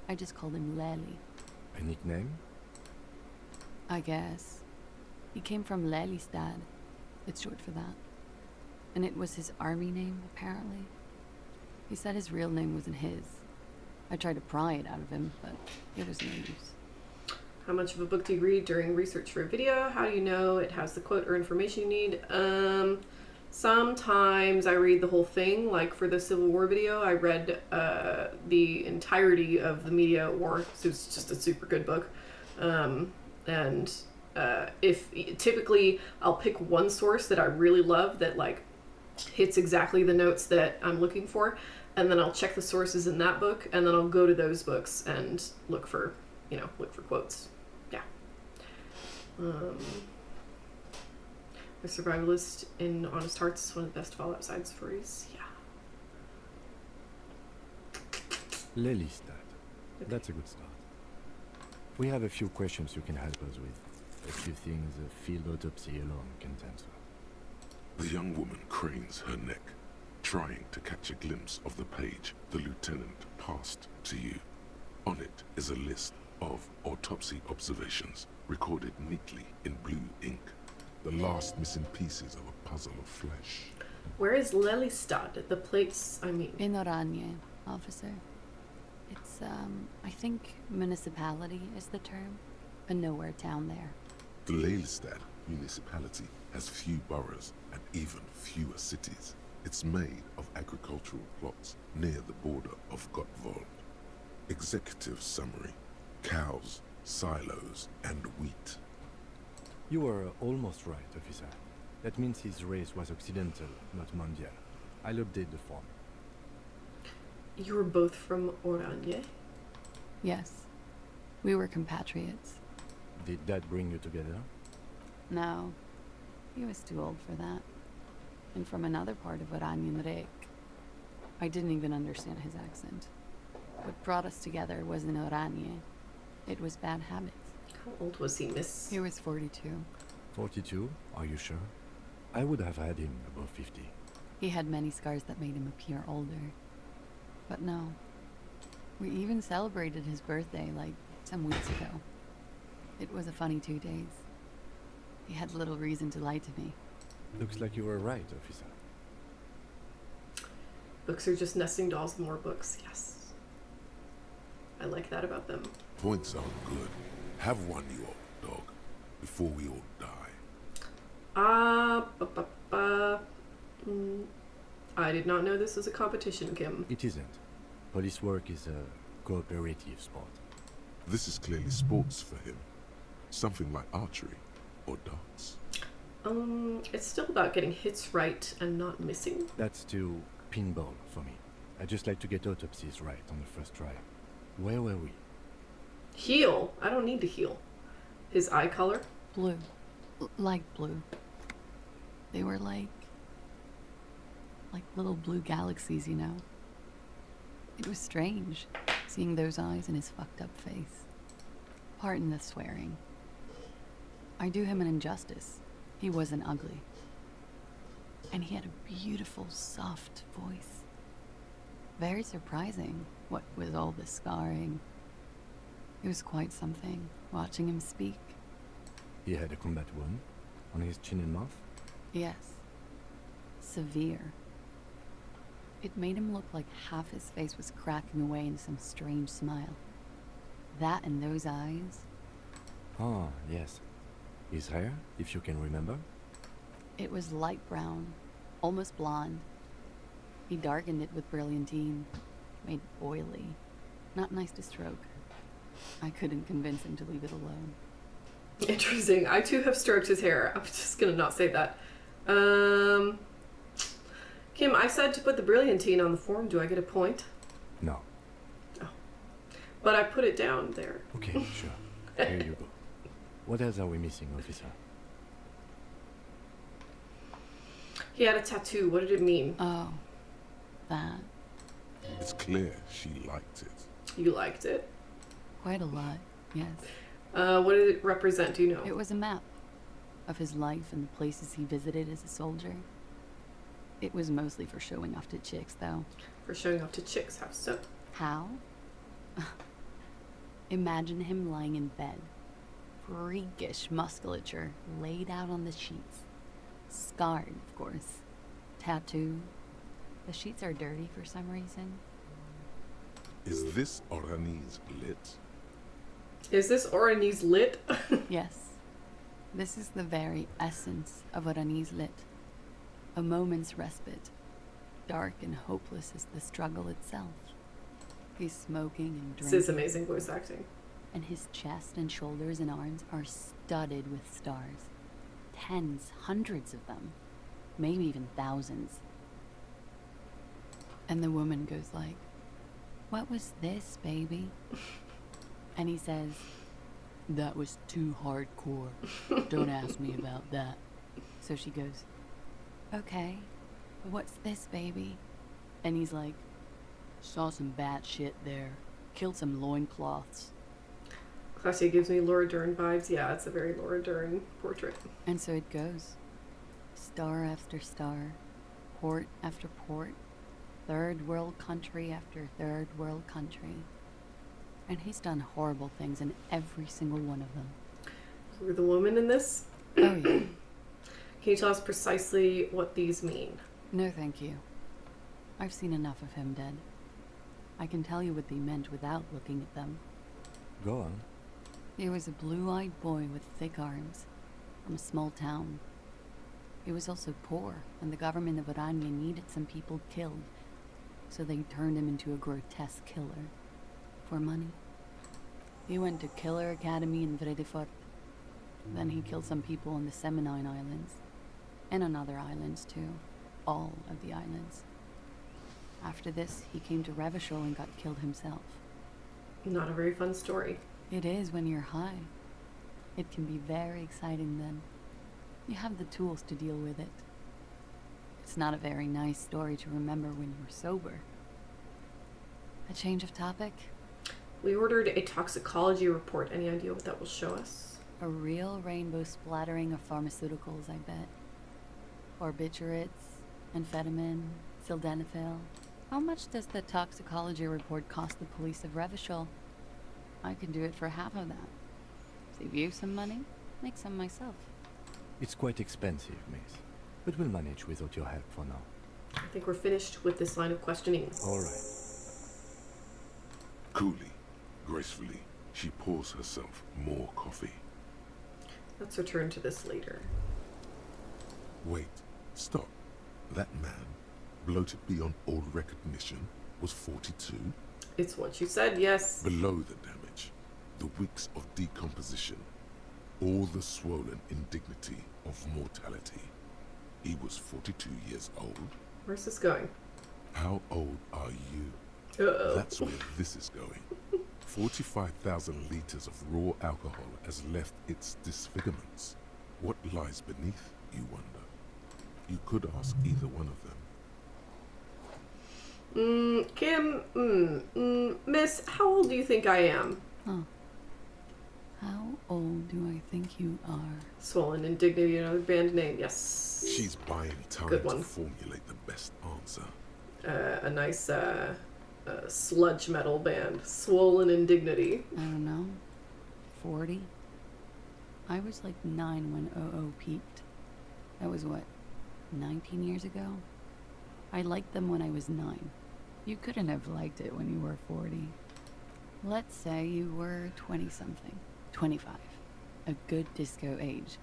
I just called him Lely. A nickname? I guess. He came from Lelystad. It's short for that. And it was his army name, apparently. He said his real name wasn't his. I tried to pry it out of him, but it was no use. How much of a book do you read during research for a video? How do you know it has the quote or information you need? Sometimes I read the whole thing. Like for the Civil War video, I read the entirety of the Media at War. So it's just a super good book. If typically I'll pick one source that I really love that like hits exactly the notes that I'm looking for, and then I'll check the sources in that book, and then I'll go to those books and look for quotes. Yeah. The Survivalist in Honest Hearts is one of the best Fallout side stories. Yeah. Lelystad. Okay. That's a good start. We have a few questions you can help us with. A few things a field autopsy alone can't answer. The young woman cranes her neck, trying to catch a glimpse of the page the lieutenant passed to you. On it is a list of autopsy observations, recorded neatly in blue ink. The last missing pieces of a puzzle of flesh. Where is Lelystad? The place, I mean. In Oranje, officer. It's, I think municipality is the term. A nowhere town there. The Lelystad municipality has few boroughs and even fewer cities. It's made of agricultural plots near the border of Gottwald. Executive summary: cows, silos, and wheat. You were almost right, officer. That means his race was occidental, not mondial. I'll update the form. You were both from Oranje? Yes. We were compatriots. Did that bring you together? No. He was too old for that. And from another part of Oranjenrijk. I didn't even understand his accent. What brought us together wasn't Oranje. It was bad habits. How old was he, miss? He was 42. 42? Are you sure? I would have had him above 50. He had many scars that made him appear older. But no. We even celebrated his birthday, like, some weeks ago. It was a funny 2 days. He had little reason to lie to me. Looks like you were right, officer. Books are just nesting dolls with more books, yes. I like that about them. Points are good. Have one, you old dog, before we all die. I did not know this was a competition, Kim. It isn't. Police work is a cooperative sport. This is clearly sports for him. Something like archery or darts. It's still about getting hits right and not missing. That's still pinball for me. I just like to get autopsies right on the first try. Where were we? Heal. I don't need to heal. His eye color? Blue. Like blue. They were like little blue galaxies, you know? It was strange, seeing those eyes in his fucked up face. Pardon the swearing. I do him an injustice. He wasn't ugly. And he had a beautiful, soft voice. Very surprising, what with all the scarring. It was quite something, watching him speak. He had a combat wound on his chin and mouth? Yes. Severe. It made him look like half his face was cracking away in some strange smile. That and those eyes. Oh, yes. His hair, if you can remember? It was light brown, almost blonde. He darkened it with brilliantine, made oily. Not nice to stroke. I couldn't convince him to leave it alone. Interesting. I too have stroked his hair. I'm just gonna not say that. Kim, I said to put the brilliantine on the form. Do I get a point? No. Oh. But I put it down there. Okay, sure. Here you go. What else are we missing, officer? He had a tattoo. What did it mean? Oh, that. It's clear she liked it. You liked it? Quite a lot, yes. What did it represent? Do you know? It was a map of his life and the places he visited as a soldier. It was mostly for showing off to chicks, though. For showing off to chicks? How so? How? Imagine him lying in bed. Freakish musculature laid out on the sheets. Scarred, of course. Tattooed. The sheets are dirty for some reason. Is this Orani's lit? Is this Orani's lit? Yes. This is the very essence of Orani's lit. A moment's respite. Dark and hopeless as the struggle itself. He's smoking and drinking. This is amazing voice acting. And his chest and shoulders and arms are studded with stars. Tens, hundreds of them. Maybe even thousands. And the woman goes like, "What was this, baby?" And he says, "That was too hardcore. Don't ask me about that." So she goes, "Okay, but what's this, baby?" And he's like, "Saw some bat shit there. Killed some loincloths." Klaasje gives me Laura Dern vibes. Yeah, it's a very Laura Dern portrait. And so it goes. Star after star. Port after port. Third world country after third world country. And he's done horrible things in every single one of them. You were the woman in this? Oh, yeah. Can you tell us precisely what these mean? No, thank you. I've seen enough of him dead. I can tell you what they meant without looking at them. Go on. He was a blue-eyed boy with thick arms, from a small town. He was also poor, and the government of Orania needed some people killed, so they turned him into a grotesque killer. For money. He went to Killer Academy in Vredefort. Then he killed some people on the Seminine Islands, and on other islands too. All of the islands. After this, he came to Revachol and got killed himself. Not a very fun story. It is when you're high. It can be very exciting then. You have the tools to deal with it. It's not a very nice story to remember when you're sober. A change of topic? We ordered a toxicology report. Any idea what that will show us? A real rainbow splattering of pharmaceuticals, I bet. Barbiturates, amphetamine, sildenafil. How much does the toxicology report cost the police of Revachol? I could do it for half of that. Save you some money, make some myself. It's quite expensive, miss. But we'll manage without your help for now. I think we're finished with this line of questioning. All right. Coolly, gracefully, she pours herself more coffee. Let's return to this later. Wait, stop. That man, bloated beyond all recognition, was 42? It's what you said, yes. Below the damage, the weeks of decomposition, all the swollen indignity of mortality. He was 42 years old. Where's this going? How old are you? Uh-oh. That's where this is going. 45,000 liters of raw alcohol has left its disfigurements. What lies beneath, you wonder? You could ask either one of them. Kim, miss, how old do you think I am? Huh. How old do I think you are? Swollen Indignity, another band name, yes. She's buying time Good to one. formulate the best answer. A nice sludge metal band. Swollen Indignity. I don't know. 40? I was like 9 when OO peaked. That was what, 19 years ago? I liked them when I was 9. You couldn't have liked it when you were 40. Let's say you were 20-something. 25. A good disco age.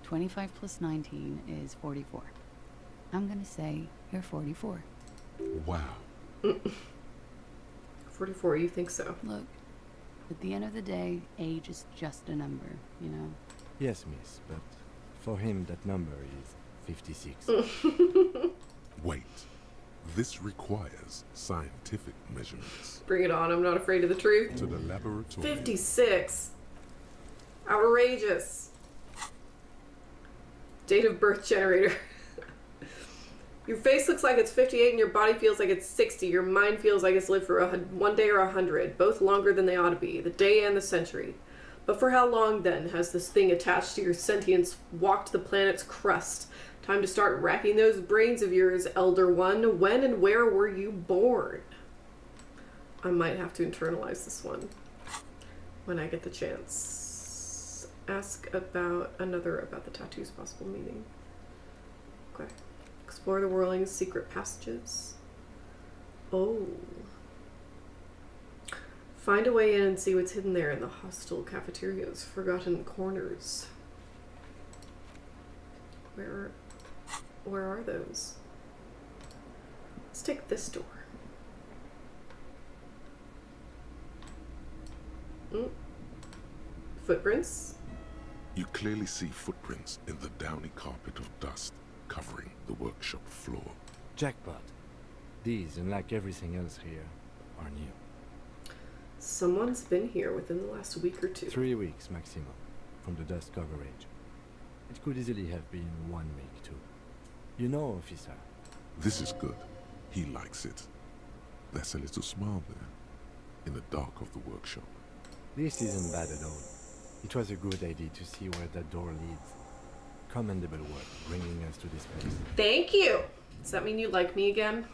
25 plus 19 is 44. I'm gonna say you're 44. Wow. 44, you think so? Look, at the end of the day, age is just a number, you know? Yes, miss, but for him that number is 56. Wait. This requires scientific measurements. Bring it on, I'm not afraid of the truth. To the laboratory. 56. Outrageous. Date of birth generator. Your face looks like it's 58 and your body feels like it's 60. Your mind feels like it's lived for 1 day or 100, both longer than they ought to be, the day and the century. But for how long, then, has this thing attached to your sentience walked the planet's crust? Time to start racking those brains of yours, Elder One. When and where were you born? I might have to internalize this one when I get the chance. Ask about the tattoo's possible meaning. Okay. Explore the whirling secret passages. Oh. Find a way in and see what's hidden there in the hostile cafeteria's forgotten corners. Where are those? Let's take this door. Footprints? You clearly see footprints in the downy carpet of dust covering the workshop floor. Jackpot. These, unlike everything else here, are new. Someone's been here within the last week or two. 3 weeks maximum, from the dust coverage. It could easily have been 1 week too. You know, officer. This is good. He likes it. There's a little smile there, in the dark of the workshop. This isn't bad at all. It was a good idea to see where that door leads. Commendable work, bringing us to this place. Thank you! Does that mean you like me again?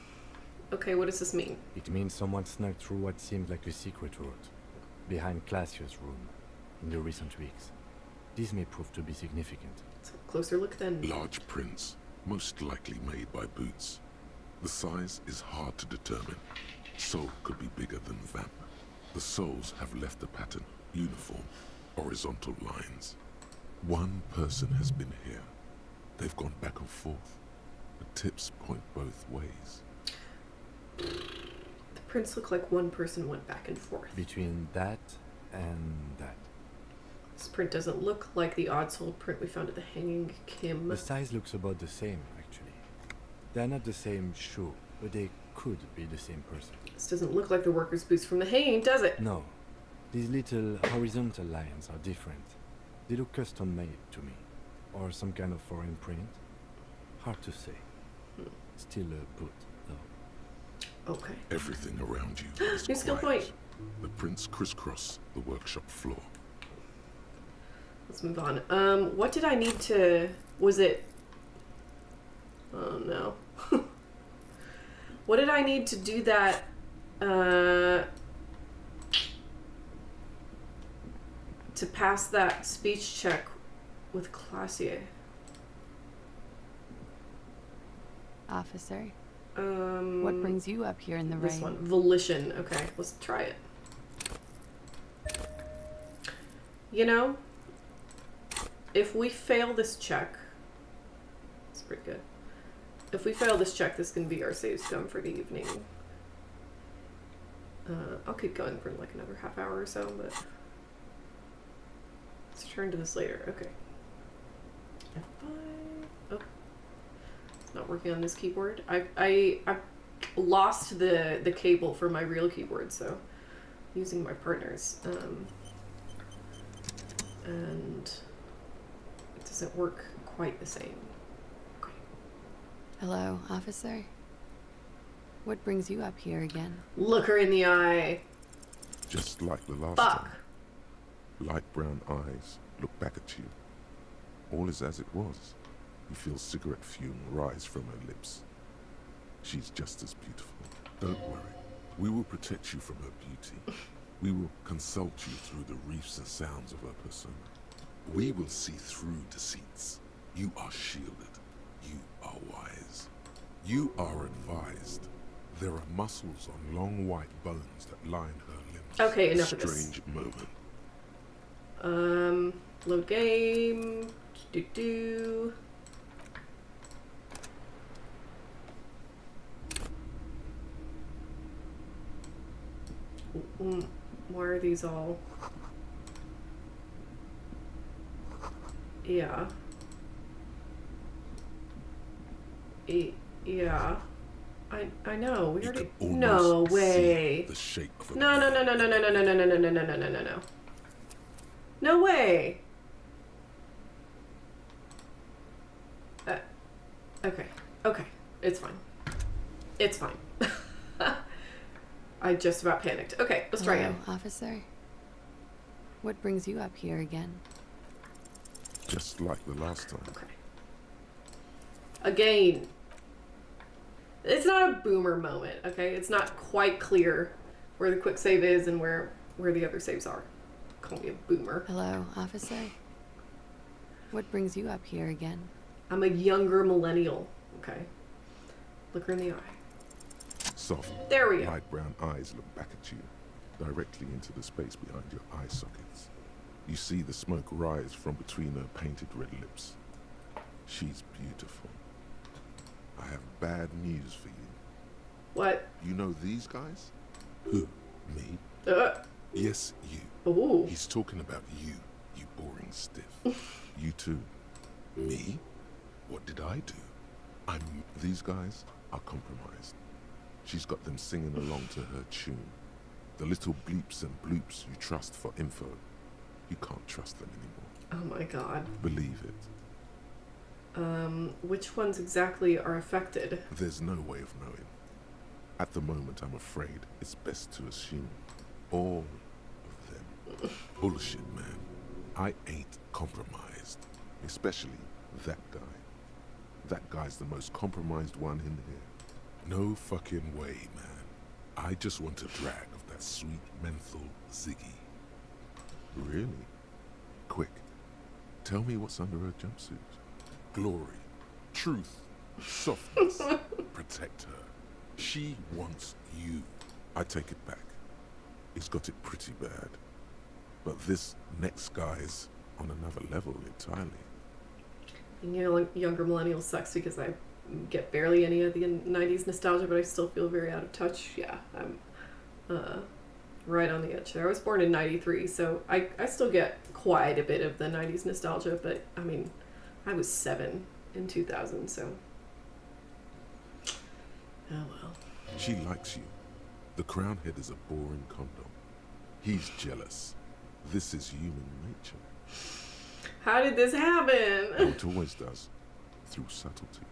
Okay, what does this mean? It means someone snuck through what seemed like a secret route, behind Klaasje's room, in the recent weeks. This may prove to be significant. Let's have a closer look then. Large prints, most likely made by boots. The size is hard to determine. Sole could be bigger than vamp. The soles have left a pattern, uniform, horizontal lines. One person has been here. They've gone back and forth. The tips point both ways. The prints look like one person went back and forth. Between that and that. This print doesn't look like the odd-soled print we found at the Hanging Kim. The size looks about the same, actually. They're not the same shoe, but they could be the same person. This doesn't look like the worker's boots from the Hanging, does it? No. These little horizontal lines are different. They look custom-made to me. Or some kind of foreign print. Hard to say. Still a boot, though. Okay. Everything around you is New skill quiet. point. The prints crisscross the workshop floor. Let's move on. What did I need to... Was it... Oh, no. What did I need to do that... to pass that speech check with Klaasje? Officer. What brings you up here in the rain? This one. Volition. Okay, let's try it. You know, if we fail this check... It's pretty good. If we fail this check, this can be our save scum for the evening. I'll keep going for like another half hour or so, but... Let's return to this later. Okay. F5. Oh. It's not working on this keyboard. I lost the cable for my real keyboard, so I'm using my partner's. And it doesn't work quite the same. Okay. Hello, officer. What brings you up here again? Look her in the eye. Just like the last Fuck. time. Light brown eyes look back at you. All is as it was. You feel cigarette fume rise from her lips. She's just as beautiful. Don't worry. We will protect you from her beauty. We will consult you through the reefs and sounds of her persona. We will see through deceits. You are shielded. You are wise. You are advised. There are muscles on long white bones that line her limbs. Okay, enough Strange of this. moment. Load game. Do. Why are these all? Yeah. Yeah. I know. We already. No way. The shape of a No. No way. Okay. It's fine. It's fine. I just about panicked. Okay, let's try again. Officer. What brings you up here again? Just like the last time. Okay. Again. It's not a boomer moment, okay? It's not quite clear where the quick save is and where the other saves are. Call me a boomer. Hello, officer. What brings you up here again? I'm a younger millennial, okay? Look her in the eye. Soft, there we go. light brown eyes look back at you, directly into the space behind your eye sockets. You see the smoke rise from between her painted red lips. She's beautiful. I have bad news for you. What? You know these guys? Who? Me? Yes, you. Ooh. He's talking about you, you boring stiff. You too. Me? What did I do? These guys are compromised. She's got them singing along to her tune. The little bleeps and bloops you trust for info. You can't trust them anymore. Oh my god. Believe it. Which ones exactly are affected? There's no way of knowing. At the moment, I'm afraid it's best to assume all of them. Bullshit, man. I ain't compromised. Especially that guy. That guy's the most compromised one in here. No fucking way, man. I just want a drag of that sweet menthol Ziggy. Really? Quick. Tell me what's under her jumpsuit. Glory, truth, softness. Protect her. She wants you. I take it back. He's got it pretty bad. But this next guy's on another level entirely. You know, younger millennial sucks because I get barely any of the 90s nostalgia, but I still feel very out of touch. Yeah, I'm right on the edge there. I was born in 93, so I still get quite a bit of the 90s nostalgia, but I mean, I was 7 in 2000, so. Oh well. She likes you. The crown head is a boring condom. He's jealous. This is human nature. How did this happen? It always does. Through subtlety.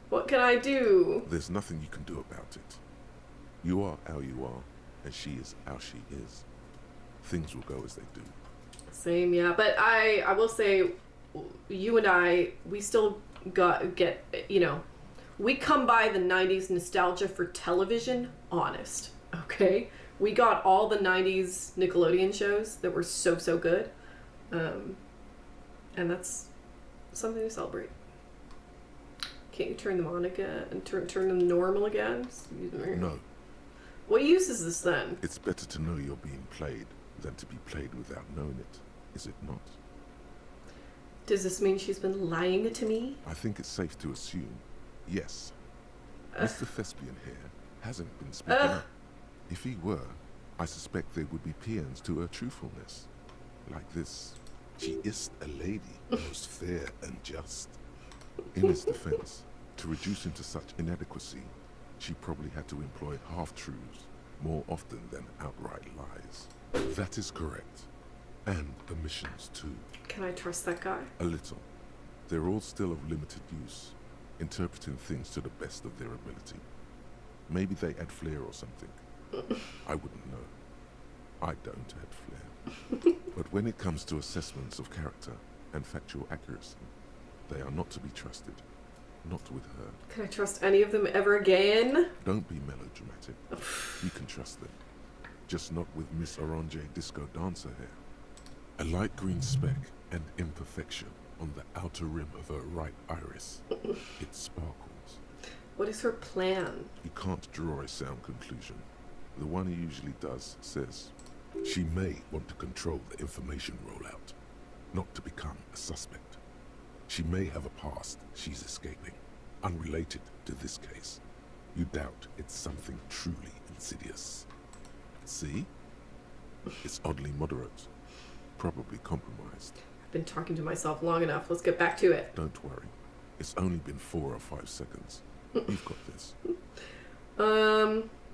What can I do? There's nothing you can do about it. You are how you are, and she is how she is. Things will go as they do. Same, yeah. But I will say, you and I, we still get, you know, we come by the 90s nostalgia for television honest, okay? We got all the 90s Nickelodeon shows that were so good. And that's something to celebrate. Can't you turn them on again and turn them normal again? Excuse me. No. What use is this then? It's better to know you're being played than to be played without knowing it, is it not? Does this mean she's been lying to me? I think it's safe to assume, yes. Mr. Thespian here hasn't been speaking up. If he were, I suspect there would be paeans to her truthfulness. Like this, she is a lady, most fair and just. In his defense, to reduce him to such inadequacy, she probably had to employ half-truths more often than outright lies. That is correct. And omissions too. Can I trust that guy? A little. They're all still of limited use, interpreting things to the best of their ability. Maybe they add flair or something. I wouldn't know. I don't add flair. But when it comes to assessments of character and factual accuracy, they are not to be trusted. Not with her. Can I trust any of them ever again? Don't be melodramatic. You can trust them. Just not with Miss Orange Disco Dancer here. A light green speck and imperfection on the outer rim of her right iris. It sparkles. What is her plan? You can't draw a sound conclusion. The one who usually does, says she may want to control the information rollout, not to become a suspect. She may have a past she's escaping, unrelated to this case. You doubt it's something truly insidious. See? It's oddly moderate, probably compromised. I've been talking to myself long enough. Let's get back to it. Don't worry. It's only been 4 or 5 seconds. You've got this.